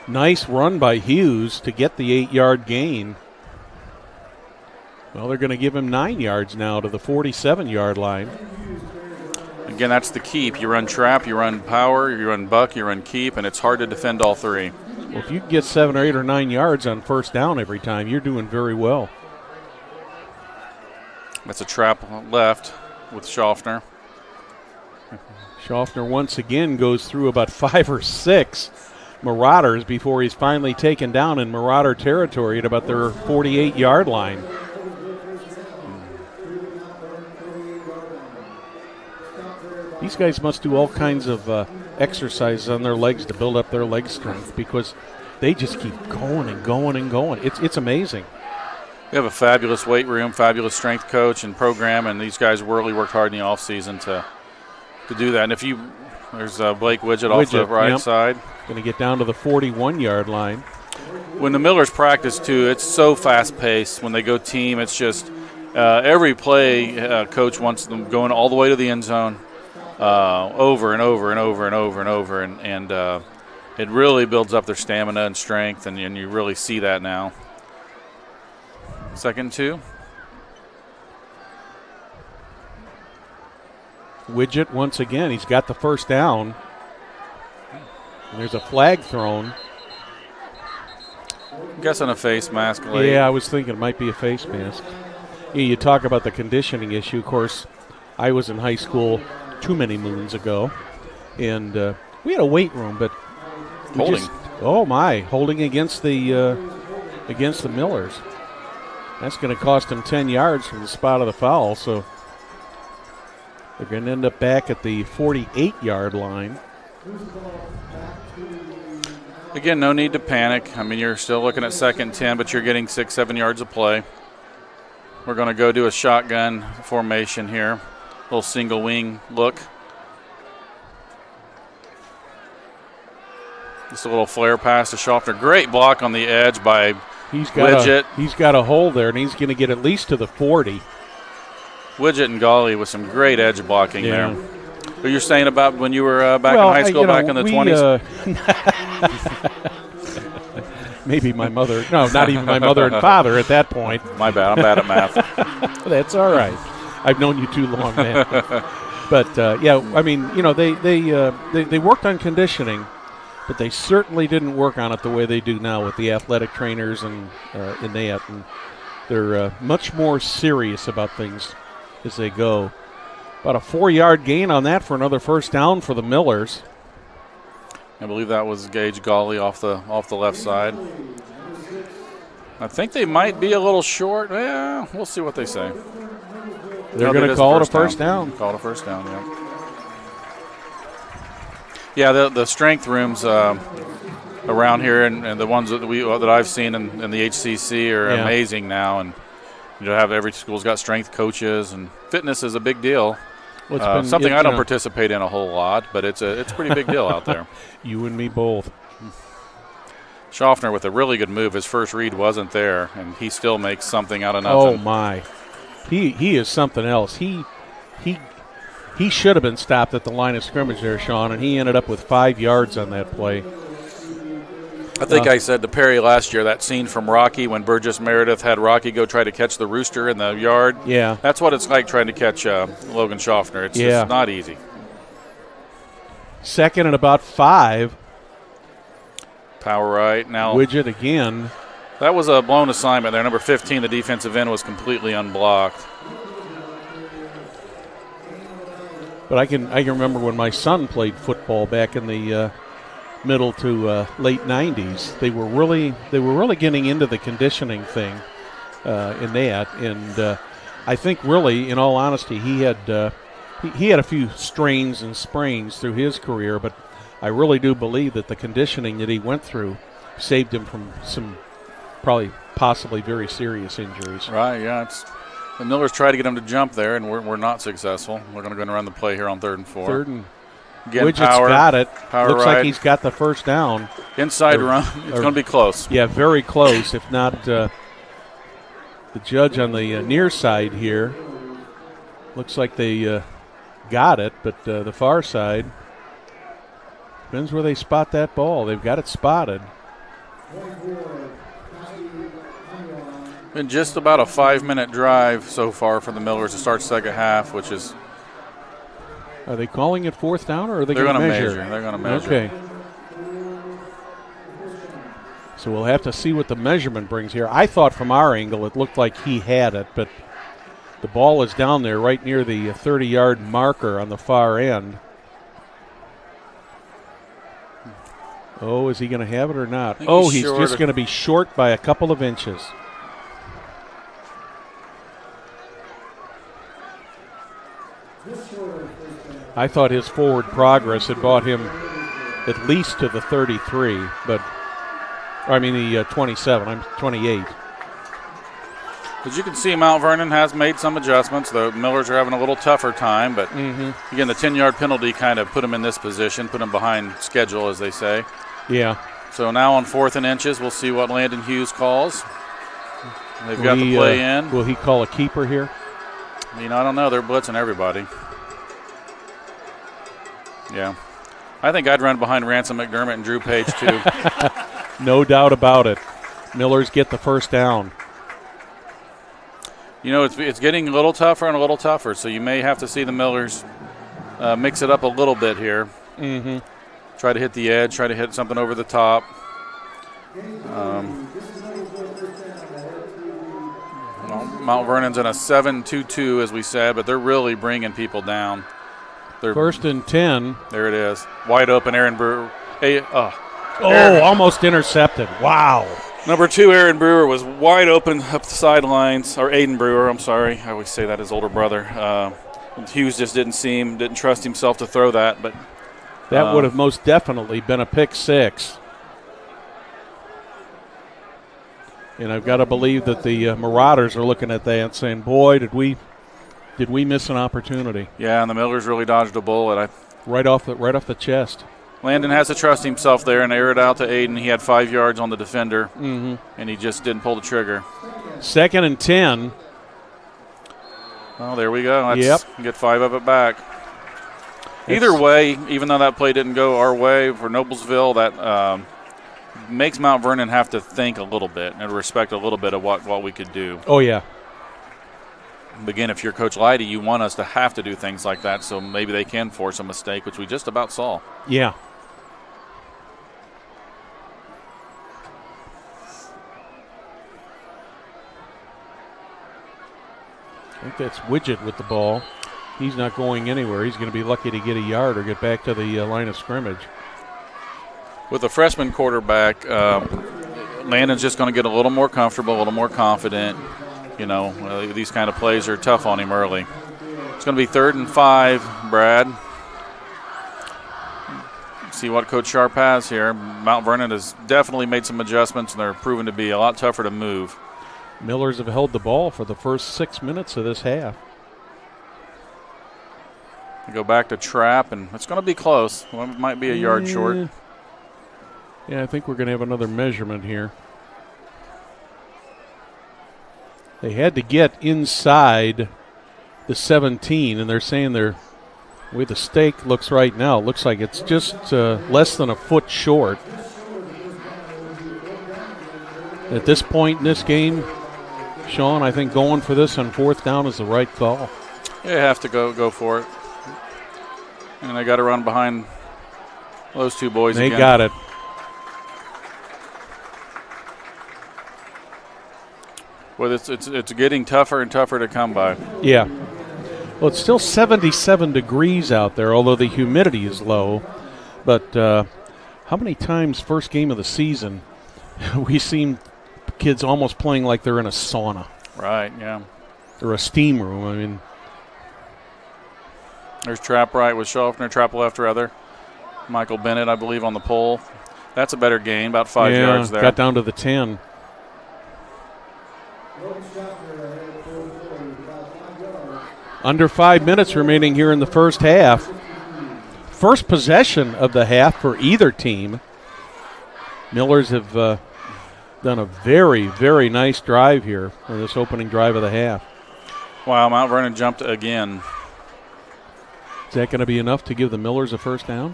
[SPEAKER 9] Nice run by Hughes to get the 8-yard gain. Well, they're going to give him 9 yards now to the 47-yard line.
[SPEAKER 10] Again, that's the keep. You run trap, you run power, you run buck, you run keep, and it's hard to defend all three.
[SPEAKER 9] Well, if you can get 7 or 8 or 9 yards on first down every time, you're doing very well.
[SPEAKER 10] That's a trap left with Schaffner.
[SPEAKER 9] Schaffner once again goes through about 5 or 6 Marauders before he's finally taken down in Marauder territory at about their 48-yard line. These guys must do all kinds of exercises on their legs to build up their leg strength because they just keep going and going and going. It's amazing.
[SPEAKER 10] We have a fabulous weight room, fabulous strength coach and program, and these guys really worked hard in the offseason to do that. And there's Blake Widget off the right side.
[SPEAKER 9] Going to get down to the 41-yard line.
[SPEAKER 10] When the Millers practice, too, it's so fast-paced. When they go team, it's just every play coach wants them going all the way to the end zone over and over and over and over and over. And it really builds up their stamina and strength, and you really see that now. 2nd and 2.
[SPEAKER 9] Widget once again. He's got the first down. And there's a flag thrown.
[SPEAKER 10] I'm guessing a face mask late.
[SPEAKER 9] Yeah, I was thinking it might be a face mask. Yeah, you talk about the conditioning issue. Of course, I was in high school too many moons ago, and we had a weight room, but
[SPEAKER 10] holding.
[SPEAKER 9] Holding against the Millers. That's going to cost them 10 yards from the spot of the foul, so they're going to end up back at the 48-yard line.
[SPEAKER 10] Again, no need to panic. I mean, you're still looking at 2nd and 10, but you're getting 6-7 yards of play. We're going to go do a shotgun formation here. Little single wing look. Just a little flare pass to Schaffner. Great block on the edge by Widget.
[SPEAKER 9] He's got a hole there, and he's going to get at least to the 40.
[SPEAKER 10] Widget and Golly with some great edge blocking there. What you're saying about when you were back in high school, back in the 20s?
[SPEAKER 9] Maybe my mother. No, not even my mother and father at that point.
[SPEAKER 10] My bad. I'm bad at math.
[SPEAKER 9] That's all right. I've known you too long, man. But, I mean, they worked on conditioning, but they certainly didn't work on it the way they do now with the athletic trainers and that. And they're much more serious about things as they go. About a 4-yard gain on that for another first down for the Millers.
[SPEAKER 10] I believe that was Gage Golly off the left side. I think they might be a little short. Yeah, we'll see what they say.
[SPEAKER 9] They're going to call it a first down.
[SPEAKER 10] Call it a first down, yeah. Yeah, the strength rooms around here and the ones that I've seen in the HCC are amazing now. And every school's got strength coaches, and fitness is a big deal. Well, something I don't participate in a whole lot, but it's a pretty big deal out there.
[SPEAKER 9] You and me both.
[SPEAKER 10] Schaffner with a really good move. His first read wasn't there, and he still makes something out of nothing.
[SPEAKER 9] Oh my, he is something else. He should have been stopped at the line of scrimmage there, Sean, and he ended up with 5 yards on that play.
[SPEAKER 10] I think I said to Perry last year, that scene from Rocky when Burgess Meredith had Rocky go try to catch the rooster in the yard.
[SPEAKER 9] Yeah.
[SPEAKER 10] That's what it's like trying to catch Logan Schaffner. It's just not easy.
[SPEAKER 9] 2nd and about 5.
[SPEAKER 10] Power right. Now
[SPEAKER 9] Widget again.
[SPEAKER 10] That was a blown assignment there. Number 15, the defensive end, was completely unblocked.
[SPEAKER 9] But I can remember when my son played football back in the middle to late 90s. They were really getting into the conditioning thing in that, and I think really, in all honesty, he had a few strains and sprains through his career, but I really do believe that the conditioning that he went through saved him from some possibly very serious injuries.
[SPEAKER 10] Right, yeah. The Millers tried to get him to jump there, and we're not successful. We're going to go and run the play here on 3rd and 4.
[SPEAKER 9] Third and
[SPEAKER 10] again,
[SPEAKER 9] Widget's
[SPEAKER 10] power,
[SPEAKER 9] got it.
[SPEAKER 10] Power
[SPEAKER 9] Looks
[SPEAKER 10] ride.
[SPEAKER 9] like he's got the first down.
[SPEAKER 10] Inside run. It's going to be close.
[SPEAKER 9] Yeah, very close. If not, the judge on the near side here looks like they got it, but the far side, depends where they spot that ball. They've got it spotted.
[SPEAKER 10] Been just about a 5-minute drive so far for the Millers to start second half, which is.
[SPEAKER 9] Are they calling it fourth down, or are they
[SPEAKER 10] They're
[SPEAKER 9] going to
[SPEAKER 10] measure? They're going to measure.
[SPEAKER 9] Okay. So we'll have to see what the measurement brings here. I thought from our angle it looked like he had it, but the ball is down there right near the 30-yard marker on the far end. Oh, is he going to have it or not? Oh, he's just going to be short by a couple of inches. I thought his forward progress had brought him at least to the 33, but I mean the 27. I'm 28.
[SPEAKER 10] As you can see, Mount Vernon has made some adjustments. The Millers are having a little tougher time, but again, the 10-yard penalty kind of put them in this position, put them behind schedule, as they say.
[SPEAKER 9] Yeah.
[SPEAKER 10] So now on 4th and inches, we'll see what Landon Hughes calls. They've got the play in.
[SPEAKER 9] Will he call a keeper here?
[SPEAKER 10] I don't know. They're blitzing everybody. Yeah. I think I'd run behind Ransom McDermott and Drew Page, too.
[SPEAKER 9] No doubt about it. Millers get the first down.
[SPEAKER 10] It's getting a little tougher and a little tougher, so you may have to see the Millers mix it up a little bit here.
[SPEAKER 9] Mm-hmm.
[SPEAKER 10] Try to hit the edge, try to hit something over the top. Mount Vernon's in a 7-2-2, as we said, but they're really bringing people down. They're
[SPEAKER 9] 1st and 10.
[SPEAKER 10] There it is. Wide open, Aaron Brewer.
[SPEAKER 9] Almost intercepted. Wow.
[SPEAKER 10] Number 2, Aaron Brewer, was wide open up the sidelines. Or Aiden Brewer, I'm sorry. I always say that, his older brother. Hughes just didn't trust himself to throw that. But
[SPEAKER 9] that would have most definitely been a pick 6. And I've got to believe that the Marauders are looking at that and saying, boy, did we miss an opportunity.
[SPEAKER 10] Yeah, and the Millers really dodged a bullet.
[SPEAKER 9] Right off the chest.
[SPEAKER 10] Landon has to trust himself there and air it out to Aiden. He had 5 yards on the defender, and he just didn't pull the trigger.
[SPEAKER 9] 2nd and 10.
[SPEAKER 10] Oh, there we go. Let's get 5 of it back. Either way, even though that play didn't go our way for Noblesville, that makes Mount Vernon have to think a little bit and respect a little bit of what we could do.
[SPEAKER 9] Oh, yeah.
[SPEAKER 10] Again, if you're Coach Leidy, you want us to have to do things like that, so maybe they can force a mistake, which we just about saw.
[SPEAKER 9] Yeah. I think that's Widget with the ball. He's not going anywhere. He's going to be lucky to get a yard or get back to the line of scrimmage.
[SPEAKER 10] With a freshman quarterback, Landon's just going to get a little more comfortable, a little more confident. These kind of plays are tough on him early. It's going to be 3rd and 5, Brad. See what Coach Sharp has here. Mount Vernon has definitely made some adjustments, and they're proven to be a lot tougher to move.
[SPEAKER 9] Millers have held the ball for the first 6 minutes of this half.
[SPEAKER 10] They go back to trap, and it's going to be close. Well, it might be a yard short.
[SPEAKER 9] Yeah, I think we're going to have another measurement here. They had to get inside the 17, and they're saying the way the stake looks right now, it looks like it's just less than a foot short. At this point in this game, Sean, I think going for this on 4th down is the right call.
[SPEAKER 10] Yeah, you have to go for it. And they got to run behind those 2 boys again.
[SPEAKER 9] They got it.
[SPEAKER 10] Well, it's getting tougher and tougher to come by.
[SPEAKER 9] Yeah. Well, it's still 77 degrees out there, although the humidity is low. But how many times first game of the season we seen kids almost playing like they're in a sauna?
[SPEAKER 10] Right, yeah.
[SPEAKER 9] Or a steam room, I mean.
[SPEAKER 10] There's trap right with Schaffner, trap left rather. Michael Bennett, I believe, on the pole. That's a better gain, about 5 yards there.
[SPEAKER 9] Got down to the 10. Under 5 minutes remaining here in the first half. First possession of the half for either team. Millers have done a very, very nice drive here for this opening drive of the half.
[SPEAKER 10] Wow, Mount Vernon jumped again.
[SPEAKER 9] Is that going to be enough to give the Millers a first down?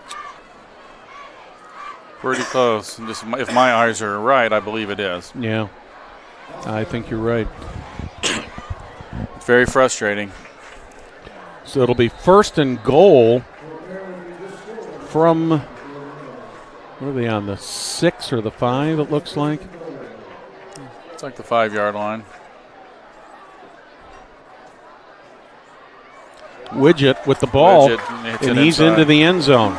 [SPEAKER 10] Pretty close. Just if my eyes are right, I believe it is.
[SPEAKER 9] Yeah, I think you're right.
[SPEAKER 10] It's very frustrating.
[SPEAKER 9] So it'll be first and goal from, what are they on, the 6 or the 5, it looks like?
[SPEAKER 10] It's like the 5-yard line.
[SPEAKER 9] Widget with the ball, and he's into the end zone.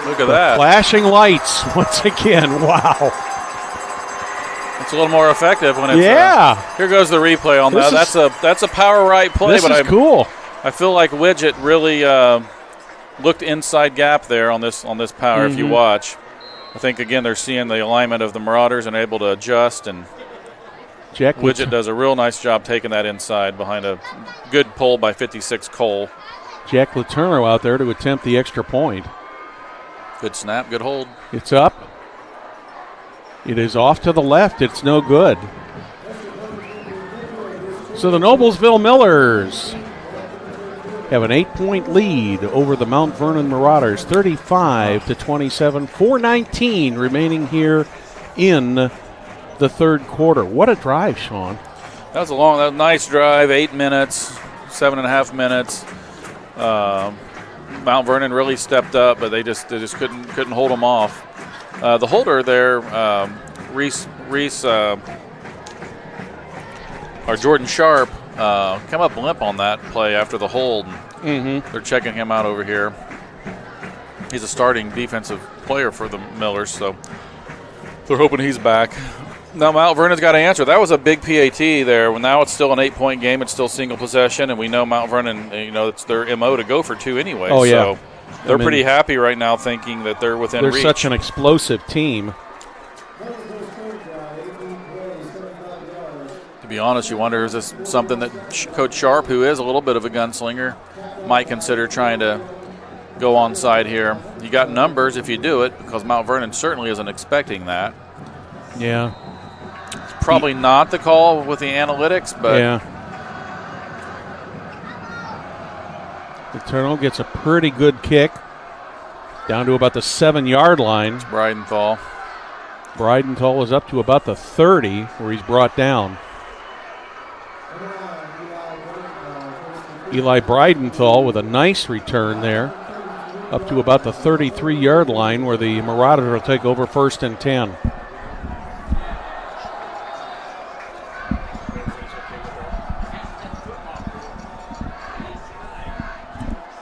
[SPEAKER 10] Look at that.
[SPEAKER 9] Flashing lights once again. Wow.
[SPEAKER 10] It's a little more effective when it's.
[SPEAKER 9] Yeah.
[SPEAKER 10] Here goes the replay on that. That's a power right play.
[SPEAKER 9] This is cool.
[SPEAKER 10] I feel like Widget really looked inside gap there on this power. If you watch, I think again they're seeing the alignment of the Marauders and able to adjust, and Widget does a real nice job taking that inside behind a good pull by 56 Cole.
[SPEAKER 9] Jack Letourneau out there to attempt the extra point.
[SPEAKER 10] Good snap, good hold.
[SPEAKER 9] It's up. It is off to the left. It's no good. So the Noblesville Millers have an 8-point lead over the Mount Vernon Marauders, 35-27. 4:19 remaining here in the third quarter. What a drive, Sean.
[SPEAKER 10] That was a nice drive, 8 minutes, 7.5 minutes. Mount Vernon really stepped up, but they just couldn't hold them off. The holder there, Reese or Jordan Sharp, come up limp on that play after the hold. They're checking him out over here. He's a starting defensive player for the Millers, so they're hoping he's back. Now Mount Vernon's got to answer. That was a big PAT there. Well, now it's still an 8-point game. It's still single possession, and we know Mount Vernon, it's their MO to go for 2 anyway.
[SPEAKER 9] Oh, yeah.
[SPEAKER 10] So they're pretty happy right now thinking that they're within reach.
[SPEAKER 9] They're such an explosive team.
[SPEAKER 10] To be honest, you wonder, is this something that Coach Sharp, who is a little bit of a gunslinger, might consider trying to go onside here? You got numbers if you do it, because Mount Vernon certainly isn't expecting that.
[SPEAKER 9] Yeah.
[SPEAKER 10] Probably not the call with the analytics, but
[SPEAKER 9] yeah. Letourneau gets a pretty good kick down to about the 7-yard line.
[SPEAKER 10] It's Breidenthal.
[SPEAKER 9] Breidenthal is up to about the 30 where he's brought down. Eli Breidenthal with a nice return there up to about the 33-yard line where the Marauders will take over 1st and 10.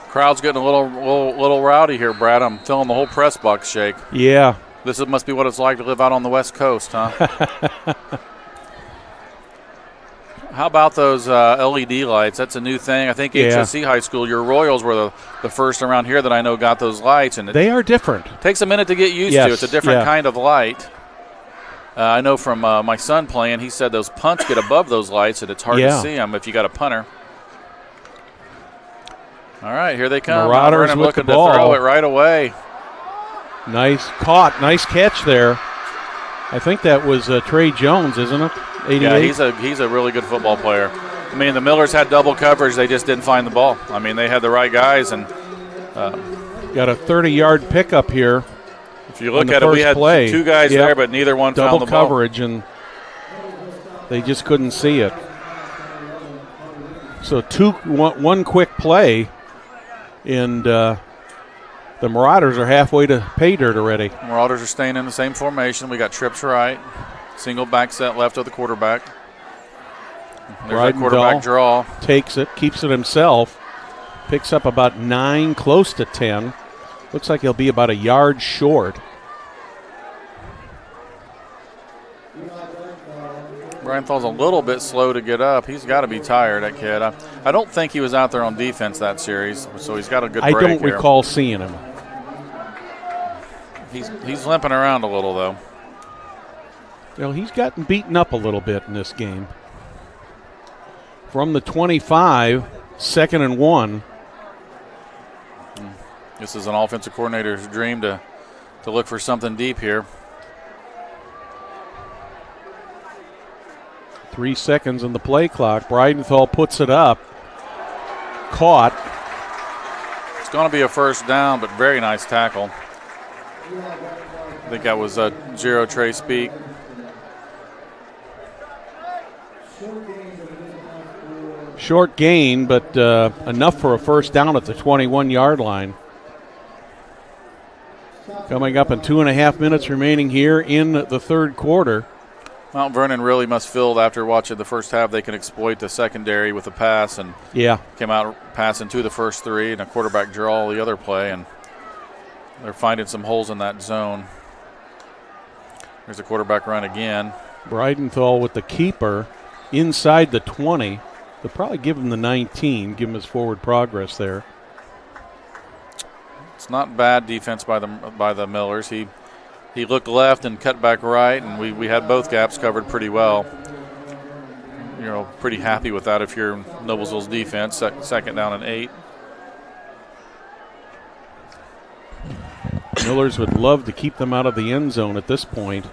[SPEAKER 10] Crowd's getting a little rowdy here, Brad. I'm feeling the whole press box shake.
[SPEAKER 9] Yeah.
[SPEAKER 10] This must be what it's like to live out on the West Coast, huh? How about those LED lights? That's a new thing. I think HSC High School, your Royals were the first around here that I know got those lights. And
[SPEAKER 9] they are different.
[SPEAKER 10] Takes a minute to get used to. It's a different kind of light. I know from my son playing, he said those punts get above those lights, and it's hard to see them if you got a punter. All right, here they come.
[SPEAKER 9] Marauders
[SPEAKER 10] I'm
[SPEAKER 9] with
[SPEAKER 10] looking
[SPEAKER 9] the ball.
[SPEAKER 10] to throw it right away.
[SPEAKER 9] Nice catch there. I think that was Trey Jones, isn't it? 88.
[SPEAKER 10] Yeah, he's a really good football player. I mean, the Millers had double coverage. They just didn't find the ball. I mean, they had the right guys. And
[SPEAKER 9] got a 30-yard pickup here.
[SPEAKER 10] If you look at it, we had 2 guys there, but neither one found the ball.
[SPEAKER 9] Double coverage, and they just couldn't see it. So one quick play, and the Marauders are halfway to pay dirt already.
[SPEAKER 10] Marauders are staying in the same formation. We got trips right. Single back set left of the quarterback. There's that quarterback draw.
[SPEAKER 9] Takes it, keeps it himself. Picks up about 9, close to 10. Looks like he'll be about a yard short.
[SPEAKER 10] Breienthal's a little bit slow to get up. He's got to be tired, that kid. I don't think he was out there on defense that series, so he's got a good break
[SPEAKER 9] I don't
[SPEAKER 10] here.
[SPEAKER 9] recall seeing him.
[SPEAKER 10] He's limping around a little, though.
[SPEAKER 9] Well, he's gotten beaten up a little bit in this game. From the 25, 2nd and 1.
[SPEAKER 10] This is an offensive coordinator's dream to look for something deep here.
[SPEAKER 9] 3 seconds in the play clock. Breidenthal puts it up. caught.
[SPEAKER 10] It's going to be a first down, but very nice tackle. I think that was Jero Trey Speak.
[SPEAKER 9] Short gain, but enough for a first down at the 21-yard line. Coming up in 2.5 minutes remaining here in the third quarter.
[SPEAKER 10] Mount Vernon really must feel after watching the first half they can exploit the secondary with a pass, and came out passing to the first three and a quarterback draw the other play, and they're finding some holes in that zone. There's a quarterback run again.
[SPEAKER 9] Breidenthal with the keeper inside the 20. They'll probably give him the 19, give him his forward progress there.
[SPEAKER 10] It's not bad defense by the Millers. He looked left and cut back right, and we had both gaps covered pretty well. You know, pretty happy with that if you're Noblesville's defense. Second down and 8.
[SPEAKER 9] Millers would love to keep them out of the end zone at this point,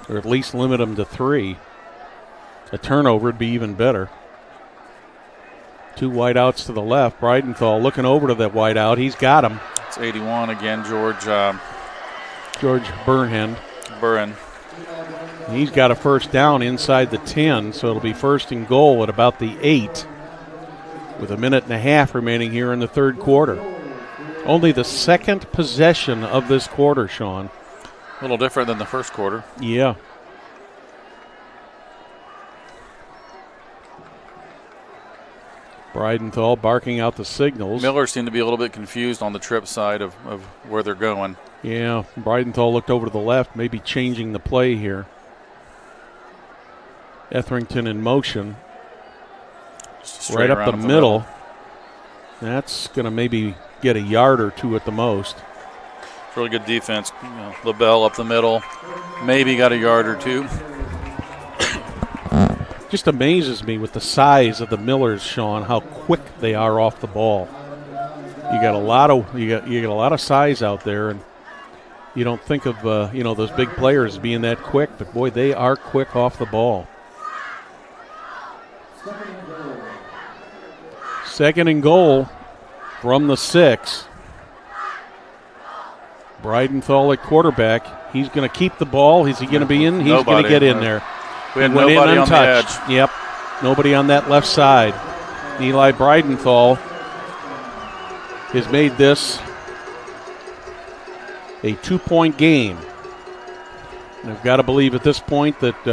[SPEAKER 9] or at least limit them to 3. A turnover would be even better. 2 wideouts to the left. Breidenthal looking over to that wideout. He's got him.
[SPEAKER 10] It's 81 again, George
[SPEAKER 9] Burnhand. He's got a first down inside the 10, so it'll be first and goal at about the 8 with 1.5 minutes remaining here in the third quarter. Only the second possession of this quarter, Sean.
[SPEAKER 10] A little different than the first quarter.
[SPEAKER 9] Yeah. Breidenthal barking out the signals.
[SPEAKER 10] Miller seemed to be a little bit confused on the trip side of where they're going.
[SPEAKER 9] Yeah, Breidenthal looked over to the left, maybe changing the play here. Etherington in motion. Right up the middle. That's going to maybe get a yard or 2 at the most.
[SPEAKER 10] Really good defense. LaBelle up the middle. Maybe got a yard or 2.
[SPEAKER 9] Just amazes me with the size of the Millers, Sean, how quick they are off the ball. You got a lot of size out there, and you don't think of those big players being that quick, but boy, they are quick off the ball. Second and goal from the 6. Breidenthal at quarterback. He's going to keep the ball. Is he going to be in? He's going to get in there.
[SPEAKER 10] We had nobody on the edge.
[SPEAKER 9] Yep, nobody on that left side. Eli Breidenthal has made this a 2-point game. And I've got to believe at this point that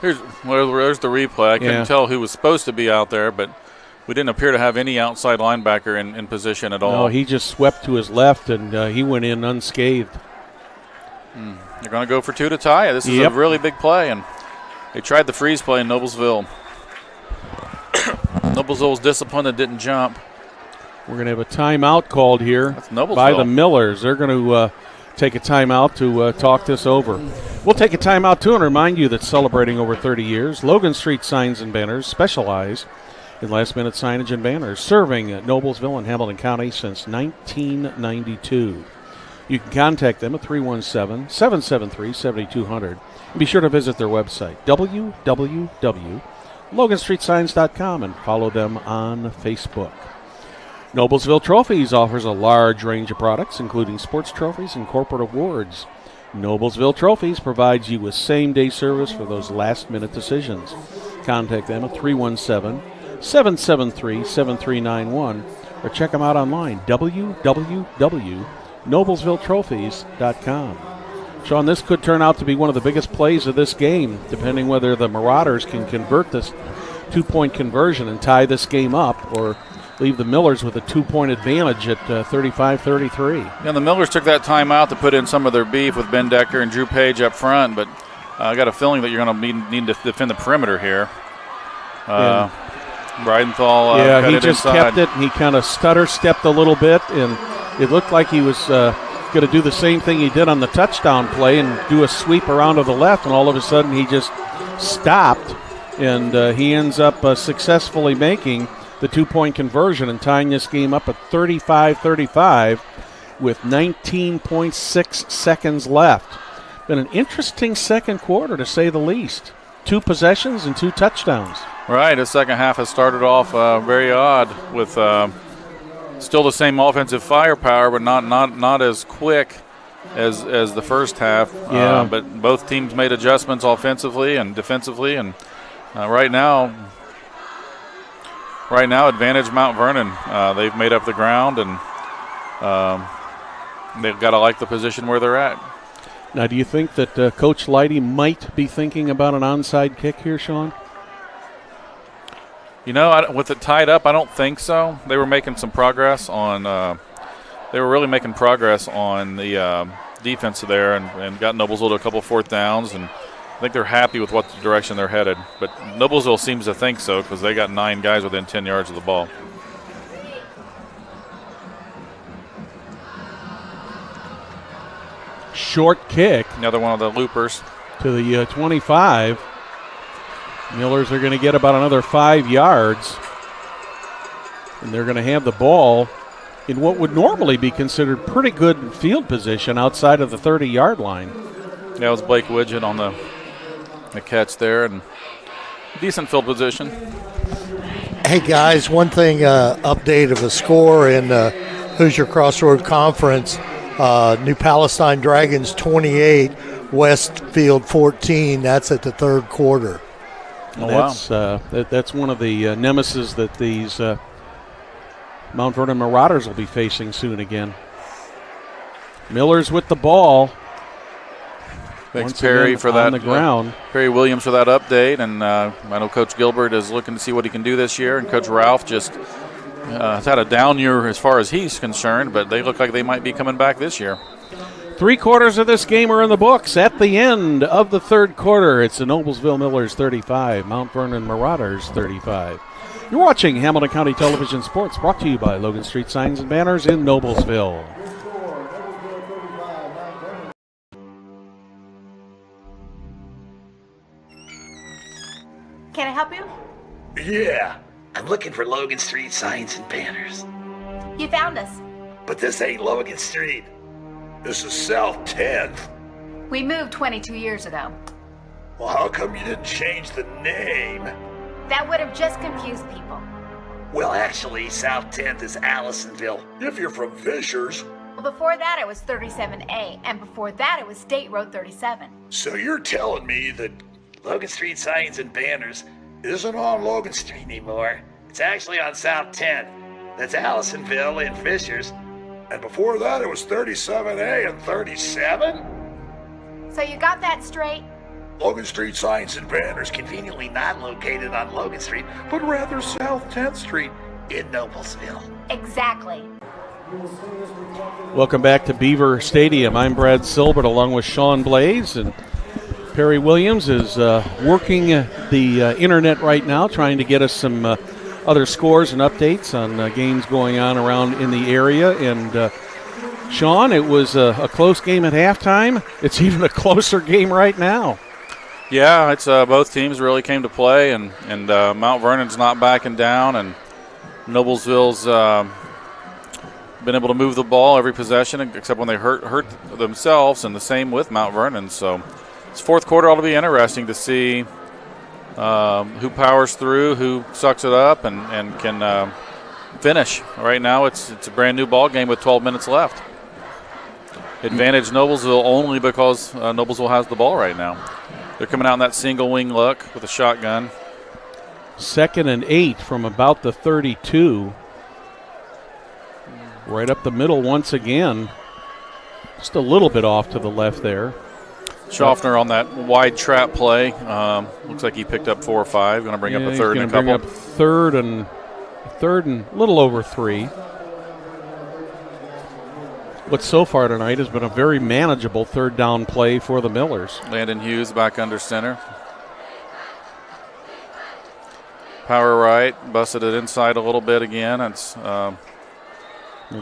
[SPEAKER 10] there's the replay. I couldn't tell who was supposed to be out there, but we didn't appear to have any outside linebacker in position at all.
[SPEAKER 9] No, he just swept to his left, and he went in unscathed.
[SPEAKER 10] They're going to go for 2 to tie it. This is a really big play, and they tried the freeze play in Noblesville. Noblesville was disciplined and didn't jump.
[SPEAKER 9] We're going to have a timeout called here by the Millers. They're going to take a timeout to talk this over. We'll take a timeout, too, and remind you that celebrating over 30 years, Logan Street Signs and Banners specialize in last-minute signage and banners, serving Noblesville and Hamilton County since 1992. You can contact them at 317-773-7200. And be sure to visit their website, www.loganstreetsigns.com, and follow them on Facebook. Noblesville Trophies offers a large range of products, including sports trophies and corporate awards. Noblesville Trophies provides you with same-day service for those last-minute decisions. Contact them at 317-773-7391, or check them out online, www.noblesvilletrophies.com. Sean, this could turn out to be one of the biggest plays of this game, depending whether the Marauders can convert this 2-point conversion and tie this game up, or leave the Millers with a 2-point advantage at 35-33.
[SPEAKER 10] Yeah, the Millers took that timeout to put in some of their beef with Ben Decker and Drew Page up front, but I got a feeling that you're going to need to defend the perimeter here. Breidenthal cut
[SPEAKER 9] he
[SPEAKER 10] it
[SPEAKER 9] just
[SPEAKER 10] inside.
[SPEAKER 9] kept it, and he kind of stutter-stepped a little bit, and it looked like he was going to do the same thing he did on the touchdown play and do a sweep around to the left, and all of a sudden he just stopped, and he ends up successfully making the 2-point conversion and tying this game up at 35-35 with 19.6 seconds left. Been an interesting second quarter, to say the least. 2 possessions and 2 touchdowns.
[SPEAKER 10] Right, the second half has started off very odd with still the same offensive firepower, but not as quick as the first half.
[SPEAKER 9] Yeah.
[SPEAKER 10] But both teams made adjustments offensively and defensively, and right now, advantage Mount Vernon. They've made up the ground, and they've got to like the position where they're at.
[SPEAKER 9] Now, do you think that Coach Leidy might be thinking about an onside kick here, Sean?
[SPEAKER 10] You know, with it tied up, I don't think so. They were making some progress on. They were really making progress on the defense there, and got Noblesville to a couple fourth downs, and I think they're happy with what the direction they're headed. But Noblesville seems to think so because they got 9 guys within 10 yards of the ball.
[SPEAKER 9] Short kick.
[SPEAKER 10] Another one of the loopers.
[SPEAKER 9] To the 25. Millers are going to get about another 5 yards. And they're going to have the ball in what would normally be considered pretty good field position outside of the 30-yard line.
[SPEAKER 10] That was Blake Widget on the catch there, and decent field position.
[SPEAKER 11] Hey, guys, one thing, update of a score in Hoosier Crossroad Conference. New Palestine Dragons 28, Westfield 14. That's at the third quarter.
[SPEAKER 9] That's one of the nemesis that these Mount Vernon Marauders will be facing soon again. Millers with the ball.
[SPEAKER 10] Thanks, Perry, for that.
[SPEAKER 9] On the ground.
[SPEAKER 10] Perry Williams for that update. And I know Coach Gilbert is looking to see what he can do this year. And Coach Ralph just has had a down year as far as he's concerned, but they look like they might be coming back this year.
[SPEAKER 9] 3 quarters of this game are in the books. At the end of the third quarter, it's the Noblesville Millers 35, Mount Vernon Marauders 35. You're watching Hamilton County Television Sports, brought to you by Logan Street Signs and Banners in Noblesville.
[SPEAKER 12] Can I help you?
[SPEAKER 6] Yeah, I'm looking for Logan Street Signs and Banners.
[SPEAKER 12] You found us.
[SPEAKER 6] But this ain't Logan Street. This is South 10th.
[SPEAKER 12] We moved 22 years ago.
[SPEAKER 6] Well, how come you didn't change the name?
[SPEAKER 12] That would have just confused people.
[SPEAKER 6] Well, actually, South 10th is Allisonville, if you're from Fishers.
[SPEAKER 12] Well, before that it was 37A, and before that it was State Road 37.
[SPEAKER 6] So you're telling me that Logan Street Signs and Banners isn't on Logan Street anymore? It's actually on South 10th. That's Allisonville and Fishers. And before that it was 37A and 37?
[SPEAKER 12] So you got that straight?
[SPEAKER 6] Logan Street Signs and Banners conveniently not located on Logan Street, but rather South 10th Street in Noblesville.
[SPEAKER 12] Exactly.
[SPEAKER 9] Welcome back to Beaver Stadium. I'm Brad Silbert along with Sean Blaze, and Perry Williams is working the internet right now, trying to get us some other scores and updates on games going on around in the area. And Sean, it was a close game at halftime. It's even a closer game right now.
[SPEAKER 10] Yeah, it's both teams really came to play, and Mount Vernon's not backing down, and Noblesville's been able to move the ball every possession except when they hurt themselves, and the same with Mount Vernon. So this fourth quarter ought to be interesting to see who powers through, who sucks it up, and can finish. Right now it's a brand new ball game with 12 minutes left. Advantage Noblesville only because Noblesville has the ball right now. They're coming out in that single wing look with a shotgun.
[SPEAKER 9] 2nd and 8 from about the 32. Right up the middle once again. Just a little bit off to the left there.
[SPEAKER 10] Schaffner on that wide trap play. Looks like he picked up 4 or 5. Going to bring up a third and a couple.
[SPEAKER 9] Bring up third and a little over 3. What so far tonight has been a very manageable third down play for the Millers.
[SPEAKER 10] Landon Hughes back under center. Power right, busted it inside a little bit again. It's
[SPEAKER 9] they're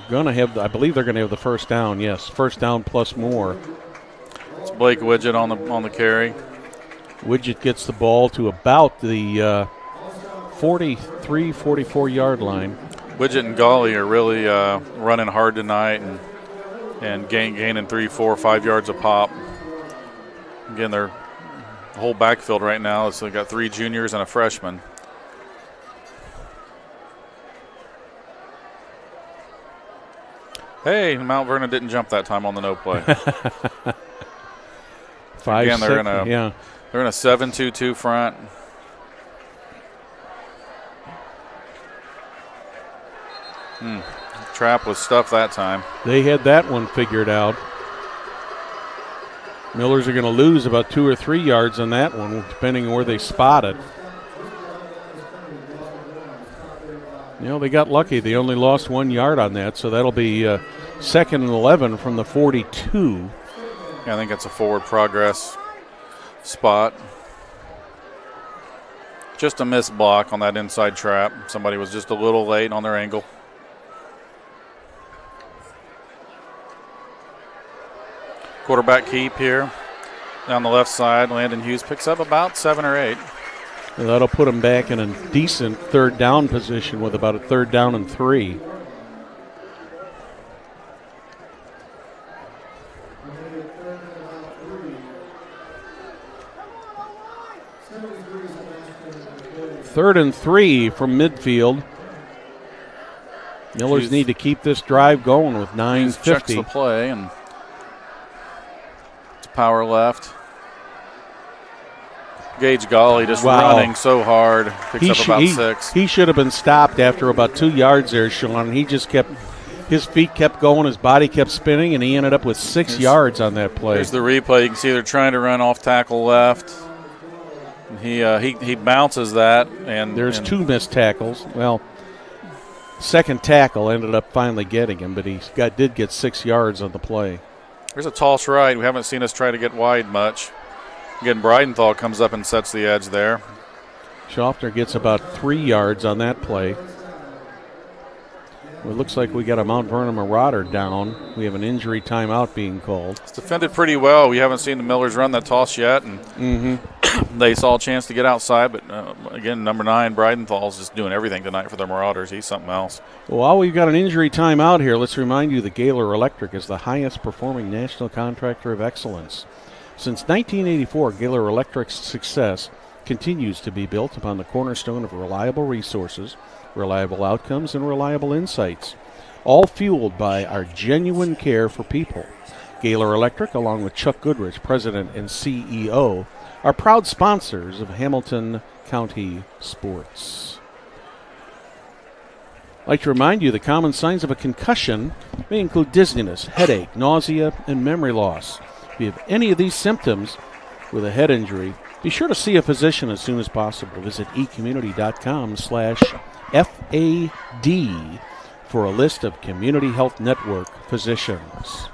[SPEAKER 9] going to have, I believe they're going to have the first down. Yes, first down plus more.
[SPEAKER 10] It's Blake Widget on the carry.
[SPEAKER 9] Widget gets the ball to about the 43, 44-yard line.
[SPEAKER 10] Widget and Golly are really running hard tonight and gaining 3, 4, 5 yards a pop. Again, their whole backfield right now is they've got 3 juniors and a freshman. Hey, Mount Vernon didn't jump that time on the no play.
[SPEAKER 9] Again,
[SPEAKER 10] they're in a 7-2-2 front. Trap was stuffed that time.
[SPEAKER 9] They had that one figured out. Millers are going to lose about 2 or 3 yards on that one, depending on where they spot it. They got lucky. They only lost 1 yard on that, so that'll be 2nd and 11 from the 42.
[SPEAKER 10] Yeah, I think that's a forward progress spot. Just a missed block on that inside trap. Somebody was just a little late on their angle. Quarterback keep here down the left side. Landon Hughes picks up about 7 or 8.
[SPEAKER 9] And that'll put him back in a decent 3rd down position with about a 3rd down and 3. Third and 3 from midfield. Millers need to keep this drive going with 9:50.
[SPEAKER 10] Checks the play and it's power left. Gage Golly just running so hard. Picks up about 6.
[SPEAKER 9] He should have been stopped after about 2 yards there, Sean. He just his feet kept going, his body kept spinning, and he ended up with 6 yards on that play.
[SPEAKER 10] Here's the replay. You can see they're trying to run off tackle left. He bounces that, and
[SPEAKER 9] there's 2 missed tackles. Well, second tackle ended up finally getting him, but he did get 6 yards on the play.
[SPEAKER 10] There's a toss right. We haven't seen us try to get wide much. Again, Breidenthal comes up and sets the edge there.
[SPEAKER 9] Schaffner gets about 3 yards on that play. It looks like we got a Mount Vernon Marauder down. We have an injury timeout being called.
[SPEAKER 10] It's defended pretty well. We haven't seen the Millers run that toss yet, and they saw a chance to get outside. But again, number 9, Breidenthal's just doing everything tonight for the Marauders. He's something else.
[SPEAKER 9] Well, while we've got an injury timeout here, let's remind you that Gaylor Electric is the highest performing national contractor of excellence. Since 1984, Gaylor Electric's success continues to be built upon the cornerstone of reliable resources, reliable outcomes, and reliable insights, all fueled by our genuine care for people. Gaylor Electric, along with Chuck Goodrich, President and CEO, are proud sponsors of Hamilton County sports. I'd like to remind you the common signs of a concussion may include dizziness, headache, nausea, and memory loss. If you have any of these symptoms with a head injury, be sure to see a physician as soon as possible. Visit ecommunity.com/FAD for a list of Community Health Network physicians.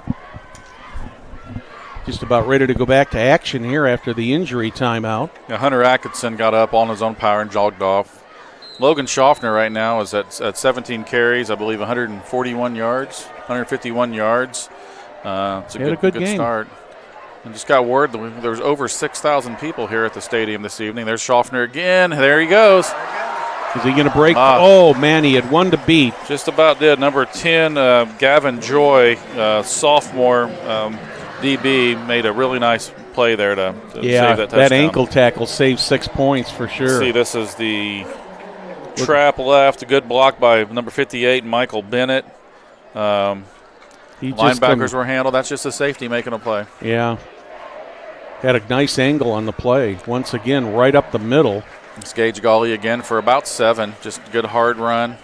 [SPEAKER 9] Just about ready to go back to action here after the injury timeout.
[SPEAKER 10] Yeah, Hunter Atkinson got up on his own power and jogged off. Logan Schaffner right now is at 17 carries, I believe 141 yards, 151 yards. It's a good start. And just got word that there was over 6,000 people here at the stadium this evening. There's Schaffner again. There he goes.
[SPEAKER 9] Is he going to break? Oh, man, he had one to beat.
[SPEAKER 10] Just about did. Number 10, Gavin Joy, sophomore DB, made a really nice play there to save that touchdown.
[SPEAKER 9] That ankle tackle saved 6 points for sure.
[SPEAKER 10] See, this is the trap left. A good block by number 58, Michael Bennett. Linebackers were handled. That's just a safety making a play.
[SPEAKER 9] Yeah. Had a nice angle on the play. Once again, right up the middle.
[SPEAKER 10] It's Gage Golly again for about 7. Just a good hard run.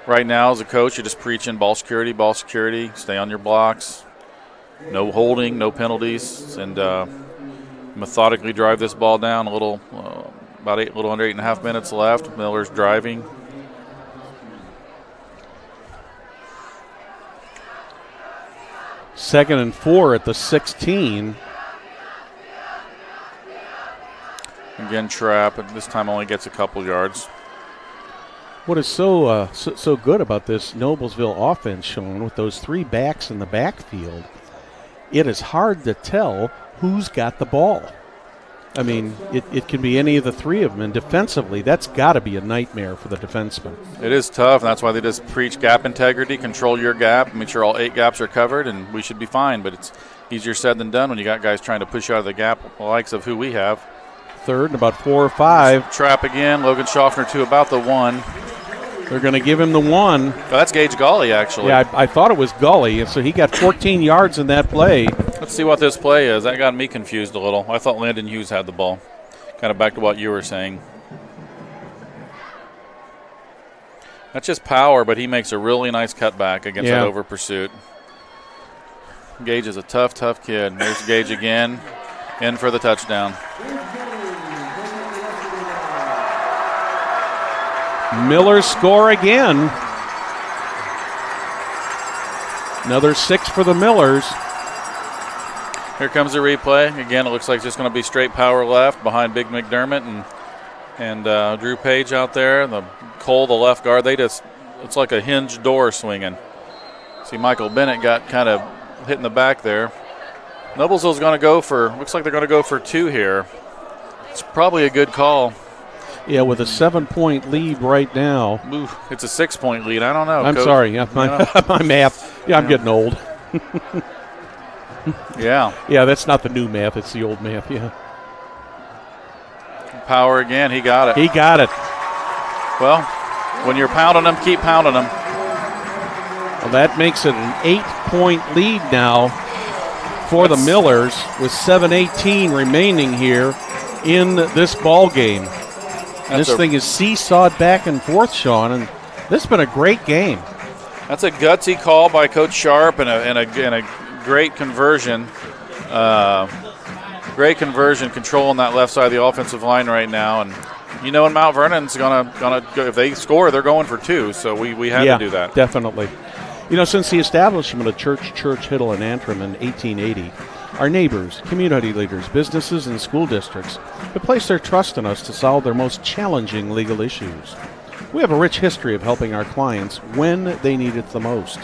[SPEAKER 10] Right now, as a coach, you're just preaching ball security, stay on your blocks. No holding, no penalties, and methodically drive this ball down. A little under 8.5 minutes left. Miller's driving.
[SPEAKER 9] Second and 4 at the 16.
[SPEAKER 10] Again, trap, and this time only gets a couple yards.
[SPEAKER 9] What is so good about this Noblesville offense, Sean, with those 3 backs in the backfield, it is hard to tell who's got the ball. I mean, it can be any of the 3 of them, and defensively, that's got to be a nightmare for the defenseman.
[SPEAKER 10] It is tough, and that's why they just preach gap integrity, control your gap, make sure all 8 gaps are covered, and we should be fine. But it's easier said than done when you got guys trying to push out of the gap, the likes of who we have.
[SPEAKER 9] Third and about 4 or 5.
[SPEAKER 10] Trap again. Logan Schaffner to about the 1.
[SPEAKER 9] They're going to give him the 1.
[SPEAKER 10] Oh, that's Gage Gully, actually.
[SPEAKER 9] Yeah, I thought it was Gully, and so he got 14 yards in that play.
[SPEAKER 10] Let's see what this play is. That got me confused a little. I thought Landon Hughes had the ball. Kind of back to what you were saying. That's just power, but he makes a really nice cutback against that over pursuit. Gage is a tough, tough kid. There's Gage again, in for the touchdown.
[SPEAKER 9] Millers score again. Another 6 for the Millers.
[SPEAKER 10] Here comes the replay. Again, it looks like it's just going to be straight power left behind Big McDermott and Drew Page out there. Cole, the left guard, it's like a hinged door swinging. See, Michael Bennett got kind of hit in the back there. Noblesville's going to go looks like they're going to go for 2 here. It's probably a good call.
[SPEAKER 9] Yeah, with a 7-point lead right now.
[SPEAKER 10] Ooh, it's a 6-point lead. I don't know.
[SPEAKER 9] I'm
[SPEAKER 10] Coach.
[SPEAKER 9] sorry. Yeah, my math. Yeah, I'm getting old.
[SPEAKER 10] Yeah.
[SPEAKER 9] Yeah, that's not the new math. It's the old math, yeah.
[SPEAKER 10] Power again. He got it.
[SPEAKER 9] He got it.
[SPEAKER 10] Well, when you're pounding them, keep pounding them.
[SPEAKER 9] Well, that makes it an 8-point lead now for the Millers with 7:18 remaining here in this ball game. This thing is seesawed back and forth, Sean, and this has been a great game.
[SPEAKER 10] That's a gutsy call by Coach Sharp and a great conversion. Great conversion, controlling that left side of the offensive line right now. And you know, in Mount Vernon's gonna go, if they score, they're going for 2. So we had to do that.
[SPEAKER 9] Definitely. You know, since the establishment of Church, Hiddle, and Antrim in 1880, our neighbors, community leaders, businesses, and school districts have placed their trust in us to solve their most challenging legal issues. We have a rich history of helping our clients when they need it the most.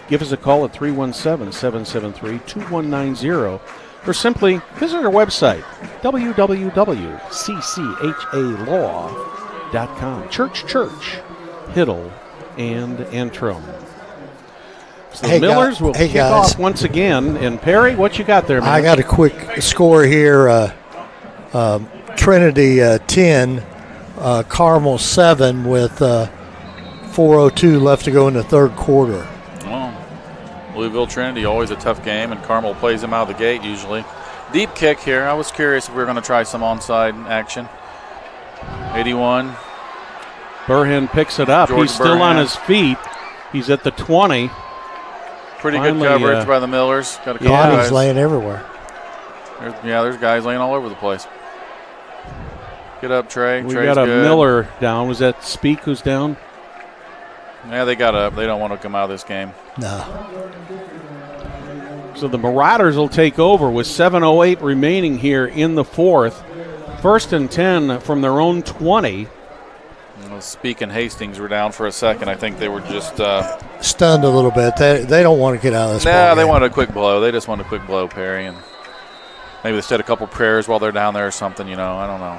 [SPEAKER 9] Give us a call at 317-773-2190 or simply visit our website, www.cchalaw.com. Church, Hiddle, and Antrim. So the Millers will kick off once again. And Perry, what you got there, man?
[SPEAKER 11] I got a quick score here. Trinity 10, Carmel 7 with 4:02 left to go in the third quarter.
[SPEAKER 10] Well, Louisville Trinity, always a tough game, and Carmel plays them out of the gate usually. Deep kick here. I was curious if we were going to try some onside action. 81.
[SPEAKER 9] Burhan picks it up. He's still on his feet. He's at the 20.
[SPEAKER 10] Pretty good coverage by the Millers. Got a couple
[SPEAKER 11] guys laying everywhere.
[SPEAKER 10] There's guys laying all over the place. Get up, Trey.
[SPEAKER 9] We
[SPEAKER 10] Trey's
[SPEAKER 9] got a
[SPEAKER 10] good.
[SPEAKER 9] Miller down. Was that Speak who's down?
[SPEAKER 10] Yeah, they got up. They don't want to come out of this game.
[SPEAKER 11] No.
[SPEAKER 9] So the Marauders will take over with 7:08 remaining here in the fourth. 1st and 10 from their own 20.
[SPEAKER 10] Speak and Hastings were down for a second. I think they were just
[SPEAKER 11] stunned a little bit. They don't want to get out of this.
[SPEAKER 10] Nah, they wanted a quick blow. They just wanted a quick blow, Perry, and maybe they said a couple prayers while they're down there or something. You know, I don't know.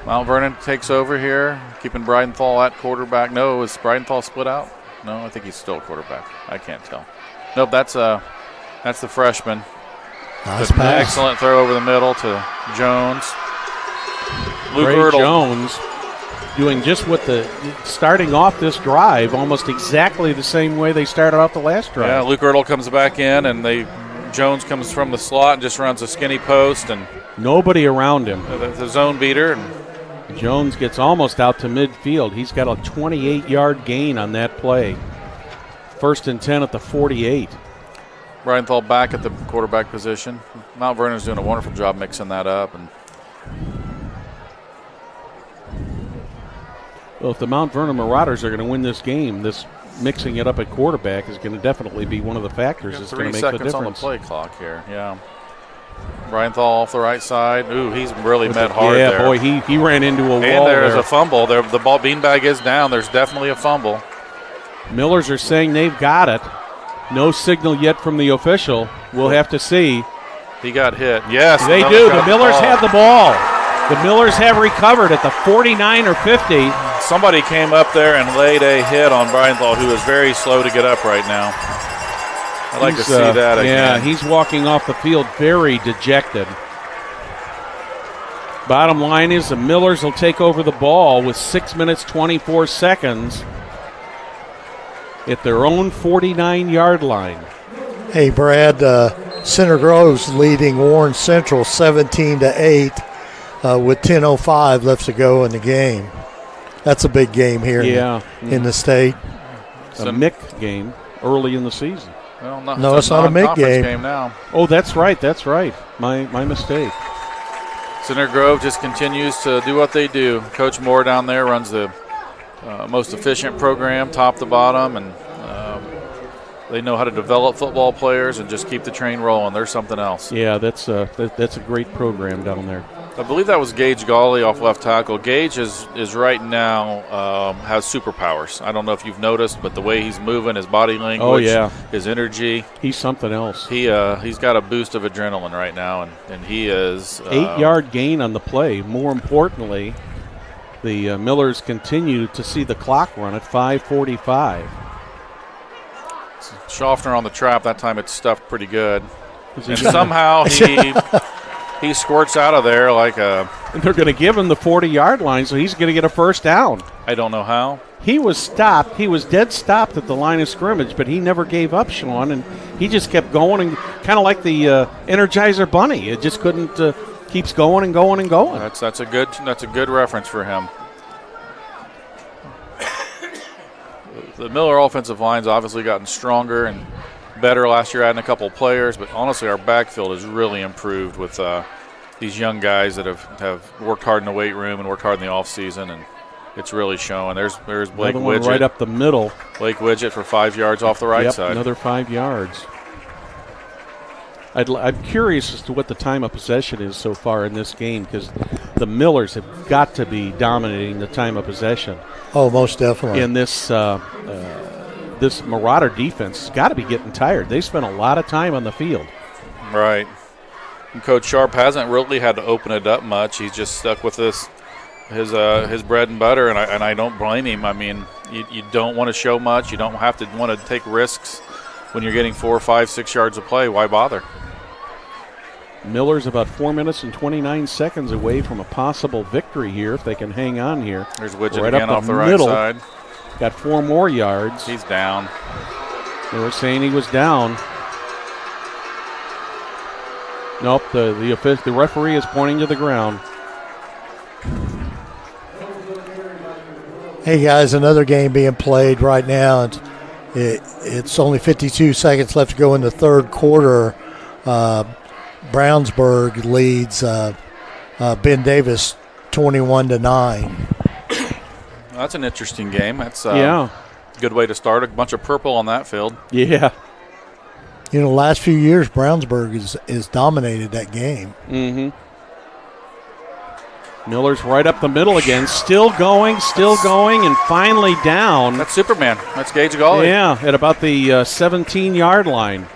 [SPEAKER 10] Mount Vernon takes over here, keeping Bridenthal at quarterback. No, is Bridenthal split out? No, I think he's still a quarterback. I can't tell. Nope, that's the freshman.
[SPEAKER 11] Nice pass.
[SPEAKER 10] Excellent throw over the middle to Jones. Luke
[SPEAKER 9] Ray
[SPEAKER 10] Ertl.
[SPEAKER 9] Jones doing just what starting off this drive almost exactly the same way they started off the last drive.
[SPEAKER 10] Yeah, Luke Ertl comes back in, and Jones comes from the slot and just runs a skinny post, and
[SPEAKER 9] nobody around him.
[SPEAKER 10] The zone beater. And
[SPEAKER 9] Jones gets almost out to midfield. He's got a 28-yard gain on that play. 1st and 10 at the 48.
[SPEAKER 10] Bridenthal back at the quarterback position. Mount Vernon's doing a wonderful job mixing that up. And
[SPEAKER 9] well, if the Mount Vernon Marauders are going to win this game, this mixing it up at quarterback is going to definitely be one of the factors that's going to make the difference.
[SPEAKER 10] 3 seconds on the play clock here, yeah. Bridenthal off the right side. Ooh, he's really met hard there.
[SPEAKER 9] Yeah, boy, he ran into a wall
[SPEAKER 10] And there's
[SPEAKER 9] there.
[SPEAKER 10] a fumble. The ball beanbag is down. There's definitely a fumble.
[SPEAKER 9] Millers are saying they've got it. No signal yet from the official. We'll have to see.
[SPEAKER 10] He got hit. Yes.
[SPEAKER 9] They do. The Millers have the ball. The Millers have recovered at the 49 or 50.
[SPEAKER 10] Somebody came up there and laid a hit on Bridenthal, who is very slow to get up right now. I'd like to see that again.
[SPEAKER 9] Yeah, he's walking off the field very dejected. Bottom line is the Millers will take over the ball with 6 minutes, 24 seconds at their own 49-yard line.
[SPEAKER 11] Hey, Brad, Center Grove's leading Warren Central 17-8 with 10:05 left to go in the game. That's a big game here in the state.
[SPEAKER 9] A MIC game early in the season.
[SPEAKER 10] Well,
[SPEAKER 11] no, it's not a MIC game.
[SPEAKER 10] Now.
[SPEAKER 9] Oh, that's right. My mistake.
[SPEAKER 10] Center Grove just continues to do what they do. Coach Moore down there runs the most efficient program, top to bottom, and they know how to develop football players and just keep the train rolling. There's something else.
[SPEAKER 9] Yeah, that's a great program down there.
[SPEAKER 10] I believe that was Gage Gawley off left tackle. Gage is right now has superpowers. I don't know if you've noticed, but the way he's moving, his body language, his energy.
[SPEAKER 9] He's something else.
[SPEAKER 10] He's got a boost of adrenaline right now, and he is
[SPEAKER 9] 8-yard gain on the play. More importantly, the Millers continue to see the clock run at 5:45.
[SPEAKER 10] Schaffner on the trap. That time it's stuffed pretty good, and somehow he squirts out of there like a.
[SPEAKER 9] And they're going to give him the 40-yard line, so he's going to get a first down.
[SPEAKER 10] I don't know how.
[SPEAKER 9] He was stopped. He was dead stopped at the line of scrimmage, but he never gave up, Sean, and he just kept going, and kind of like the Energizer Bunny. It just couldn't keeps going and going and going.
[SPEAKER 10] That's a good reference for him. The Miller offensive line's obviously gotten stronger and better last year, adding a couple of players, but honestly our backfield has really improved with these young guys that have worked hard in the weight room and worked hard in the offseason, and it's really showing. There's Blake Widget.
[SPEAKER 9] Right up the middle.
[SPEAKER 10] Blake Widget for 5 yards off the right side.
[SPEAKER 9] Another 5 yards. I'm curious as to what the time of possession is so far in this game, because the Millers have got to be dominating the time of possession.
[SPEAKER 11] Oh, most definitely.
[SPEAKER 9] In this this Marauder defense has got to be getting tired. They spent a lot of time on the field.
[SPEAKER 10] Right. And Coach Sharp hasn't really had to open it up much. He's just stuck with his bread and butter, and I don't blame him. I mean, you don't want to show much. You don't have to want to take risks when you're getting 4, 5, 6 yards of play. Why bother?
[SPEAKER 9] Miller's about 4 minutes and 29 seconds away from a possible victory here if they can hang on here.
[SPEAKER 10] There's Widget
[SPEAKER 9] right
[SPEAKER 10] again
[SPEAKER 9] up
[SPEAKER 10] off the right side.
[SPEAKER 9] Got 4 more yards.
[SPEAKER 10] He's down.
[SPEAKER 9] They were saying he was down. Nope, the referee is pointing to the ground.
[SPEAKER 11] Hey guys, another game being played right now. It's only 52 seconds left to go in the third quarter. Brownsburg leads Ben Davis 21-9.
[SPEAKER 10] That's an interesting game. That's a good way to start. A bunch of purple on that field.
[SPEAKER 9] Yeah.
[SPEAKER 11] You know, the last few years, Brownsburg is dominated that game.
[SPEAKER 9] Mm-hmm. Miller's right up the middle again. Still going, and finally down.
[SPEAKER 10] That's Superman. That's Gage Gawley.
[SPEAKER 9] Yeah, at about the 17-yard line.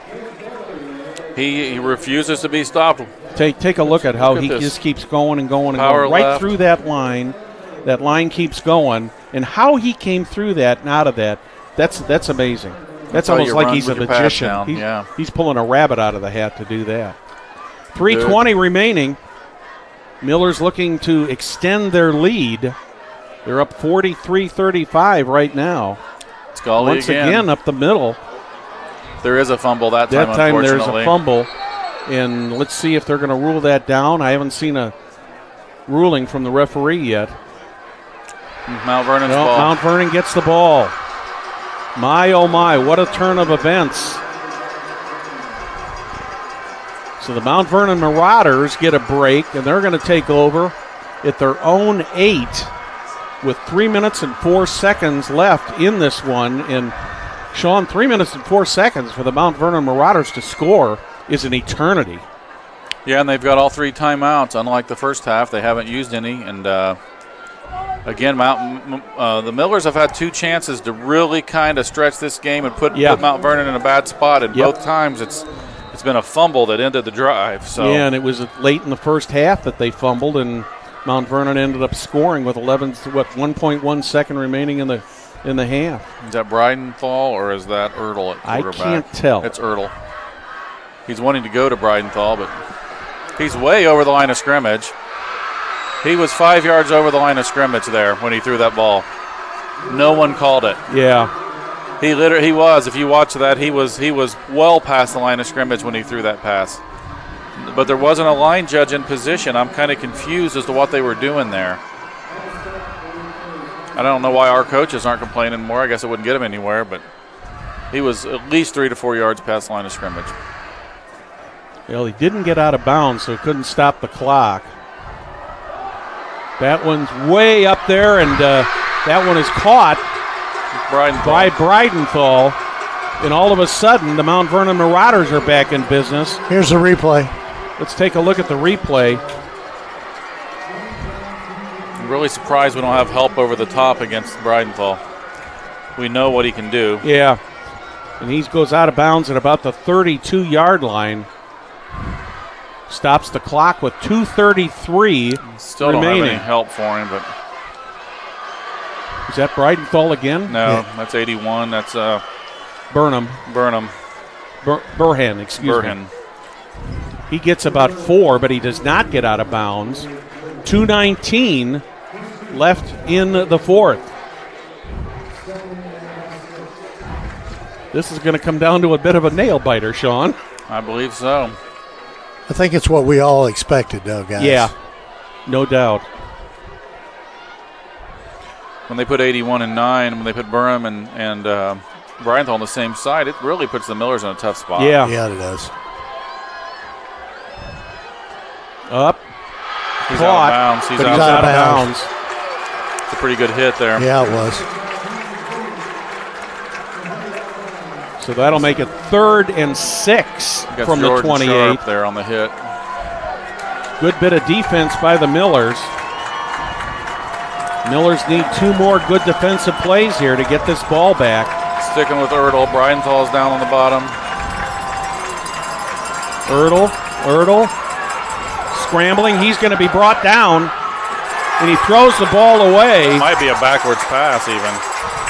[SPEAKER 10] He refuses to be stopped.
[SPEAKER 9] Take a look at how he just keeps going and going and going. Right through that line. That line keeps going. And how he came through that and out of that, that's amazing. That's almost like he's a magician. He's pulling a rabbit out of the hat to do that. 3:20 remaining. Miller's looking to extend their lead. They're up 43-35 right now.
[SPEAKER 10] It's Gawley
[SPEAKER 9] once again up the middle.
[SPEAKER 10] There is a fumble that time,
[SPEAKER 9] there's
[SPEAKER 10] unfortunately.
[SPEAKER 9] a fumble. And let's see if they're going to rule that down. I haven't seen a ruling from the referee yet.
[SPEAKER 10] Mount Vernon's ball.
[SPEAKER 9] Mount Vernon gets the ball. My, oh my, what a turn of events. So the Mount Vernon Marauders get a break, and they're going to take over at their own 8 with 3 minutes and 4 seconds left in this one. And, Sean, 3 minutes and 4 seconds for the Mount Vernon Marauders to score is an eternity.
[SPEAKER 10] Yeah, and they've got all 3 timeouts. Unlike the first half, they haven't used any. And, again, the Millers have had 2 chances to really kind of stretch this game and put Mount Vernon in a bad spot. And both times it's been a fumble that ended the drive. So
[SPEAKER 9] yeah, and it was late in the first half that they fumbled, and Mount Vernon ended up scoring with 1.1 second remaining in the half.
[SPEAKER 10] Is that Breidenthal or is that Ertl at quarterback?
[SPEAKER 9] I can't tell.
[SPEAKER 10] It's Ertl. He's wanting to go to Breidenthal, but he's way over the line of scrimmage. He was 5 yards over the line of scrimmage there when he threw that ball. No one called it.
[SPEAKER 9] Yeah.
[SPEAKER 10] He was. If you watch that, he was well past the line of scrimmage when he threw that pass. But there wasn't a line judge in position. I'm kind of confused as to what they were doing there. I don't know why our coaches aren't complaining more. I guess it wouldn't get him anywhere, but he was at least 3 to 4 yards past the line of scrimmage.
[SPEAKER 9] Well, he didn't get out of bounds, so he couldn't stop the clock. That one's way up there, and that one is caught by Breidenthal. And all of a sudden, the Mount Vernon Marauders are back in business.
[SPEAKER 11] Here's the replay.
[SPEAKER 9] Let's take a look at the replay.
[SPEAKER 10] I'm really surprised we don't have help over the top against Breidenthal. We know what he can do.
[SPEAKER 9] Yeah. And he goes out of bounds at about the 32-yard line. Stops the clock with 2:33
[SPEAKER 10] Still
[SPEAKER 9] remaining.
[SPEAKER 10] Don't have any help for him, but
[SPEAKER 9] is that Breidenthal again?
[SPEAKER 10] No, that's 81. That's
[SPEAKER 9] Burhan, excuse me. He gets about 4, but he does not get out of bounds. 2:19 left in the fourth. This is going to come down to a bit of a nail biter, Sean.
[SPEAKER 10] I believe so.
[SPEAKER 11] I think it's what we all expected, though, guys.
[SPEAKER 9] Yeah, no doubt.
[SPEAKER 10] When they put 81 and 9, when they put Burham and Breidenthal on the same side, it really puts the Millers in a tough spot.
[SPEAKER 9] Yeah.
[SPEAKER 11] Yeah, it does.
[SPEAKER 9] Up.
[SPEAKER 10] He's
[SPEAKER 9] Caught,
[SPEAKER 10] out of bounds.
[SPEAKER 9] He's out of bounds.
[SPEAKER 10] It's a pretty good hit there.
[SPEAKER 11] Yeah, it was.
[SPEAKER 9] So that'll make it 3rd and 6 from the 28.
[SPEAKER 10] Sharp there on the hit.
[SPEAKER 9] Good bit of defense by the Millers. Millers need 2 more good defensive plays here to get this ball back.
[SPEAKER 10] Sticking with Ertl. Breidenthal down on the bottom.
[SPEAKER 9] Ertl. Scrambling. He's going to be brought down. And he throws the ball away.
[SPEAKER 10] It might be a backwards pass even.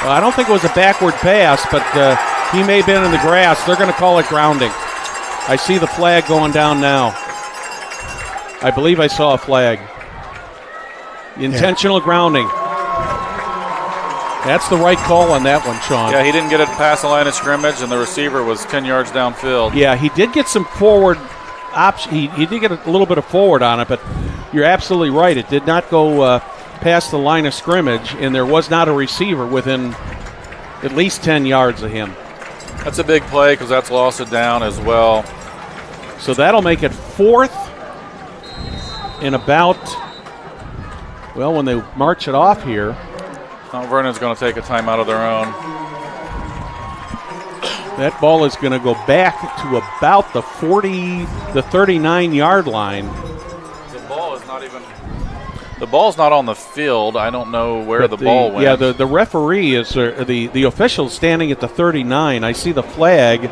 [SPEAKER 9] Well, I don't think it was a backward pass, but he may have been in the grass. They're going to call it grounding. I see the flag going down now. I believe I saw a flag. Intentional grounding. That's the right call on that one, Sean.
[SPEAKER 10] Yeah, he didn't get it past the line of scrimmage, and the receiver was 10 yards downfield.
[SPEAKER 9] Yeah, he did get some forward option. He did get a little bit of forward on it, but you're absolutely right. It did not go past the line of scrimmage, and there was not a receiver within at least 10 yards of him.
[SPEAKER 10] That's a big play because that's lost it down as well.
[SPEAKER 9] So that'll make it 4th in about, well, when they march it off here.
[SPEAKER 10] Mount Vernon's going to take a timeout of their own.
[SPEAKER 9] That ball is going to go back to about the 39-yard line.
[SPEAKER 10] The ball is not even. The ball's not on the field. I don't know where the ball went.
[SPEAKER 9] Yeah, the referee is the official standing at the 39. I see the flag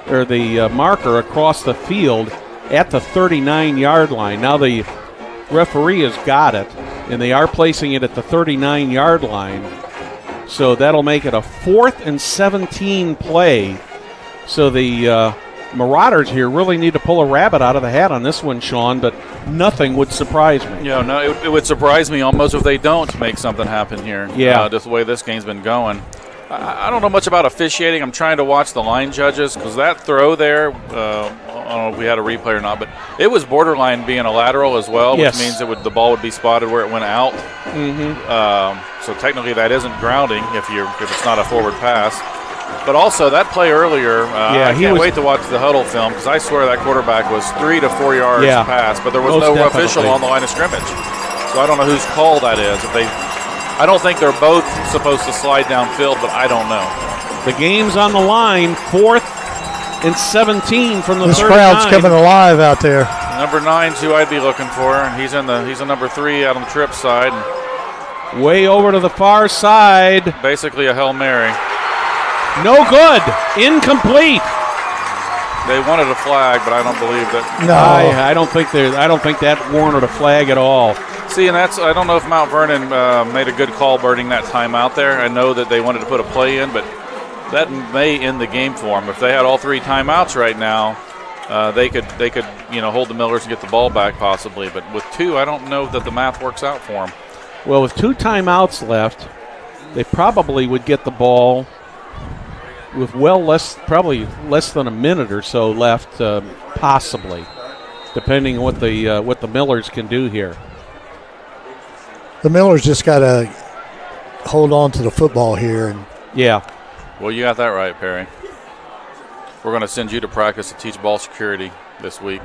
[SPEAKER 9] or the marker across the field at the 39-yard line. Now the referee has got it, and they are placing it at the 39-yard line. So that'll make it a 4th and 17 play. So the Marauders here really need to pull a rabbit out of the hat on this one, Sean, but nothing would surprise me.
[SPEAKER 10] Yeah, no, it would surprise me almost if they don't make something happen here.
[SPEAKER 9] Yeah.
[SPEAKER 10] Just the way this game's been going. I don't know much about officiating. I'm trying to watch the line judges because that throw there, I don't know if we had a replay or not, but it was borderline being a lateral as well,
[SPEAKER 9] Yes.
[SPEAKER 10] which means the ball would be spotted where it went out.
[SPEAKER 9] Mm-hmm.
[SPEAKER 10] So technically that isn't grounding if it's not a forward pass. But also that play earlier, I can't wait to watch the huddle film because I swear that quarterback was 3 to 4 yards past, but there was no official on the line of scrimmage. So I don't know whose call that is. I don't think they're both supposed to slide downfield, but I don't know.
[SPEAKER 9] The game's on the line, 4th and 17 from the 39.
[SPEAKER 11] This crowd's coming alive out there.
[SPEAKER 10] Number 9's who I'd be looking for. He's in number 3 out on the trip side.
[SPEAKER 9] Way over to the far side.
[SPEAKER 10] Basically a Hail Mary.
[SPEAKER 9] No good. Incomplete.
[SPEAKER 10] They wanted a flag, but I don't believe that.
[SPEAKER 11] No,
[SPEAKER 9] I don't think that warranted a flag at all.
[SPEAKER 10] See, and I don't know if Mount Vernon made a good call burning that time out there. I know that they wanted to put a play in, but that may end the game for them. If they had all 3 timeouts right now, they could hold the Millers and get the ball back possibly. But with 2, I don't know that the math works out for them.
[SPEAKER 9] Well, with 2 timeouts left, they probably would get the ball with probably less than a minute or so left, possibly, depending on what the Millers can do here.
[SPEAKER 11] The Millers just got to hold on to the football here. And
[SPEAKER 9] yeah.
[SPEAKER 10] Well, you got that right, Perry. We're going to send you to practice to teach ball security this week.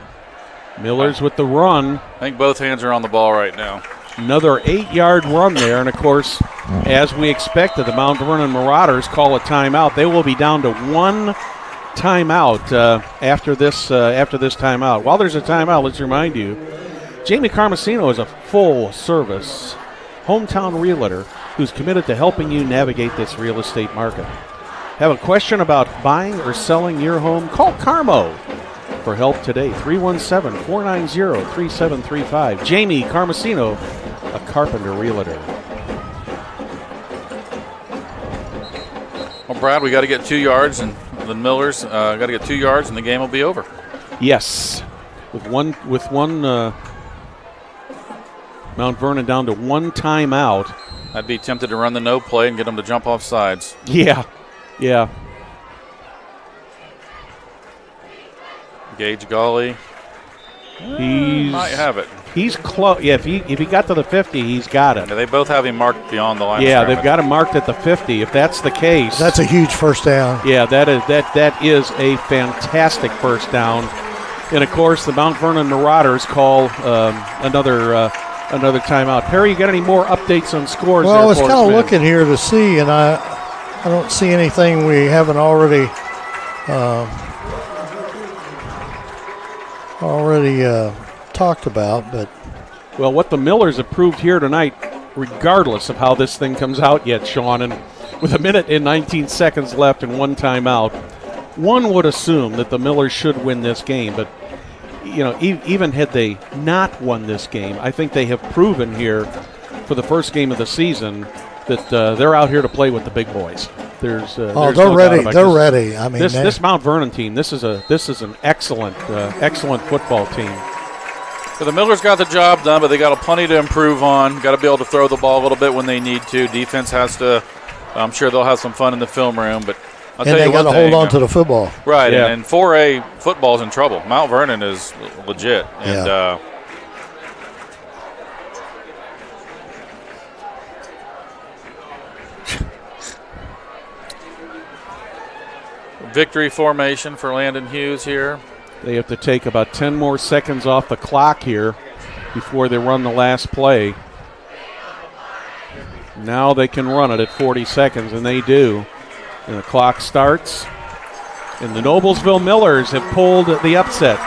[SPEAKER 9] Millers with the run.
[SPEAKER 10] I think both hands are on the ball right now.
[SPEAKER 9] Another 8-yard run there, and of course, as we expected, the Mount Vernon Marauders call a timeout. They will be down to 1 timeout after this timeout. While there's a timeout, let's remind you, Jamie Carmesino is a full-service hometown realtor who's committed to helping you navigate this real estate market. Have a question about buying or selling your home? Call Carmo for help today, 317-490-3735. Jamie Carmesino, a Carpenter realtor.
[SPEAKER 10] Well, Brad, we got to get 2 yards, and the Millers got to get 2 yards, and the game will be over.
[SPEAKER 9] Yes, with one Mount Vernon down to 1 timeout.
[SPEAKER 10] I'd be tempted to run the no play and get them to jump off sides.
[SPEAKER 9] Yeah.
[SPEAKER 10] Gage Golly.
[SPEAKER 9] He
[SPEAKER 10] might have it.
[SPEAKER 9] He's close. Yeah, if he got to the 50, he's got it.
[SPEAKER 10] Yeah, they both have him marked beyond the line.
[SPEAKER 9] Yeah, they've got him marked at the 50. If that's the case,
[SPEAKER 11] that's a huge first down.
[SPEAKER 9] Yeah, that is a fantastic first down. And of course, the Mount Vernon Marauders call another timeout. Perry, you got any more updates on scores?
[SPEAKER 11] Well, I was kind of looking here to see, and I don't see anything we haven't already talked about. But
[SPEAKER 9] well, what the Millers have proved here tonight, regardless of how this thing comes out yet, Sean, and with 1 minute and 19 seconds left and 1 timeout, one would assume that the Millers should win this game. But even had they not won this game, I think they have proven here for the first game of the season that they're out here to play with the big boys. They're
[SPEAKER 11] ready. They're ready. I mean,
[SPEAKER 9] this Mount Vernon team. This is an excellent football team.
[SPEAKER 10] So the Millers got the job done, but they got plenty to improve on. Got to be able to throw the ball a little bit when they need to. Defense has to. I'm sure they'll have some fun in the film room, but I'll tell you
[SPEAKER 11] they got to hold on to the football.
[SPEAKER 10] Right, yeah. and 4A football's in trouble. Mount Vernon is legit, and victory formation for Landon Hughes here.
[SPEAKER 9] They have to take about 10 more seconds off the clock here before they run the last play. Now they can run it at 40 seconds, and they do. And the clock starts. And the Noblesville Millers have pulled the upset.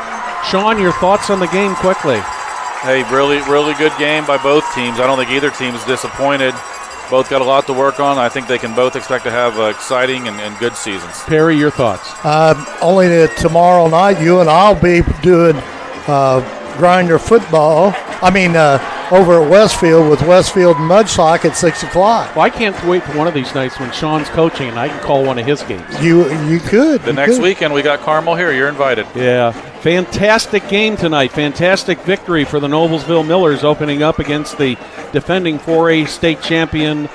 [SPEAKER 9] Sean, your thoughts on the game quickly?
[SPEAKER 10] Hey, really, really good game by both teams. I don't think either team is disappointed. Both got a lot to work on. I think they can both expect to have exciting and good seasons.
[SPEAKER 9] Perry, your thoughts?
[SPEAKER 11] Only tomorrow night, you and I'll be doing grinder football. Over at Westfield with Westfield Mudsock at 6 o'clock.
[SPEAKER 9] Well, I can't wait for one of these nights when Sean's coaching and I can call one of his games.
[SPEAKER 11] You could.
[SPEAKER 10] Next weekend we got Carmel here. You're invited.
[SPEAKER 9] Yeah. Fantastic game tonight. Fantastic victory for the Noblesville Millers, opening up against the defending 4A state champion,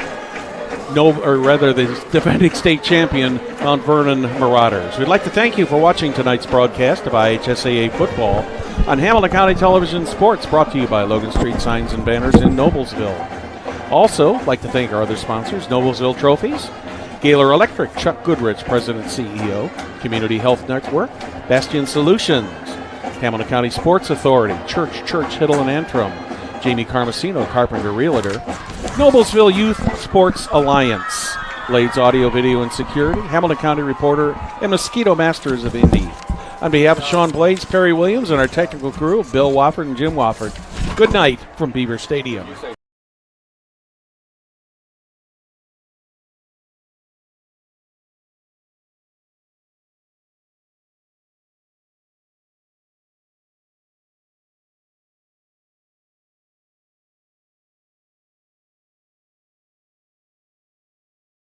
[SPEAKER 9] the defending state champion Mount Vernon Marauders. We'd like to thank you for watching tonight's broadcast of IHSAA football on Hamilton County Television Sports, brought to you by Logan Street Signs and Banners in Noblesville. Also, like to thank our other sponsors, Noblesville Trophies, Gaylor Electric, Chuck Goodrich, President CEO, Community Health Network, Bastion Solutions, Hamilton County Sports Authority, Church, Hiddle and Antrim, Jamie Carmesino, Carpenter Realtor, Noblesville Youth Sports Alliance, Blades Audio, Video, and Security, Hamilton County Reporter, and Mosquito Masters of Indy. On behalf of Sean Blades, Perry Williams, and our technical crew, Bill Wofford and Jim Wofford, good night from Beaver Stadium.